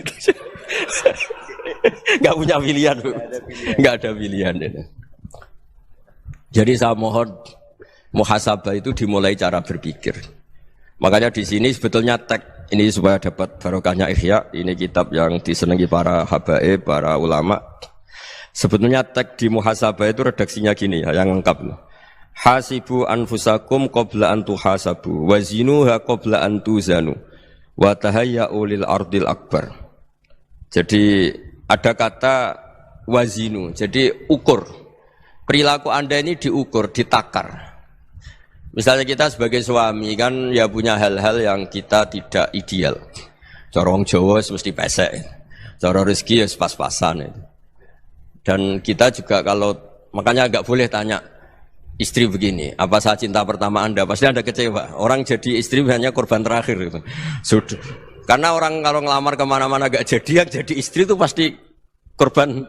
Enggak punya pilihan, Bu. Enggak ada pilihan ini. Jadi saya mohon muhasabah itu dimulai cara berpikir. Makanya di sini sebetulnya tag ini supaya dapat barokahnya Ihya. Ini kitab yang disenangi para habaib, para ulama. Sebetulnya tag di muhasabah itu redaksinya gini ya, yang lengkap. Hasibu anfusakum qabla an tuhasabu wa zinuha qabla an tuzanu wa tahayya'u lil ardil akbar. Jadi ada kata wazinu, jadi ukur. Perilaku Anda ini diukur, ditakar. Misalnya kita sebagai suami kan ya punya hal-hal yang kita tidak ideal. Cara wong Jawa mesti pesek. Cara rezeki ya pas-pasan itu. Dan kita juga kalau, makanya enggak boleh tanya istri begini, apa saya cinta pertama Anda? Pasti Anda kecewa. Orang jadi istri hanya korban terakhir gitu. Sudah. Karena orang kalau ngelamar kemana-mana enggak jadi, yang jadi istri itu pasti korban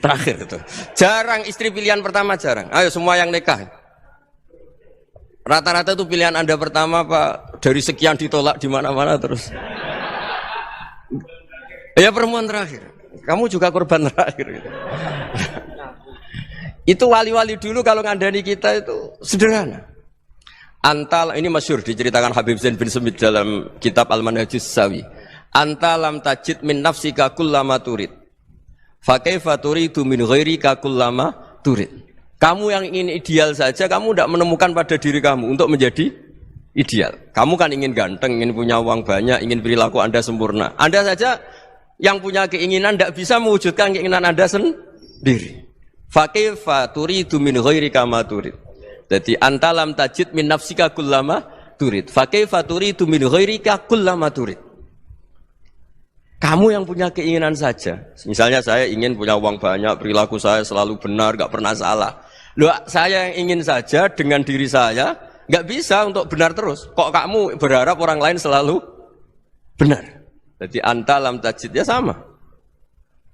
terakhir gitu. Jarang istri pilihan pertama, jarang. Ayo semua yang nikah. Rata-rata itu pilihan Anda pertama Pak, dari sekian ditolak di mana-mana terus. Ya perempuan terakhir. Kamu juga korban terakhir gitu. Itu wali-wali dulu kalau ngandani kita itu sederhana. Ini masyhur diceritakan Habib Zain bin Semit dalam kitab Al-Manhajus Sawi. Anta lam tajid min nafsika kullama turid. Fa kaifa turidu min ghairika kullama turid. Kamu yang ingin ideal saja, kamu tidak menemukan pada diri kamu untuk menjadi ideal. Kamu kan ingin ganteng, ingin punya uang banyak, ingin perilaku Anda sempurna. Anda saja yang punya keinginan tidak bisa mewujudkan keinginan Anda sendiri. Fa kaifa turidu min ghairika ma turid. Jadi anta lam tajid min nafsika kullama turid. Fa kaifa turidu min ghairika kullama turid. Kamu yang punya keinginan saja. Misalnya saya ingin punya uang banyak, perilaku saya selalu benar, gak pernah salah. Loh, saya yang ingin saja dengan diri saya, gak bisa untuk benar terus. Kok kamu berharap orang lain selalu benar? Jadi anta lam tajid, ya sama.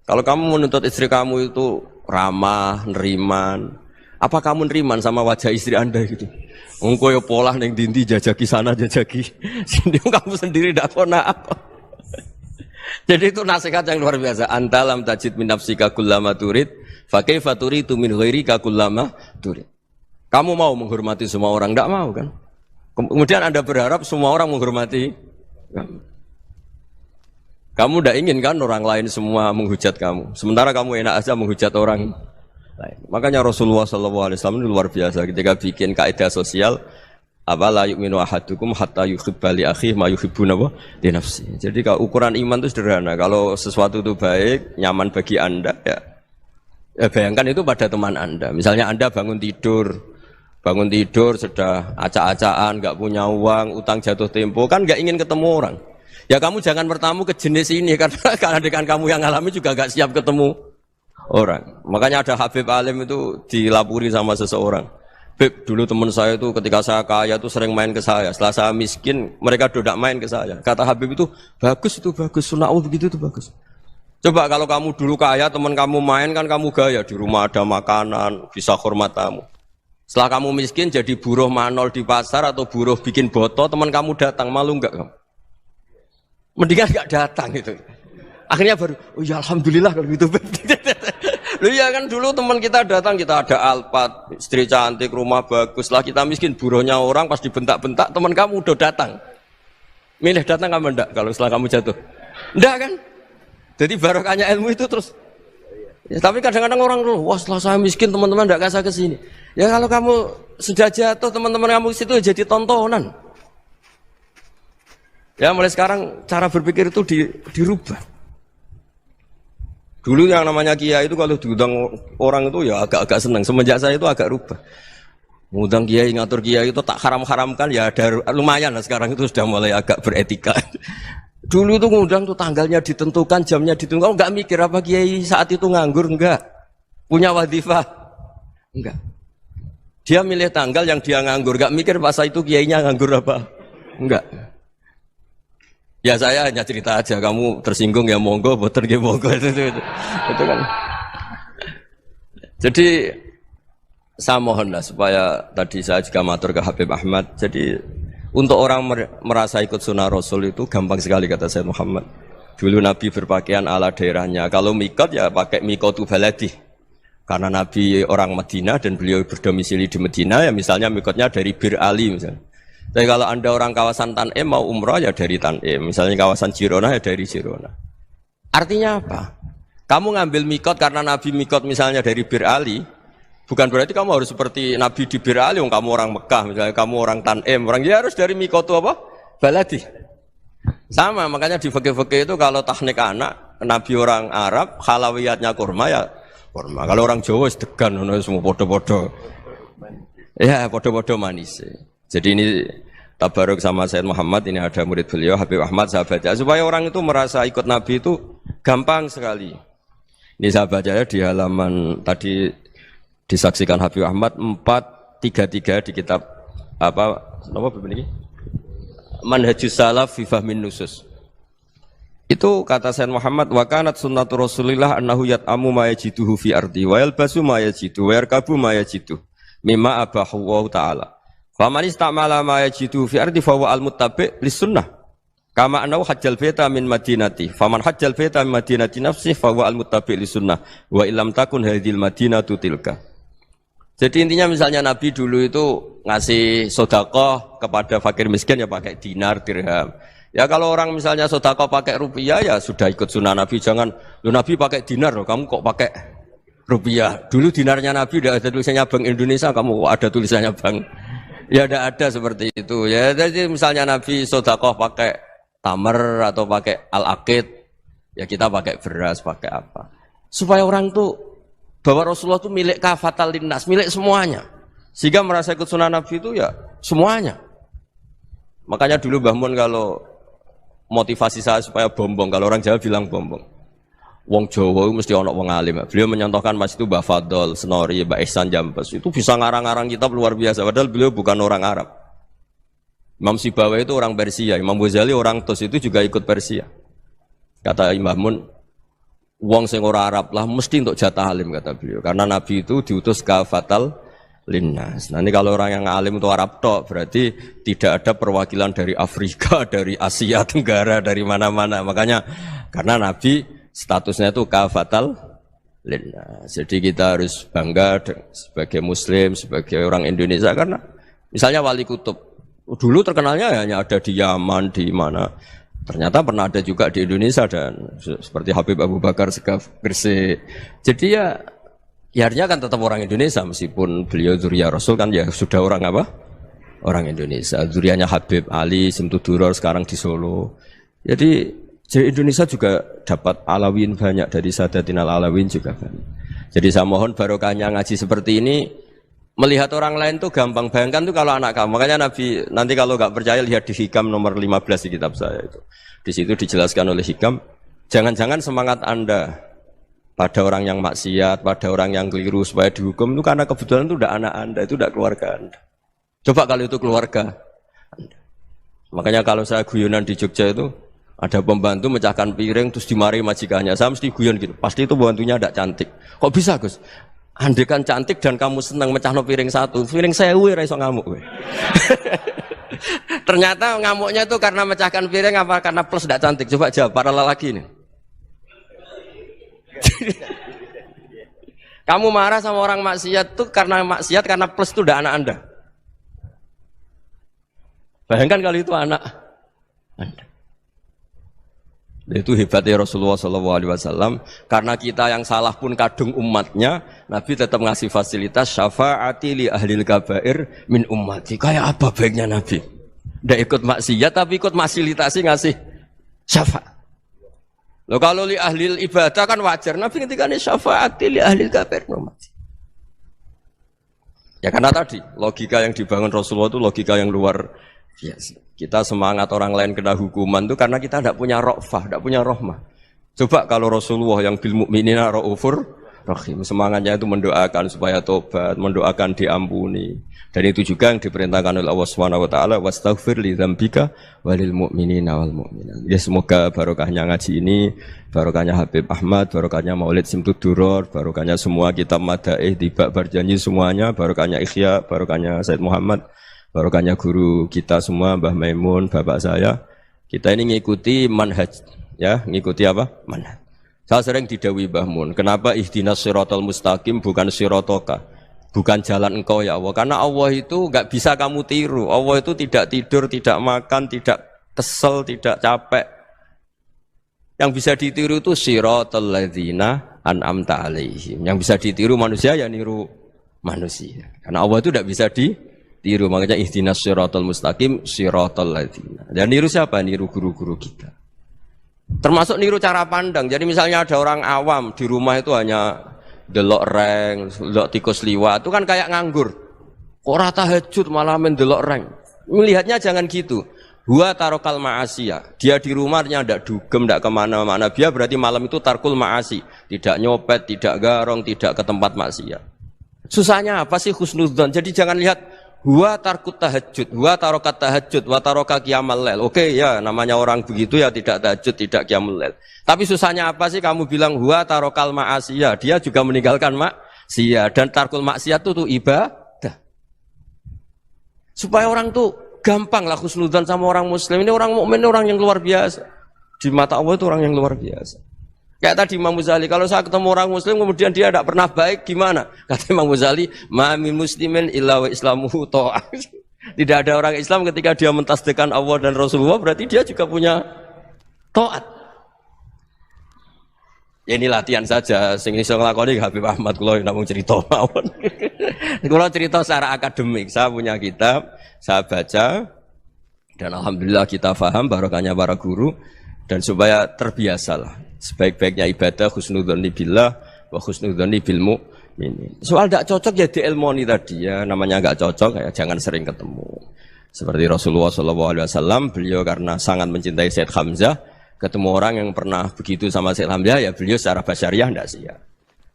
Kalau kamu menuntut istri kamu itu ramah, neriman, apa kamu neriman sama wajah istri Anda gitu? Engkau ya pola neng dindi jajaki sana jajaki sini, kamu sendiri tidak pernah apa. Jadi itu nasihat yang luar biasa. Anta lam tajid min nafsika kullama turid, fa kaifa turidu min ghairika kullama turid. Kamu mau menghormati semua orang? Tidak mau kan? Kemudian Anda berharap semua orang menghormati kamu. Kamu tidak ingin kan orang lain semua menghujat kamu. Sementara kamu enak aja menghujat orang lain. Makanya Rasulullah SAW itu luar biasa ketika bikin kaidah sosial. La yu'minu ahadukum hatta yuhibba li akhihi ma yuhibbu li nafsihi. Jadi kalau ukuran iman itu sederhana. Kalau sesuatu itu baik, nyaman bagi Anda, ya bayangkan itu pada teman Anda. Misalnya Anda bangun tidur sudah acak-acakan, nggak punya uang, utang jatuh tempo, kan nggak ingin ketemu orang. Ya kamu jangan bertamu ke jenis ini karena dengan kamu yang alami juga nggak siap ketemu orang. Makanya ada Habib Alim itu dilapuri sama seseorang. Beb, dulu teman saya itu ketika saya kaya itu sering main ke saya. Setelah saya miskin, mereka tidak main ke saya. Kata Habib itu bagus, suna'ud begitu itu bagus. Coba kalau kamu dulu kaya, teman kamu main kan kamu gaya. Di rumah ada makanan, bisa hormat tamu. Setelah kamu miskin jadi buruh manol di pasar atau buruh bikin boto, teman kamu datang, malu enggak kamu? Mendingan enggak datang gitu. Akhirnya baru, oh ya alhamdulillah kalau gitu. Loh iya kan dulu teman kita datang, kita ada Alphard, istri cantik, rumah bagus. Lah kita miskin, buruhnya orang pas dibentak-bentak, teman kamu udah datang. Milih datang kamu enggak kalau setelah kamu jatuh? Enggak kan? Jadi barokahnya ilmu itu terus. Ya, tapi kadang-kadang orang tuh, wah setelah saya miskin teman-teman enggak kasih ke sini. Ya kalau kamu sudah jatuh, teman-teman kamu situ jadi tontonan. Ya mulai sekarang cara berpikir itu dirubah. Dulu yang namanya kiai itu kalau diundang orang itu ya agak-agak senang. Semenjak saya itu agak rubah. Mengundang kiai, ngatur kiai itu tak haram-haramkan ya ada lumayan lah sekarang itu sudah mulai agak beretika. Dulu itu ngundang tuh tanggalnya ditentukan, jamnya ditentukan. Enggak mikir apa kiai saat itu nganggur, enggak. Punya wadifah, enggak. Dia milih tanggal yang dia nganggur, enggak mikir masa itu kiainya nganggur apa. Enggak. Ya saya hanya cerita aja, kamu tersinggung ya monggo, boten ya monggo itu kan. Jadi saya mohonlah supaya tadi saya juga matur ke Habib Ahmad. Jadi untuk orang merasa ikut sunnah Rasul itu gampang sekali kata Sayyid Muhammad. Dulu Nabi berpakaian ala daerahnya. Kalau mikot ya pakai mikotu baladi. Karena Nabi orang Madinah dan beliau berdomisili di Madinah ya misalnya mikotnya dari Bir Ali misalnya. Tapi kalau Anda orang kawasan Tanim mau umrah ya dari Tanim, misalnya kawasan Jirona ya dari Jirona. Artinya apa? Kamu ngambil mikot karena Nabi mikot misalnya dari Bir Ali, bukan berarti kamu harus seperti Nabi di Bir Ali, kamu orang Mekah, misalnya kamu orang Tanim, orang dia harus dari mikot itu apa? Baladi. Sama, makanya di fikih-fikih itu kalau tahnik anak, Nabi orang Arab, halawiyatnya kurma ya kurma. Kalau orang Jawa sedegan, semua podo-podo. Ya podo-podo manis. Jadi ini tabaruk sama Sayyid Muhammad, ini ada murid beliau Habib Ahmad sahabatnya, supaya orang itu merasa ikut Nabi itu gampang sekali. Ini sahabatnya di halaman tadi disaksikan Habib Ahmad 433 di kitab apa begini? Manhajus Salaf fi Fahmin Nusus. Itu kata Sayyid Muhammad, wa kanat sunnatu Rasulillah annahu yat'amu ma yajiduhu fi ardi wa yalbasu ma yajidu wa yarkabu ma yajidu mimma abahu wa ta'ala. Faman istamala ma yajidu fi ardi fa huwa al-muttabi' lis-sunnah. Kama annahu hajjal baita min madinati. Faman hajjal baita min madinati nafsi fa huwa al-muttabi' lis-sunnah. Wa illam takun hadhil madinatu tilka. Jadi intinya misalnya Nabi dulu itu ngasih sedekah kepada fakir miskin ya pakai dinar, dirham. Ya kalau orang misalnya sedekah pakai rupiah ya sudah ikut sunnah Nabi. Jangan, lu Nabi pakai dinar loh, kamu kok pakai rupiah. Dulu dinarnya Nabi udah ada tulisannya Bank Indonesia, kamu kok ada tulisannya Bank. Ya tidak ada seperti itu. Ya jadi misalnya Nabi sedekah pakai tamar atau pakai al-aqid, ya kita pakai beras, pakai apa. Supaya orang tuh bahwa Rasulullah itu milik kafatal linnas, milik semuanya. Sehingga merasa ikut sunnah Nabi itu ya semuanya. Makanya dulu Mbah Mun kalau motivasi saya supaya bombong, kalau orang Jawa bilang bombong. Wong Jawa itu mesti ono wong alim. Beliau menyontohkan Mas itu Mbah Fadol, Senori, Mbah Ihsan Jambes. Itu bisa ngarang-ngarang kitab luar biasa. Padahal beliau bukan orang Arab. Imam Sibawa itu orang Persia. Imam Ghazali orang Tus itu juga ikut Persia. Kata Imam Mun, wong sing ora Arab lah mesti untuk jatah alim kata beliau. Karena Nabi itu diutus kafatal linnas. Nah ini kalau orang yang alim itu Arab tok, berarti tidak ada perwakilan dari Afrika, dari Asia Tenggara, dari mana-mana. Makanya karena Nabi statusnya itu kafatal linnas. Jadi kita harus bangga sebagai Muslim, sebagai orang Indonesia karena misalnya Wali Kutub dulu terkenalnya hanya ada di Yaman, di mana. Ternyata pernah ada juga di Indonesia dan seperti Habib Abu Bakar Segaf Gresik. Jadi ya artinya kan tetap orang Indonesia meskipun beliau dzurriyyah Rasul kan ya sudah orang apa? Orang Indonesia. Dzurriyyahnya Habib Ali Simtuduror sekarang di Solo. Jadi Indonesia juga dapat alawin banyak dari Sadatinal Alawin juga banyak. Jadi saya mohon barokahnya ngaji seperti ini. Melihat orang lain tuh gampang, bayangkan tuh kalau anak kamu. Makanya Nabi nanti kalau nggak percaya lihat di Hikam nomor 15 di kitab saya itu. Di situ dijelaskan oleh Hikam, jangan-jangan semangat Anda pada orang yang maksiat, pada orang yang keliru supaya dihukum itu karena kebetulan itu udah anak Anda, itu udah keluarga Anda. Coba kalau itu keluarga Anda. Makanya kalau saya guyonan di Jogja itu ada pembantu mecahkan piring terus dimarahi majikannya. Saya mesti guyon gitu. Pasti itu pembantunya tidak cantik. Kok bisa, Gus? Andai kan cantik dan kamu senang mecahno piring satu, piring 1000 ora iso ngamuk. Ternyata ngamuknya itu karena mecahkan piring apa karena plus tidak cantik? Coba jawab para lelaki ini. Kamu marah sama orang maksiat tuh karena maksiat karena plus itu udah anak Anda. Bayangkan kalau itu anak Anda. Itu hebatnya Rasulullah SAW. Karena kita yang salah pun kadung umatnya, Nabi tetap ngasih fasilitas syafaati li ahlil kabair min ummati. Kayak apa baiknya Nabi? Tidak ikut maksiat tapi ikut fasilitasi ngasih syafaat. Loh kalau li ahlil ibadah kan wajar. Nabi ketika ini syafaati li ahlil kabair min ummati. Ya karena tadi logika yang dibangun Rasulullah itu logika yang luar biasa. Kita semangat orang lain kena hukuman itu karena kita tidak punya ra'fah, tidak punya rahmah. Coba kalau Rasulullah yang bil mu'minina ra'ufur rahim, semangatnya itu mendoakan supaya tobat, mendoakan diampuni. Dan itu juga yang diperintahkan oleh Allah Subhanahu wa taala, wastaghfir li dzambika walil mu'minina wal mu'minat. Ya semoga barokahnya ngaji ini, barokahnya Habib Ahmad, barokahnya Maulid Simtuduror, barokahnya semua kitab madaih tiba berjanji semuanya, barokahnya Ikhya, barokahnya Said Muhammad, barokahnya guru kita semua, Mbah Maimun, bapak saya. Kita ini ngikuti manhaj, ya, ngikuti apa? Manhaj. Saya sering didhawuhi Mbah Mun, kenapa ihdinas siratal mustaqim bukan siratoka? Bukan jalan engkau ya Allah. Karena Allah itu enggak bisa kamu tiru. Allah itu tidak tidur, tidak makan, tidak kesel, tidak capek. Yang bisa ditiru itu siratal ladzina an'amta alaihim. Yang bisa ditiru manusia ya niru manusia. Karena Allah itu tidak bisa ditiru, makanya ihdinas siratal mustaqim siratal ladzina. Dan niru siapa? Niru guru-guru kita. Termasuk niru cara pandang. Jadi misalnya ada orang awam di rumah itu hanya delok reng, delok tikus liwat, itu kan kayak nganggur. Ora tahajud malah mendelok reng. Melihatnya jangan gitu. Huwa tarokal ma'asiyah. Dia di rumahnya tidak dugem, tidak kemana-mana. Dia berarti malam itu tarkul ma'asi. Tidak nyopet, tidak garong, tidak ke tempat maksiat. Susahnya apa sih husnudzon? Jadi jangan lihat huwa tarkut tahajud, huwa tarokat tahajud, wa taroka qiyamal lail. Oke ya, namanya orang begitu ya tidak tahajud, tidak qiyamul lail. Tapi susahnya apa sih kamu bilang huwa tarokal ma'asiyah? Dia juga meninggalkan maksiat dan tarkul maksiat itu ibadah. Supaya orang tuh gampang lah husnudzan sama orang muslim. Ini orang mukmin, orang yang luar biasa. Di mata Allah itu orang yang luar biasa. Kayak tadi Imam Ghazali, kalau saya ketemu orang muslim kemudian dia tidak pernah baik, gimana? Kata Imam Ghazali, ma min muslimin illa wa islamuhu ta'ah. Tidak ada orang Islam ketika dia mentasdihkan Allah dan Rasulullah, berarti dia juga punya taat. Ya ini latihan saja, sing iso nglakoni Habib Ahmad kula namung cerita mawon. Kula cerita secara akademik, saya punya kitab, saya baca dan alhamdulillah kita paham barokahnya para guru dan supaya terbiasalah. Sebaik-baiknya ibadah husnudzon billah wa husnudzon bil mu'minin. Soal tidak cocok ya diilmoni tadi ya, namanya enggak cocok ya jangan sering ketemu. Seperti Rasulullah SAW, beliau karena sangat mencintai Sayyid Hamzah, ketemu orang yang pernah begitu sama Sayyid Hamzah ya beliau secara basyariah tidak siap.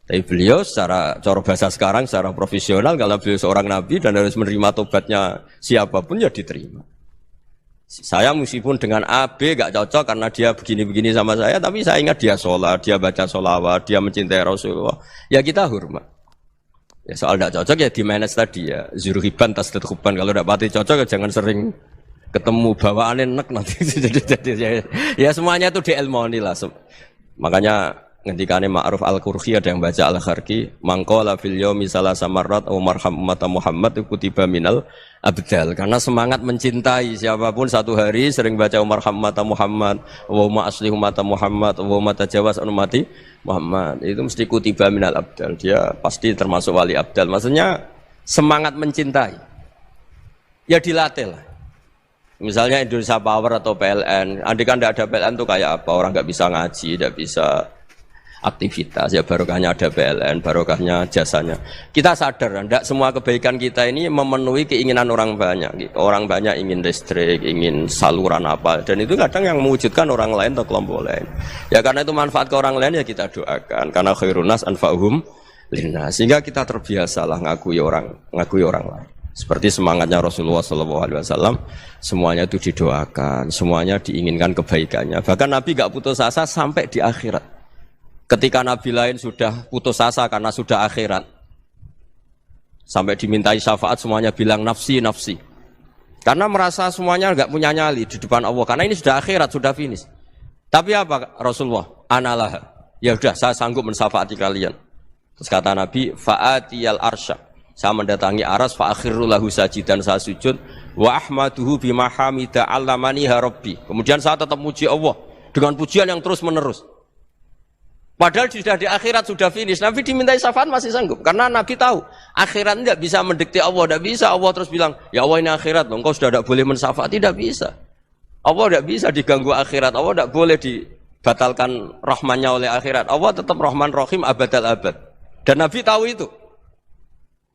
Tapi beliau secara cara bahasa sekarang, secara profesional, kalau beliau seorang nabi dan harus menerima tobatnya siapapun ya diterima. Saya meskipun dengan A, B gak cocok karena dia begini-begini sama saya, tapi saya ingat dia sholat, dia baca sholawat, dia mencintai Rasulullah. Ya kita hormat. Ya soal gak cocok ya di manage tadi ya. Zuruhiban tasdid huban. Kalau gak pati cocok ya jangan sering ketemu bawaannya enak nanti. Ya semuanya itu diilmoni lah. Makanya ngendikane Ma'ruf Al-Qurhi ada yang baca Al-Kharqi, mangqala fil yaumi salasa marrat aw marham umat Muhammad kutiba minal abdal. Karena semangat mencintai siapapun satu hari sering baca marham umat Muhammad, wa ma asli umat Muhammad, wa ma tajawaz an ummati Muhammad. Itu mesti kutiba minal abdal. Dia pasti termasuk wali abdal. Maksudnya semangat mencintai. Ya dilatih lah. Misalnya Indonesia Power atau PLN, andai kan tidak ada PLN itu kayak apa? Orang nggak bisa ngaji, tidak bisa aktivitas, ya barokahnya ada PLN, barokahnya jasanya. Kita sadar, tidak semua kebaikan kita ini memenuhi keinginan orang banyak. Orang banyak ingin listrik, ingin saluran apa, dan itu kadang yang mewujudkan orang lain atau kelompok lain. Ya karena itu manfaat ke orang lain ya kita doakan. Karena khairun nas anfa'uhum linnas. Sehingga kita terbiasalah ngakui orang lain. Seperti semangatnya Rasulullah SAW, semuanya itu didoakan, semuanya diinginkan kebaikannya. Bahkan Nabi gak putus asa sampai di akhirat. Ketika Nabi lain sudah putus asa karena sudah akhirat, sampai dimintai syafaat semuanya bilang nafsi, nafsi. Karena merasa semuanya enggak punya nyali di depan Allah. Karena ini sudah akhirat, sudah finish. Tapi apa Rasulullah? Analah. Ya sudah, saya sanggup mensyafaati kalian. Terus kata Nabi, fa'atiyal arsya. Saya mendatangi aras, fa'akhiru lahu sajidan, saya sujud. Wa ahmaduhu bimahamida allamaniha rabbi. Kemudian saya tetap muji Allah dengan pujian yang terus menerus. Padahal sudah di akhirat, sudah finish. Nabi dimintai syafaat masih sanggup. Karena Nabi tahu, akhirat tidak bisa mendikte Allah. Tidak bisa Allah terus bilang, ya Allah ini akhirat loh, engkau sudah tidak boleh mensyafaat. Tidak bisa. Allah tidak bisa diganggu akhirat. Allah tidak boleh dibatalkan rahmannya oleh akhirat. Allah tetap rahman rahim abadal abad. Dan Nabi tahu itu.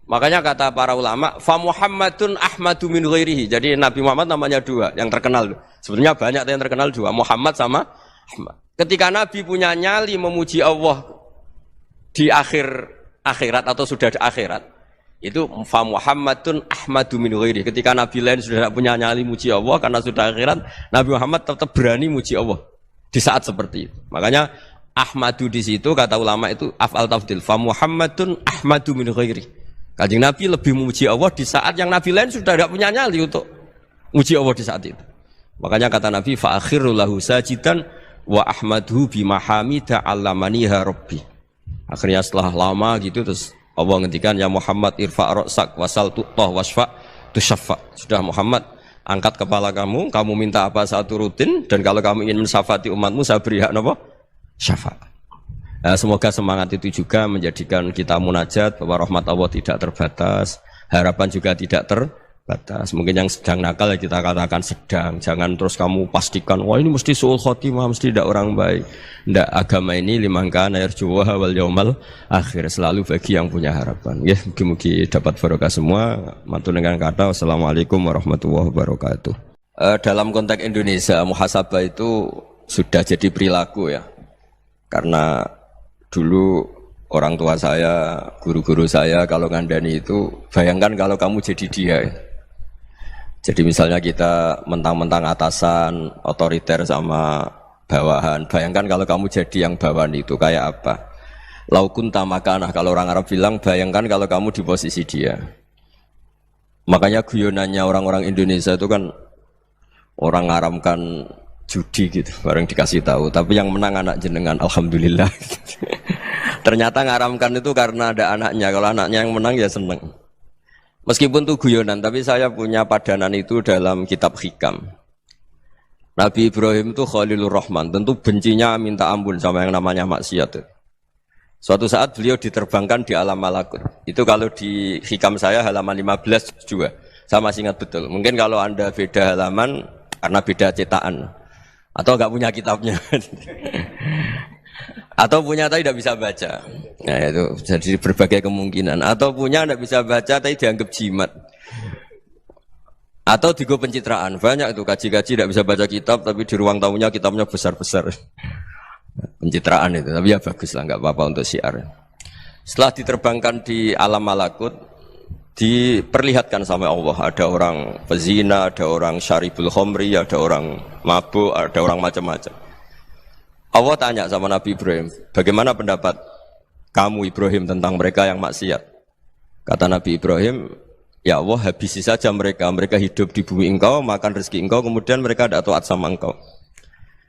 Makanya kata para ulama, fa Muhammadun ahmadu min ghairihi. Jadi Nabi Muhammad namanya dua, yang terkenal. Sebenarnya banyak yang terkenal dua, Muhammad sama Ahmad. Ketika Nabi punya nyali memuji Allah di akhirat atau sudah di akhirat, itu fa Muhammadun ahmadu min ghairihi. Ketika Nabi lain sudah tidak punya nyali muji Allah karena sudah akhirat, Nabi Muhammad tetap berani muji Allah di saat seperti itu. Makanya ahmadu di situ kata ulama itu af'al tafdil, fa Muhammadun ahmadu min ghairihi. Kanjeng Nabi lebih memuji Allah di saat yang Nabi lain sudah tidak punya nyali untuk muji Allah di saat itu. Makanya kata Nabi fa akhiru lahu sajidan wa ahmadhu bimahamida allamaniha rabbi. Akhirnya setelah lama gitu terus Allah ngendikan ya Muhammad irfa' ra'sak wasal tu'tah wasfa' tusyaffa. Sudah Muhammad, angkat kepala kamu minta apa saat turutin, dan kalau kamu ingin mensyafaati umatmu saya beri hak apa? Syafaat. Nah, semoga semangat itu juga menjadikan kita munajat bahwa rahmat Allah tidak terbatas, harapan juga tidak terbatas. Mungkin yang sedang nakal ya kita katakan sedang, jangan terus kamu pastikan wah ini mesti suul khotimah, mesti tidak orang baik. Tidak, agama ini liman kana yarjuwa wal yaumal akhir, selalu bagi yang punya harapan. Ya, mugi-mugi dapat barokah semua. Matur dengan kata wassalamualaikum warahmatullahi wabarakatuh. Dalam konteks Indonesia, muhasabah itu sudah jadi perilaku ya. Karena dulu orang tua saya, guru-guru saya kalau ngandani itu, bayangkan kalau kamu jadi dia ya. Jadi misalnya kita mentang-mentang atasan, otoriter sama bawahan, bayangkan kalau kamu jadi yang bawahan itu kayak apa? Laukun tamakanah, kalau orang Arab bilang, bayangkan kalau kamu di posisi dia. Makanya guyonannya orang-orang Indonesia itu kan orang ngaramkan judi gitu, bareng dikasih tahu. Tapi yang menang anak jenengan, alhamdulillah. Ternyata ngaramkan itu karena ada anaknya. Kalau anaknya yang menang ya seneng. Meskipun itu guyonan, tapi saya punya padanan itu dalam kitab Hikam. Nabi Ibrahim itu Khalilur Rahman, tentu bencinya minta ampun sama yang namanya maksiat. Suatu saat beliau diterbangkan di alam malakut. Itu kalau di Hikam saya halaman 15 juga. Saya masih ingat betul. Mungkin kalau Anda beda halaman karena beda cetakan. Atau enggak punya kitabnya. Atau punya tapi tidak bisa baca. Nah itu jadi berbagai kemungkinan. Atau punya tidak bisa baca tapi dianggap jimat. Atau digo pencitraan. Banyak itu kaji-kaji tidak bisa baca kitab tapi di ruang tamunya kitabnya besar-besar. Pencitraan itu, tapi ya bagus lah, nggak apa-apa untuk syiar. Setelah diterbangkan di alam malakut, diperlihatkan sama Allah, ada orang pezina, ada orang syaribul khomri, ada orang mabuk, ada orang macam-macam. Allah tanya sama Nabi Ibrahim, bagaimana pendapat kamu Ibrahim tentang mereka yang maksiat? Kata Nabi Ibrahim, ya Allah habisi saja mereka, mereka hidup di bumi engkau, makan rezeki engkau, kemudian mereka tidak taat sama engkau.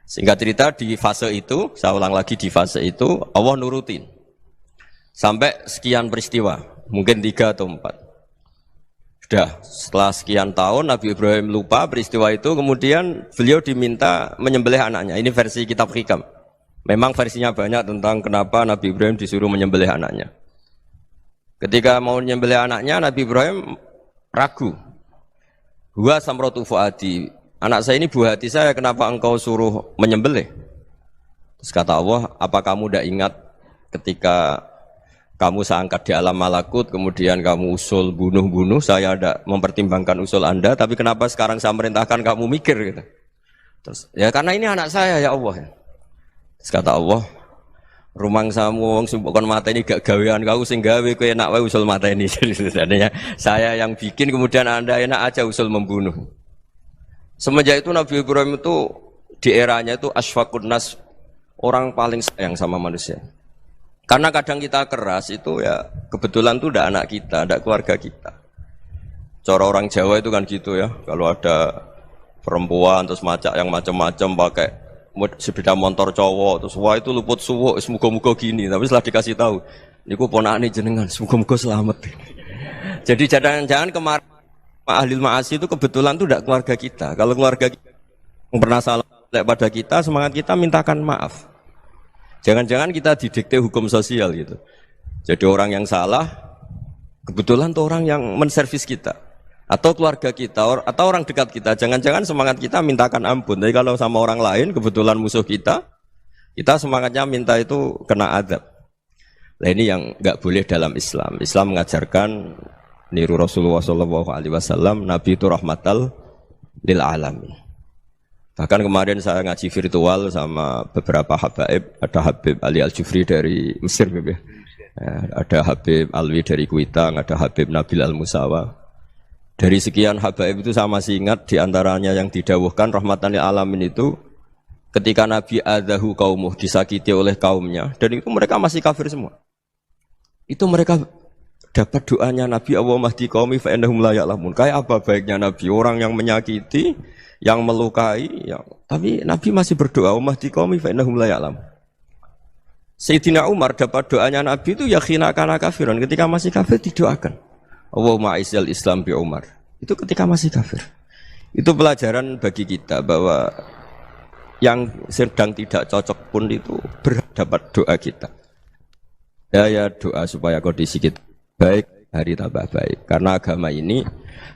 Singkat cerita di fase itu, saya ulang lagi di fase itu, Allah nurutin. Sampai sekian peristiwa, mungkin 3 atau 4. Sudah, setelah sekian tahun Nabi Ibrahim lupa peristiwa itu, kemudian beliau diminta menyembelih anaknya. Ini versi kitab Hikam. Memang versinya banyak tentang kenapa Nabi Ibrahim disuruh menyembelih anaknya. Ketika mau menyembelih anaknya, Nabi Ibrahim ragu. Huwa samratu fuadi. Anak saya ini buah hati saya, kenapa engkau suruh menyembelih? Terus kata Allah, apa kamu tidak ingat ketika kamu saya angkat di alam malakut, kemudian kamu usul bunuh-bunuh, saya tidak mempertimbangkan usul Anda, tapi kenapa sekarang saya merintahkan kamu mikir? Gitu. Terus, ya karena ini anak saya ya Allah. Terus kata Allah, rumang samu wong sing kon mata ini gak gawean kau sing gawe kowe enak wae usul mata ini. Jadi sebenarnya saya yang bikin, kemudian Anda enak aja usul membunuh. Semenjak itu Nabi Ibrahim itu di eranya itu asfaqun nas, orang paling sayang sama manusia. Karena kadang kita keras itu ya kebetulan itu udah anak kita, ada keluarga kita. Cara orang Jawa itu kan gitu ya, kalau ada perempuan terus macak yang macam-macam pakai sepeda motor cowok terus wah itu luput suwuk, semoga-moga gini. Tapi setelah dikasih tahu, niku ponakane jenengan, semoga-moga selamat. Jadi jangan-jangan kemarin ahli ma'asi itu kebetulan itu tidak keluarga kita. Kalau keluarga kita yang pernah salah pada kita, semangat kita mintakan maaf. Jangan-jangan kita didikte hukum sosial gitu. Jadi orang yang salah, kebetulan itu orang yang menservis kita. Atau keluarga kita, atau orang dekat kita. Jangan-jangan semangat kita mintakan ampun. Tapi kalau sama orang lain, kebetulan musuh kita semangatnya minta itu kena adab. Nah ini yang nggak boleh dalam Islam. Islam mengajarkan niru Rasulullah SAW, Nabi itu rahmatal lil alamin. Bahkan kemarin saya ngaji virtual sama beberapa habaib, ada Habib Ali Al-Jufri dari Mesir, ya. Ada Habib Alwi dari Kuitang, ada Habib Nabil Al-Musawa. Dari sekian habaib itu saya masih ingat diantaranya yang didawuhkan rahmatan lil alamin itu ketika Nabi adahu kaumuh, disakiti oleh kaumnya, dan itu mereka masih kafir semua. Itu mereka dapat doanya Nabi, Allah mahdi qaumi fa innahum la ya'lamun. Kayak apa baiknya Nabi, orang yang menyakiti, yang melukai, tapi Nabi masih berdoa, Allah mahdi qaumi fa innahum la ya'lamun. Sayyidina Umar dapat doanya Nabi itu yakhina kana kafiran, ketika masih kafir didoakan. Allahumma a'izzal Islam bi Umar. Itu ketika masih kafir. Itu pelajaran bagi kita bahwa yang sedang tidak cocok pun itu berdapat doa kita. Ya doa supaya kondisi kita baik, hari tambah baik. Karena agama ini,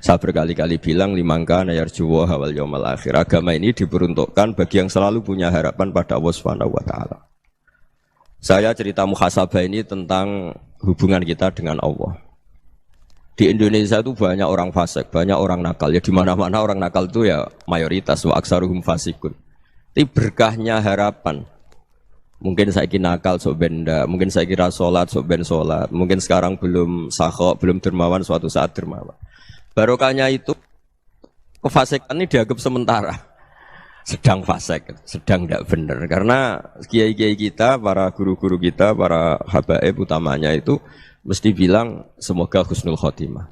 saya berkali-kali bilang, limangka nayarjuwa hawal yawmal akhir. Agama ini diperuntukkan bagi yang selalu punya harapan pada Allah Subhanahu wa Ta'ala. Saya cerita muhasabah ini tentang hubungan kita dengan Allah. Di Indonesia itu banyak orang fasik, banyak orang nakal. Ya di mana-mana orang nakal itu ya mayoritas, wa aksaruhum fasikun. Tapi berkahnya harapan. Mungkin saya kira nakal sok benda, mungkin saya kira sholat sok ben sholat, mungkin sekarang belum sakhok, belum dermawan, suatu saat dermawan. Barokahnya itu kefasikan ini dianggap sementara, sedang fasik, sedang tidak benar. Karena kiai-kiai kita, para guru-guru kita, para habaib utamanya itu mesti bilang semoga husnul khotimah.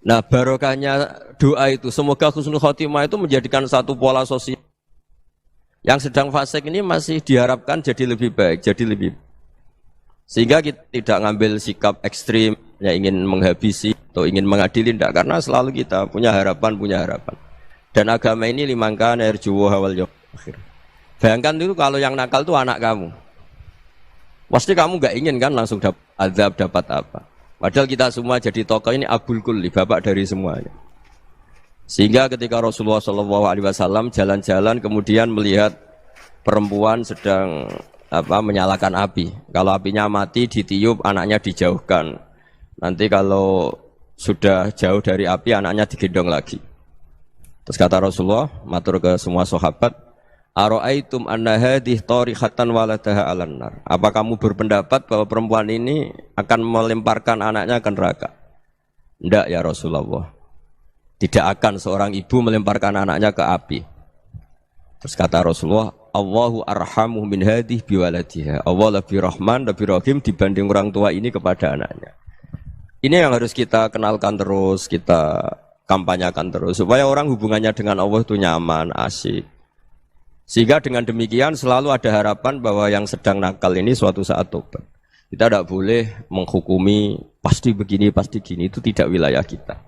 Nah, barokahnya doa itu, semoga husnul khotimah itu menjadikan satu pola sosial. Yang sedang fasik ini masih diharapkan jadi lebih baik, jadi lebih. Sehingga kita tidak ngambil sikap ekstrim, ya ingin menghabisi atau ingin mengadili, tidak. Karena selalu kita punya harapan. Dan agama ini limangkan erjuwo hawal yawm akhir. Bayangkan itu kalau yang nakal itu anak kamu. Pasti kamu nggak ingin kan langsung dapat azab, dapat apa. Padahal kita semua jadi tokoh ini abul kulli, bapak dari semuanya. Sehingga ketika Rasulullah SAW jalan-jalan kemudian melihat perempuan sedang menyalakan api. Kalau apinya mati ditiup, anaknya dijauhkan. Nanti kalau sudah jauh dari api, anaknya digendong lagi. Terus kata Rasulullah, matur ke semua sahabat, Aro'aitum anna hadih tarihatan waladaha alan nar. Apa kamu berpendapat bahwa perempuan ini akan melemparkan anaknya ke neraka? Tidak ya Rasulullah. Tidak akan seorang ibu melemparkan anaknya ke api. Terus kata Rasulullah, Allahu arhamu min hadih biwaladiha. Allah lebih rahman, lebih rahim dibanding orang tua ini kepada anaknya. Ini yang harus kita kenalkan terus, kita kampanyakan terus, supaya orang hubungannya dengan Allah itu nyaman, asik. Sehingga dengan demikian selalu ada harapan bahwa yang sedang nakal ini suatu saat tobat. Kita tidak boleh menghukumi pasti begini, pasti gini, itu tidak wilayah kita.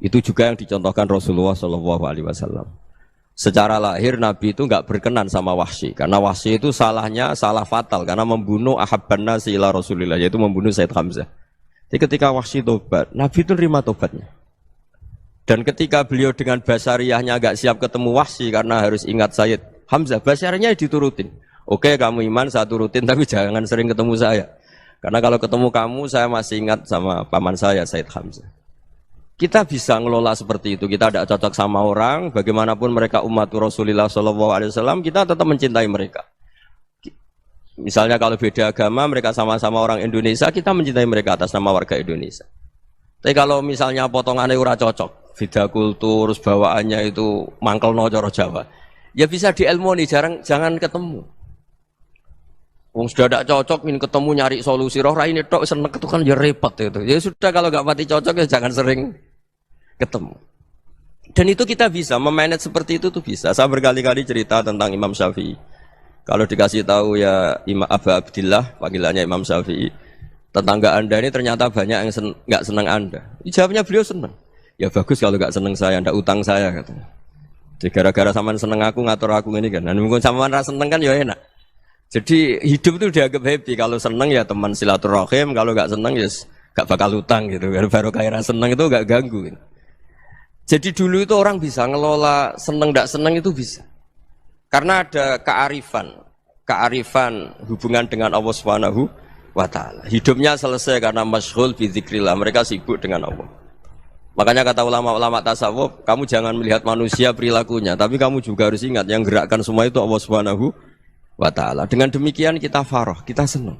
Itu juga yang dicontohkan Rasulullah SAW. Secara lahir Nabi itu nggak berkenan sama Wahsy, karena Wahsy itu salahnya salah fatal karena membunuh ahabban nasi ila Rasulillah, yaitu membunuh Said Hamzah. Jadi ketika Wahsy tobat, Nabi itu nerima tobatnya. Dan ketika beliau dengan basariyahnya agak siap ketemu Wahsy karena harus ingat Said Hamzah, basariyahnya diturutin. Oke, kamu iman, saya turutin, tapi jangan sering ketemu saya. Karena kalau ketemu kamu, saya masih ingat sama paman saya, Said Hamzah. Kita bisa ngelola seperti itu. Kita tidak cocok sama orang, bagaimanapun mereka umat Rasulullah SAW, kita tetap mencintai mereka. Misalnya kalau beda agama, mereka sama-sama orang Indonesia, kita mencintai mereka atas nama warga Indonesia. Tapi kalau misalnya potongannya ora cocok, beda kultur, bawaannya itu mangkelno cara Jawa, ya bisa diilmoni, jangan ketemu. Wong sudah tidak cocok, ingin ketemu nyari solusi, roh ini tok seneng itu kan ya repot itu. Ya sudah kalau nggak pati cocok ya jangan sering ketemu. Dan itu kita bisa memanage seperti itu tuh bisa. Saya berkali-kali cerita tentang Imam Syafi'i. Kalau dikasih tahu ya Imam Aba Abdillah, panggilannya Imam Syafi'i, tetangga anda ini ternyata banyak yang nggak senang anda. Jawabnya beliau senang. Ya bagus kalau nggak senang saya, ndak utang saya katanya. Jadi gara-gara sampean seneng aku ngatur aku ini kan. Dan mungkin sampean rasa seneng kan ya enak. Jadi hidup itu dianggap happy. Kalau seneng ya teman silaturahim, kalau nggak seneng ya nggak bakal utang gitu. Baru kayak seneng itu nggak ganggu. Gitu. Jadi dulu itu orang bisa ngelola seneng nggak seneng itu bisa. Karena ada kearifan hubungan dengan Allah Subhanahu wa ta'ala. Hidupnya selesai karena masyghul bi dzikrillah. Mereka sibuk dengan Allah. Makanya kata ulama-ulama tasawuf, kamu jangan melihat manusia perilakunya, tapi kamu juga harus ingat yang gerakkan semua itu Allah Subhanahu wa ta'ala. Dengan demikian kita farah, kita senang.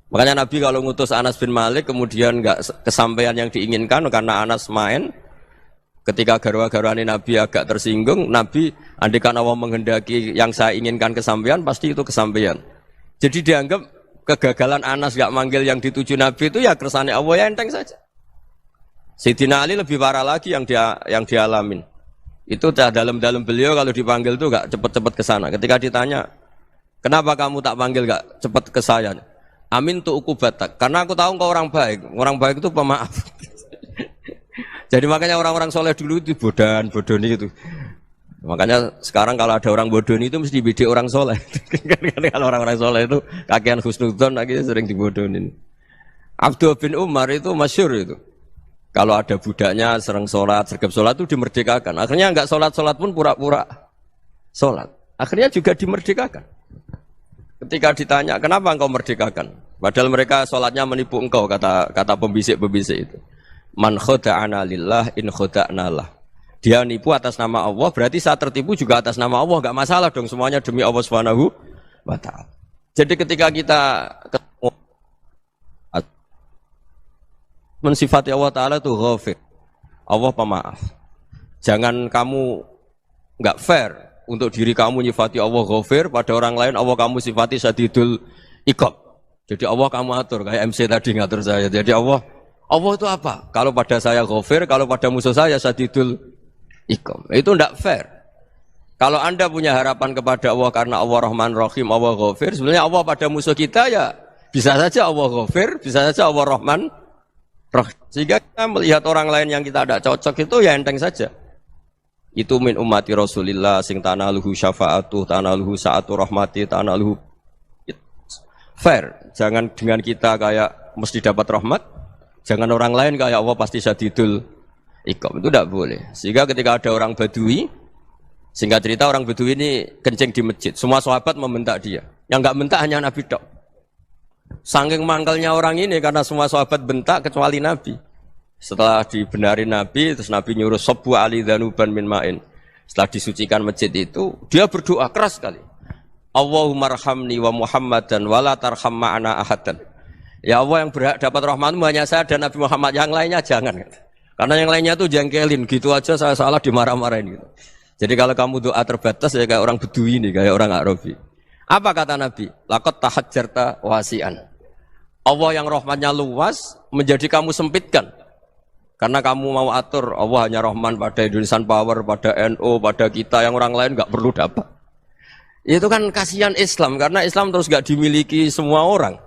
Makanya Nabi kalau ngutus Anas bin Malik kemudian enggak kesampaian yang diinginkan karena Anas main, ketika garwa-garwani Nabi agak tersinggung, Nabi andaikan Allah menghendaki yang saya inginkan kesampaian, pasti itu kesampaian. Jadi dianggap kegagalan Anas enggak manggil yang dituju Nabi itu ya kersane Allah, ya enteng saja. Sayyidina Ali lebih parah lagi yang dialamin. Itu dalam beliau kalau dipanggil itu enggak cepat-cepat ke sana. Ketika ditanya, kenapa kamu tak panggil enggak cepat ke saya? Amin tu ukubatak. Karena aku tahu engkau orang baik. Orang baik itu pemaaf. Jadi makanya orang-orang soleh dulu itu bodoni itu. Makanya sekarang kalau ada orang bodoni itu mesti bidik orang soleh. Kalau orang-orang soleh itu kakean husnudzon akhirnya sering dibodonin. Abdul bin Umar itu masyhur itu. Kalau ada budaknya sering sholat, sergap sholat itu dimerdekakan. Akhirnya enggak sholat pun pura-pura sholat. Akhirnya juga dimerdekakan. Ketika ditanya, kenapa engkau merdekakan? Padahal mereka sholatnya menipu engkau, kata pembisik-pembisik itu. Man khoda'ana lillah in khoda'na lah. Dia nipu atas nama Allah, berarti saat tertipu juga atas nama Allah. Enggak masalah dong, semuanya demi Allah Subhanahu wa ta'ala. Jadi ketika kita mensifati Allah Ta'ala itu ghafir, Allah pemaaf. Jangan kamu enggak fair untuk diri kamu nyifati Allah ghafir, pada orang lain Allah kamu sifati syadidul iqab. Jadi Allah kamu atur, kayak MC tadi ngatur saya. Jadi Allah Allah itu apa? Kalau pada saya ghafir, kalau pada musuh saya syadidul iqam. Itu tidak fair. Kalau Anda punya harapan kepada Allah karena Allah Rahman Rahim, Allah ghafir, sebenarnya Allah pada musuh kita ya bisa saja Allah ghafir, bisa saja Allah Rahman Rahim. Sehingga kita melihat orang lain yang kita tidak cocok itu ya enteng saja. Itu min ummati Rasulillah sing tanaluhu syafa'atuh, tanaluhu sa'atu rahmati, tanaluhu fair. Jangan dengan kita kayak mesti dapat rahmat. Jangan orang lain kayak Allah pasti syadidul iqam, itu tidak boleh. Sehingga ketika ada orang Badui, singkat cerita orang Badui ini kencing di masjid, semua sahabat membentak dia. Yang enggak bentak hanya Nabi tok. Saking mangkelnya orang ini karena semua sahabat bentak kecuali Nabi. Setelah dibenarin Nabi, terus Nabi nyuruh sabbu ali dhanuban min ma'in. Setelah disucikan masjid itu, dia berdoa keras sekali. Allahumma arhamni wa Muhammadan wa la tarham ma'ana ahadan. Ya Allah, yang berhak dapat rahmatmu hanya saya dan Nabi Muhammad, yang lainnya jangan. Karena yang lainnya tuh jengkelin, gitu aja saya salah dimarah-marahin gitu. Jadi kalau kamu doa terbatas ya kayak orang Bedui ini, kayak orang Arabi. Apa kata Nabi? Laqad tahajjarta wasi'an. Allah yang rahmatnya luas menjadi kamu sempitkan. Karena kamu mau atur Allah hanya rahman pada Indonesian Power, pada NU, pada kita, yang orang lain nggak perlu dapat. Itu kan kasihan Islam, karena Islam terus nggak dimiliki semua orang.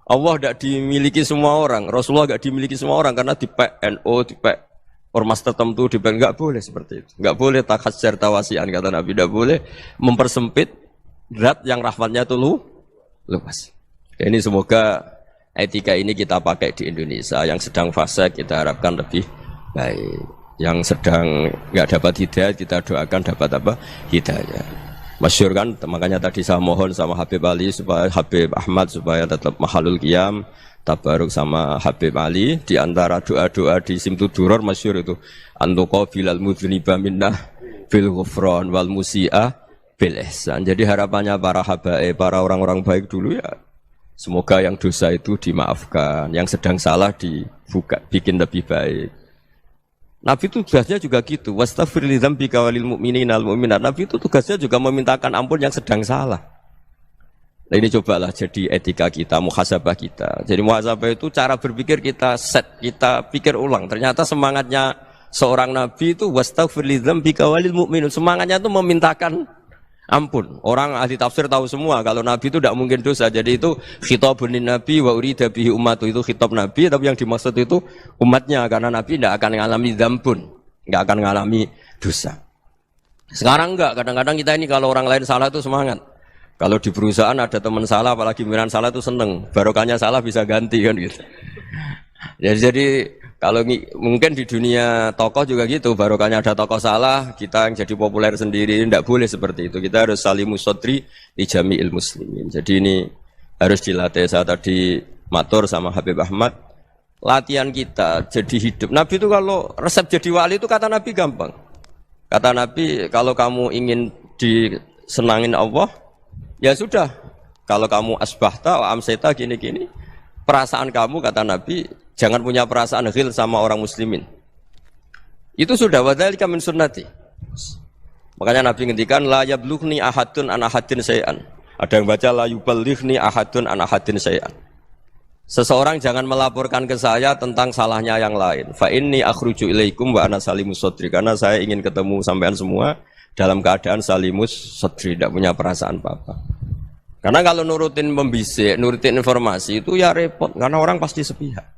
Allah tidak dimiliki semua orang, Rasulullah tidak dimiliki semua orang karena di NU, di ormas tertentu, di nggak boleh seperti itu, nggak boleh takhasyar tawasian kata Nabi, tidak boleh mempersempit zat yang rahmatnya itu luas. Ini semoga etika ini kita pakai di Indonesia, yang sedang fase kita harapkan lebih baik, yang sedang nggak dapat hidayah kita doakan dapat apa hidayah. Masyhur kan, makanya tadi saya mohon sama Habib Ali supaya Habib Ahmad supaya tetap mahalul qiyam, tabaruk sama Habib Ali. Di antara doa-doa di Simtud Duror masyhur itu antuqabilal mudhniba minnah bil ghufran wal musi'ah bil ihsan. Jadi harapannya para habaib, para orang-orang baik dulu ya semoga yang dosa itu dimaafkan, yang sedang salah dibuka, bikin lebih baik. Nabi itu tugasnya juga gitu. Wastaghfir li dzambika walil mu'minina wal mu'minat. Nabi itu tugasnya juga memintakan ampun yang sedang salah. Nah ini cobalah jadi etika kita, muhasabah kita. Jadi muhasabah itu cara berpikir kita set, kita pikir ulang. Ternyata semangatnya seorang nabi itu wastaghfir li dzambika walil mu'minun. Semangatnya itu memintakan ampun. Orang ahli tafsir tahu semua kalau Nabi itu tidak mungkin dosa. Jadi itu khitabun Nabi wa urida bihi ummatu, itu khitab Nabi, tapi yang dimaksud itu umatnya, karena Nabi tidak akan mengalami dzambun, tidak akan mengalami dosa. Sekarang enggak, kadang-kadang kita ini kalau orang lain salah itu semangat. Kalau di perusahaan ada teman salah, apalagi pimpinan salah itu seneng. Barokahnya salah bisa ganti kan gitu. Jadi kalau mungkin di dunia tokoh juga gitu, barokahnya ada tokoh salah, kita yang jadi populer sendiri, tidak boleh seperti itu. Kita harus salimus sodri di jami'il muslimin. Jadi ini harus dilatih. Saya tadi matur sama Habib Ahmad, latihan kita jadi hidup. Nabi itu kalau resep jadi wali itu kata Nabi gampang. Kata Nabi, kalau kamu ingin disenangin Allah, ya sudah. Kalau kamu asbahta, amseta, gini-gini, perasaan kamu kata Nabi, jangan punya perasaan ghil sama orang muslimin. Itu sudah wadzalika min sunnati. Makanya Nabi ngendikan la yablughni ahadun an ahadin syai'an. Ada yang baca la yuballighni ahadun an ahadin syai'an. Seseorang jangan melaporkan ke saya tentang salahnya yang lain. Fa inni akhruju ilaikum wa ana salimus sadri. Karena saya ingin ketemu sampean semua dalam keadaan salimus sadri, tidak punya perasaan apa-apa. Karena kalau nurutin membisik, nurutin informasi itu ya repot, karena orang pasti sepihak.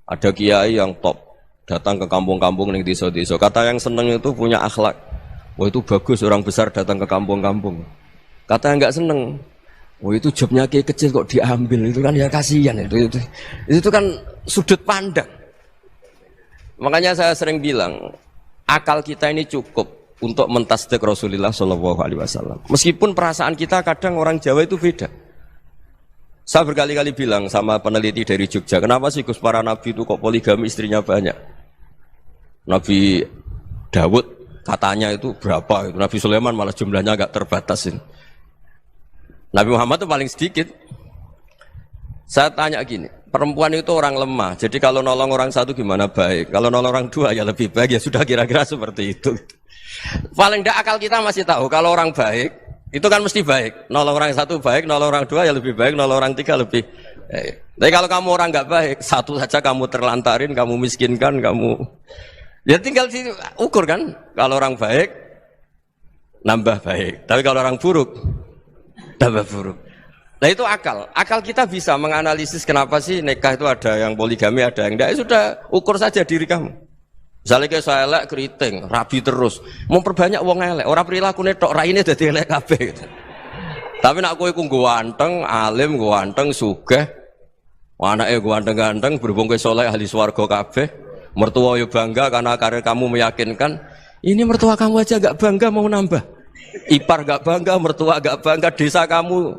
Ada kiai yang top, datang ke kampung-kampung ning desa-desa. Kata yang seneng itu punya akhlak. Wah itu bagus orang besar datang ke kampung-kampung. Kata yang enggak seneng, wah itu jobnya kiai kecil kok diambil, itu kan ya kasihan itu kan sudut pandang. Makanya saya sering bilang, akal kita ini cukup untuk mentasdik Rasulullah SAW. Meskipun perasaan kita kadang orang Jawa itu beda. Saya berkali-kali bilang sama peneliti dari Jogja, kenapa sih Gus para nabi itu kok poligami istrinya banyak? Nabi Dawud katanya itu berapa? Nabi Sulaiman malah jumlahnya agak terbatas. Nabi Muhammad itu paling sedikit. Saya tanya gini, perempuan itu orang lemah, jadi kalau nolong orang satu gimana baik? Kalau nolong orang dua ya lebih baik, ya sudah kira-kira seperti itu. Paling tidak akal kita masih tahu kalau orang baik, Itu kan mesti baik. Nolong orang satu baik, nolong orang dua ya lebih baik, nolong orang tiga lebih baik. Tapi kalau kamu orang nggak baik, satu saja kamu terlantarin, kamu miskinkan, kamu ya tinggal diukur kan. Kalau orang baik, nambah baik. Tapi kalau orang buruk, tambah buruk. Nah itu akal. Akal kita bisa menganalisis kenapa sih nikah itu ada yang poligami, ada yang enggak. Ya sudah, ukur saja diri kamu. Misalnya kayak saya elek keriting, rabi terus, memperbanyak wong elek, orang perilaku netok raine dadi elek kabeh gitu. Tapi nak kowe ku ganteng, alim, ganteng, sugih, anake ganteng-ganteng, berhubung kowe saleh ahli swarga kabeh, mertua yo bangga karena karir kamu meyakinkan, ini mertua kamu aja gak bangga mau nambah. Ipar gak bangga, mertua gak bangga, desa kamu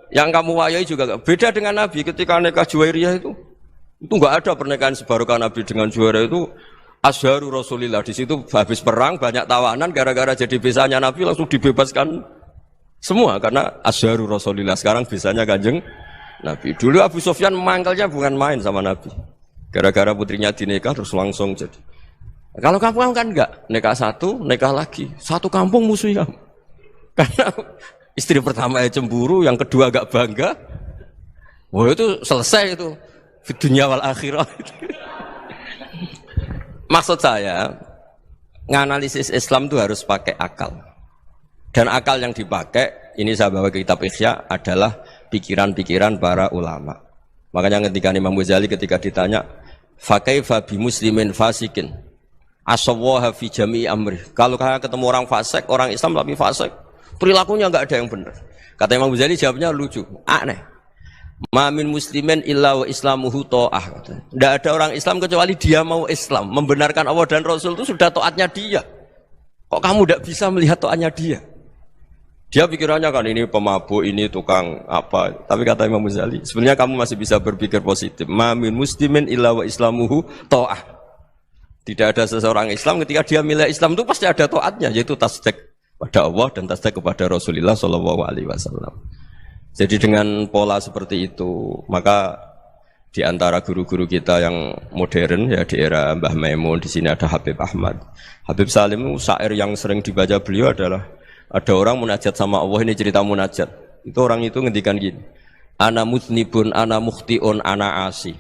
yang kamu wayai juga gak. Beda dengan Nabi ketika nikah Juwairiyah itu gak ada pernikahan sebarokah Nabi dengan Juwairiyah itu. Azharu Rasulillah, di situ habis perang banyak tawanan gara-gara jadi bisanya Nabi langsung dibebaskan semua karena Azharu Rasulillah. Sekarang bisanya Kanjeng Nabi. Dulu Abu Sufyan mangkalnya bukan main sama Nabi. Gara-gara putrinya dinikah terus langsung jadi. Kalau kamu kan enggak, nikah satu, nikah lagi. Satu kampung musuhnya. Karena istri pertama ya cemburu, yang kedua agak bangga. Wah itu selesai itu. Di dunia wal akhirah. Maksud saya, nganalisis Islam itu harus pakai akal. Dan akal yang dipakai, ini saya bawa ke kitab Ihya, adalah pikiran-pikiran para ulama. Makanya ketika Imam Ghazali ketika ditanya, fakaifa bi muslimin fasikin asawwaha fi jami'i amri. Kalau kalian ketemu orang fasik, orang Islam tapi fasik, perilakunya enggak ada yang benar. Kata Imam Ghazali jawabnya lucu, aneh. Ma min muslimin illa wa islamuhu ta'ah. Tidak ada orang Islam kecuali dia mau Islam, membenarkan Allah dan Rasul itu sudah taatnya dia. Kok kamu tidak bisa melihat taatnya dia? Dia pikirannya kan ini pemabuk, ini tukang apa. Tapi kata Imam Ghazali, sebenarnya kamu masih bisa berpikir positif. Ma min muslimin illa wa islamuhu ta'ah. Tidak ada seseorang Islam ketika dia milih Islam itu pasti ada taatnya, yaitu tasdik pada Allah dan tasdik kepada Rasulullah sallallahu alaihi wasallam. Jadi dengan pola seperti itu, maka di antara guru-guru kita yang modern ya di era Mbah Maimun, di sini ada Habib Ahmad. Habib Salim syair yang sering dibaca beliau adalah ada orang munajat sama Allah, ini cerita munajat. Itu orang itu ngendikan gini. Ana mutnibun, ana mukhtiun, ana asi.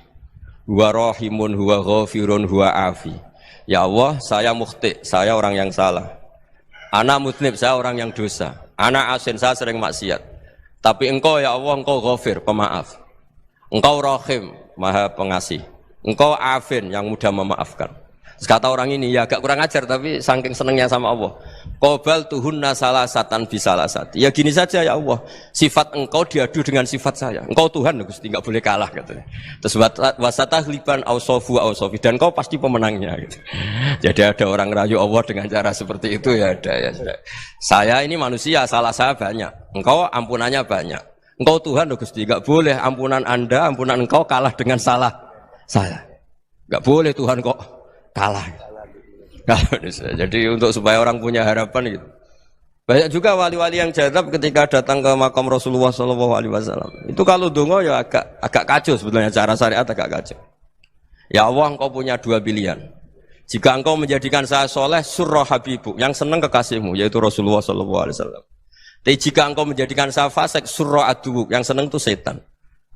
Huwa rahimun, huwa ghafirun, huwa afi. Ya Allah, saya mukhti, saya orang yang salah. Ana mutnib, saya orang yang dosa. Ana asin, saya sering maksiat. Tapi engkau ya Allah, engkau ghafir, pemaaf. Engkau rahim, maha pengasih. Engkau afin, yang mudah memaafkan. Terus kata orang ini, ya agak kurang ajar, tapi saking senengnya sama Allah. Qobal tuhunna salasatan bisalasat. Ya gini saja ya Allah, sifat engkau diadu dengan sifat saya. Engkau Tuhan, Gusti, enggak boleh kalah katanya. Terus wasatahliban ausofu ausofi, dan engkau pasti pemenangnya gitu. Jadi ada orang rayu Allah dengan cara seperti itu ya ada ya. Saya ini manusia, salah saya banyak. Engkau ampunannya banyak. Engkau Tuhan, Gusti, enggak boleh ampunan Anda, ampunan engkau kalah dengan salah saya. Enggak boleh Tuhan kok kalah. Jadi untuk supaya orang punya harapan gitu. Banyak juga wali-wali yang jadab ketika datang ke makam Rasulullah SAW. Itu kalau dongo ya agak kacau sebetulnya, cara syariat agak kacau. Ya Allah, engkau punya dua pilihan. Jika engkau menjadikan saya soleh, surah habibu, yang senang kekasihmu, yaitu Rasulullah SAW. Tapi jika engkau menjadikan saya fasik, surah adubu, yang senang itu setan.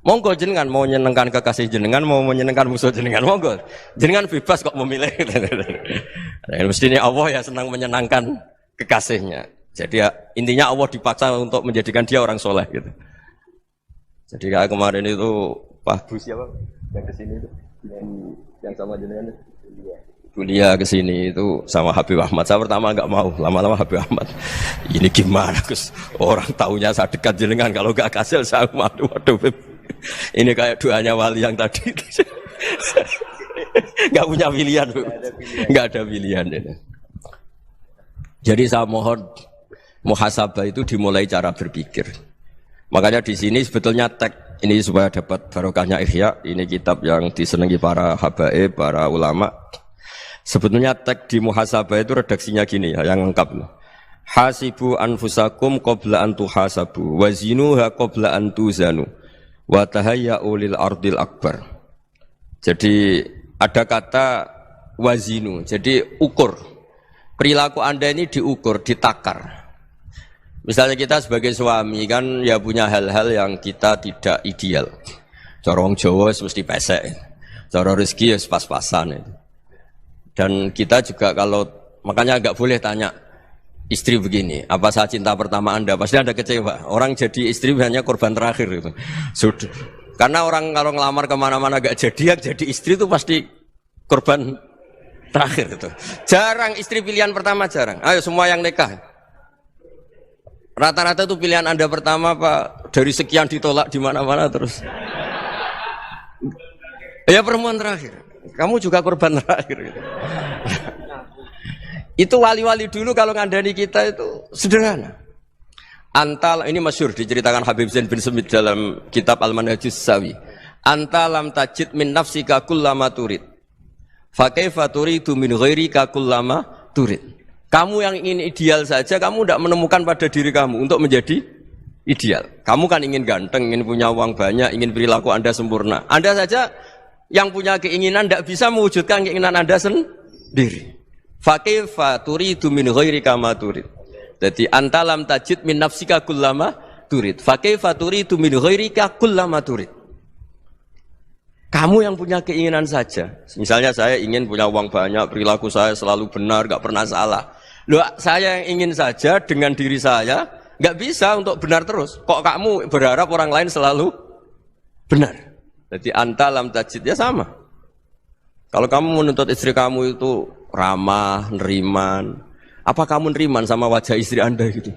Monggo jenengan mau menyenangkan kekasih jenengan, mau menyenangkan musuh jenengan, monggo. Jenengan bebas kok memilih. Nah, mestinya Allah ya senang menyenangkan kekasihnya. Jadi ya, intinya Allah dipaksa untuk menjadikan dia orang soleh gitu. Jadi kayak kemarin itu Pak Bu siapa yang kesini itu, yang sama jenengan kuliah kesini itu sama Habib Ahmad. Saya pertama nggak mau, lama-lama Habib Ahmad. Ini gimana Gus? Orang taunya saya dekat jenengan, kalau nggak kasih saya waduh. Ini kayak doanya wali yang tadi. Nggak punya pilihan, nggak ada pilihan ini. Jadi saya mohon muhasabah itu dimulai cara berpikir. Makanya di sini sebetulnya teks ini supaya dapat barokahnya Ihya. Ini kitab yang disenangi para habaib, para ulama. Sebetulnya teks di muhasabah itu redaksinya gini ya, yang lengkap. Hasibu anfusakum qabla an tuhasabu, wazinuha qabla an tuzanu, wa tahayya'u lil ardil akbar. Jadi ada kata wazinu, jadi ukur. Perilaku Anda ini diukur, ditakar. Misalnya kita sebagai suami kan ya punya hal-hal yang kita tidak ideal. Cara wong Jawa mesti pesek. Cara rezeki ya pas-pasan itu. Dan kita juga kalau makanya enggak boleh tanya istri begini, apa saya cinta pertama Anda? Pasti Anda kecewa. Orang jadi istri hanya korban terakhir itu. Sudah. Karena orang kalau ngelamar kemana-mana enggak jadi istri itu pasti korban terakhir itu. Jarang istri pilihan pertama, jarang. Ayo semua yang nikah. Rata-rata itu pilihan Anda pertama Pak, dari sekian ditolak di mana-mana terus. Ya perempuan terakhir. Kamu juga korban terakhir gitu. Itu wali-wali dulu kalau ngandani kita itu sederhana. Antal ini masyhur diceritakan Habib Zain bin Semit dalam kitab Al-Manhajus Sawi. Anta lam tajid min nafsika kullama turid. Fa kaifa turidu min ghairika kullama turid. Kamu yang ingin ideal saja, kamu tidak menemukan pada diri kamu untuk menjadi ideal. Kamu kan ingin ganteng, ingin punya uang banyak, ingin perilaku Anda sempurna. Anda saja yang punya keinginan tidak bisa mewujudkan keinginan Anda sendiri. Fakaifa turidu min ghairika ma turid. Jadi anta lam tajid min nafsika kullama turid. Fakaifa turidu min ghairika kullama turid. Kamu yang punya keinginan saja. Misalnya saya ingin punya uang banyak, perilaku saya selalu benar, gak pernah salah. Loh, saya yang ingin saja dengan diri saya, gak bisa untuk benar terus. Kok kamu berharap orang lain selalu benar? Jadi anta lam tajid ya sama. Kalau kamu menuntut istri kamu itu ramah, neriman, apa kamu neriman sama wajah istri Anda gitu?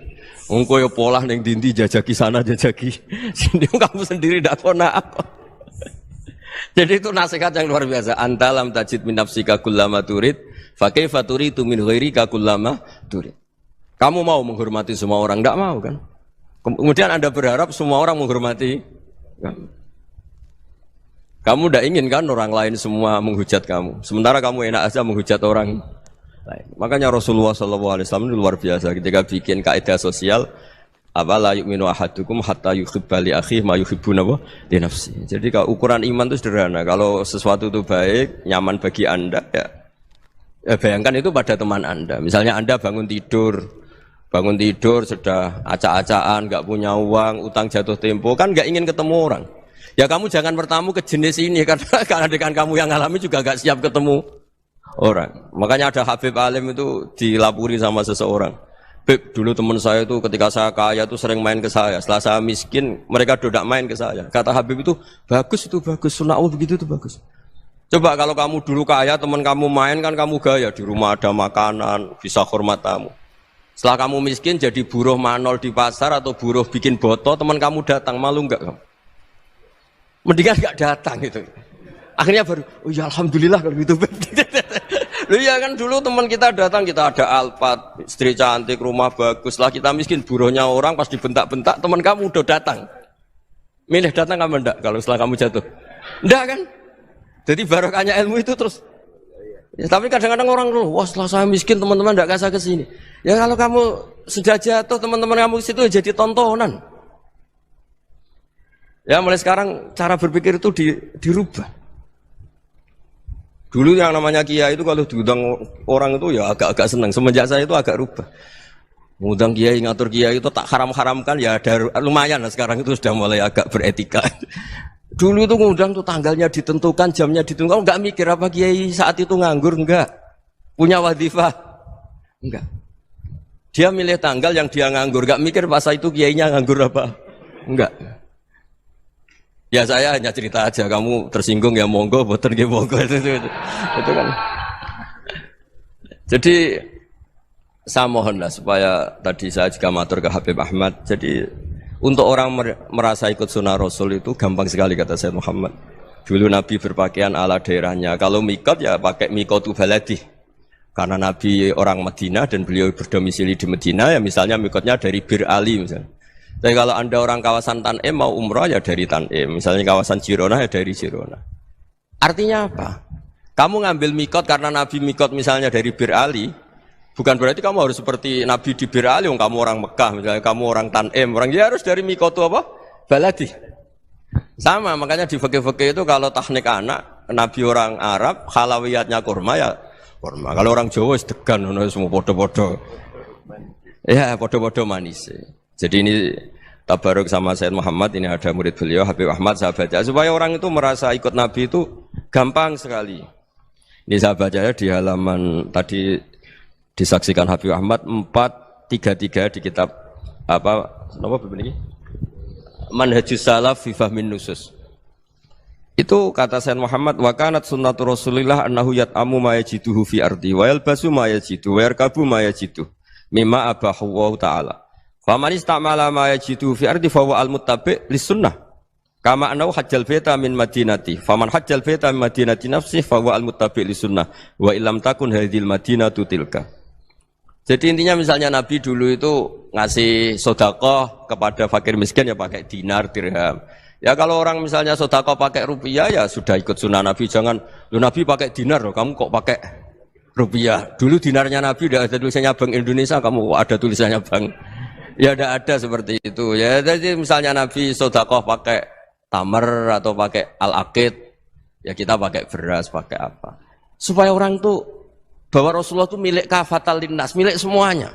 Engko ya pola neng dindi jajaki sana jajaki sini, kamu sendiri ndak kona apa. Jadi itu nasihat yang luar biasa. Anta lam tajid min nafsika kullama turid, fa kaifa turidu min ghairika kullama turid. Kamu mau menghormati semua orang, enggak mau kan? Kemudian Anda berharap semua orang menghormati kamu. Kamu tidak ingin kan orang lain semua menghujat kamu. Sementara kamu enak aja menghujat orang lain. Makanya Rasulullah SAW itu luar biasa ketika bikin kaidah sosial. Apa la yu'minu ahadukum hatta yuhibba li akhihi ma yuhibbu li nafsi. Jadi kalau ukuran iman itu sederhana. Kalau sesuatu itu baik, nyaman bagi Anda ya bayangkan itu pada teman Anda. Misalnya Anda bangun tidur sudah acak-acakan, enggak punya uang, utang jatuh tempo, kan enggak ingin ketemu orang. Ya kamu jangan bertamu ke jenis ini karena dengan kamu yang alami juga gak siap ketemu orang. Makanya ada Habib Alim itu dilapuri sama seseorang. Beb, dulu teman saya itu ketika saya kaya itu sering main ke saya. Setelah saya miskin, mereka tidak main ke saya. Kata Habib itu bagus, sunnah Allah begitu itu bagus. Coba kalau kamu dulu kaya, teman kamu main kan kamu gaya. Di rumah ada makanan, bisa hormat tamu. Setelah kamu miskin jadi buruh manol di pasar atau buruh bikin boto, teman kamu datang, malu enggak kamu? Mendingan gak datang gitu. Akhirnya baru, oh ya alhamdulillah kalau gitu. Loh ya kan dulu teman kita datang, kita ada Alphard, istri cantik, rumah bagus. Lah kita miskin, buruhnya orang pas dibentak-bentak, teman kamu udah datang. Milih datang apa enggak kalau setelah kamu jatuh? Enggak kan? Jadi barokahnya ilmu itu terus. Ya, tapi kadang-kadang orang loh, wah setelah saya miskin teman-teman enggak kasih ke sini. Ya kalau kamu sudah jatuh, teman-teman kamu ke situ jadi tontonan. Ya mulai sekarang cara berpikir itu dirubah. Dulu yang namanya kiai itu kalau diundang orang itu ya agak-agak senang. Semenjak saya itu agak rubah. Mengundang kiai, ngatur kiai itu tak haram-haramkan ya ada lumayan lah sekarang itu sudah mulai agak beretika. Dulu itu ngundang tuh tanggalnya ditentukan, jamnya ditentukan. Enggak mikir apa kiai saat itu nganggur, enggak. Punya wadifah, enggak. Dia milih tanggal yang dia nganggur, enggak mikir pas itu kiainya nganggur apa, enggak. Ya saya hanya cerita aja, kamu tersinggung ya monggo, boten nggih monggo itu kan. Jadi saya mohonlah supaya tadi saya juga matur ke Habib Ahmad. Jadi untuk orang merasa ikut sunnah Rasul itu gampang sekali kata Sayyid Muhammad. Dulu Nabi berpakaian ala daerahnya. Kalau mikot ya pakai mikotu baladi. Karena Nabi orang Madinah dan beliau berdomisili di Madinah ya misalnya mikotnya dari Bir Ali misalnya. Tapi kalau Anda orang kawasan Tanim mau umrah ya dari Tanim, misalnya kawasan Jirona ya dari Jirona. Artinya apa? Kamu ngambil mikot karena Nabi mikot misalnya dari Bir Ali, bukan berarti kamu harus seperti Nabi di Bir Ali, kamu orang Mekah, misalnya kamu orang Tanim, orang dia harus dari mikot itu apa? Baladi. Sama, makanya di fikih-fikih itu kalau tahnik anak, Nabi orang Arab, halawiyatnya kurma ya kurma. Kalau orang Jawa sedegan, semua podo-podo. Ya, podo-podo manis. Jadi ini tabaruk sama Sayyid Muhammad, ini ada murid beliau Habib Ahmad, saya baca supaya orang itu merasa ikut Nabi itu gampang sekali. Ini saya baca ya di halaman tadi disaksikan Habib Ahmad 433 di kitab apa begini? Manhajus Salaf fi Fahmin Nusus. Itu kata Sayyid Muhammad, wa kanat sunnatu Rasulillah annahu yat'amu ma yajiduhu fi ardi wa yalbasu ma yajidu wa yarkabu ma yajidu mimma abahu wa ta'ala. Faman istamala ma yajidu fi ardi fa huwa al-muttabi' lis-sunnah. Kama annahu hajjal baita min madinati. Faman hajjal baita min madinati nafsi fa huwa al-muttabi' lis-sunnah wa illam takun hadhil madinatu tilka. Jadi intinya misalnya Nabi dulu itu ngasih sedekah kepada fakir miskin ya pakai dinar, dirham. Ya kalau orang misalnya sedekah pakai rupiah ya sudah ikut sunnah Nabi. Jangan, lu Nabi pakai dinar loh, kamu kok pakai rupiah. Dulu dinarnya Nabi udah ada tulisannya Bank Indonesia, kamu ada tulisannya Bank. Ya udah ada seperti itu. Ya jadi misalnya Nabi sedekah pakai tamar atau pakai al-aqid, ya kita pakai beras, pakai apa. Supaya orang tuh bahwa Rasulullah itu milik kafatal linnas, milik semuanya.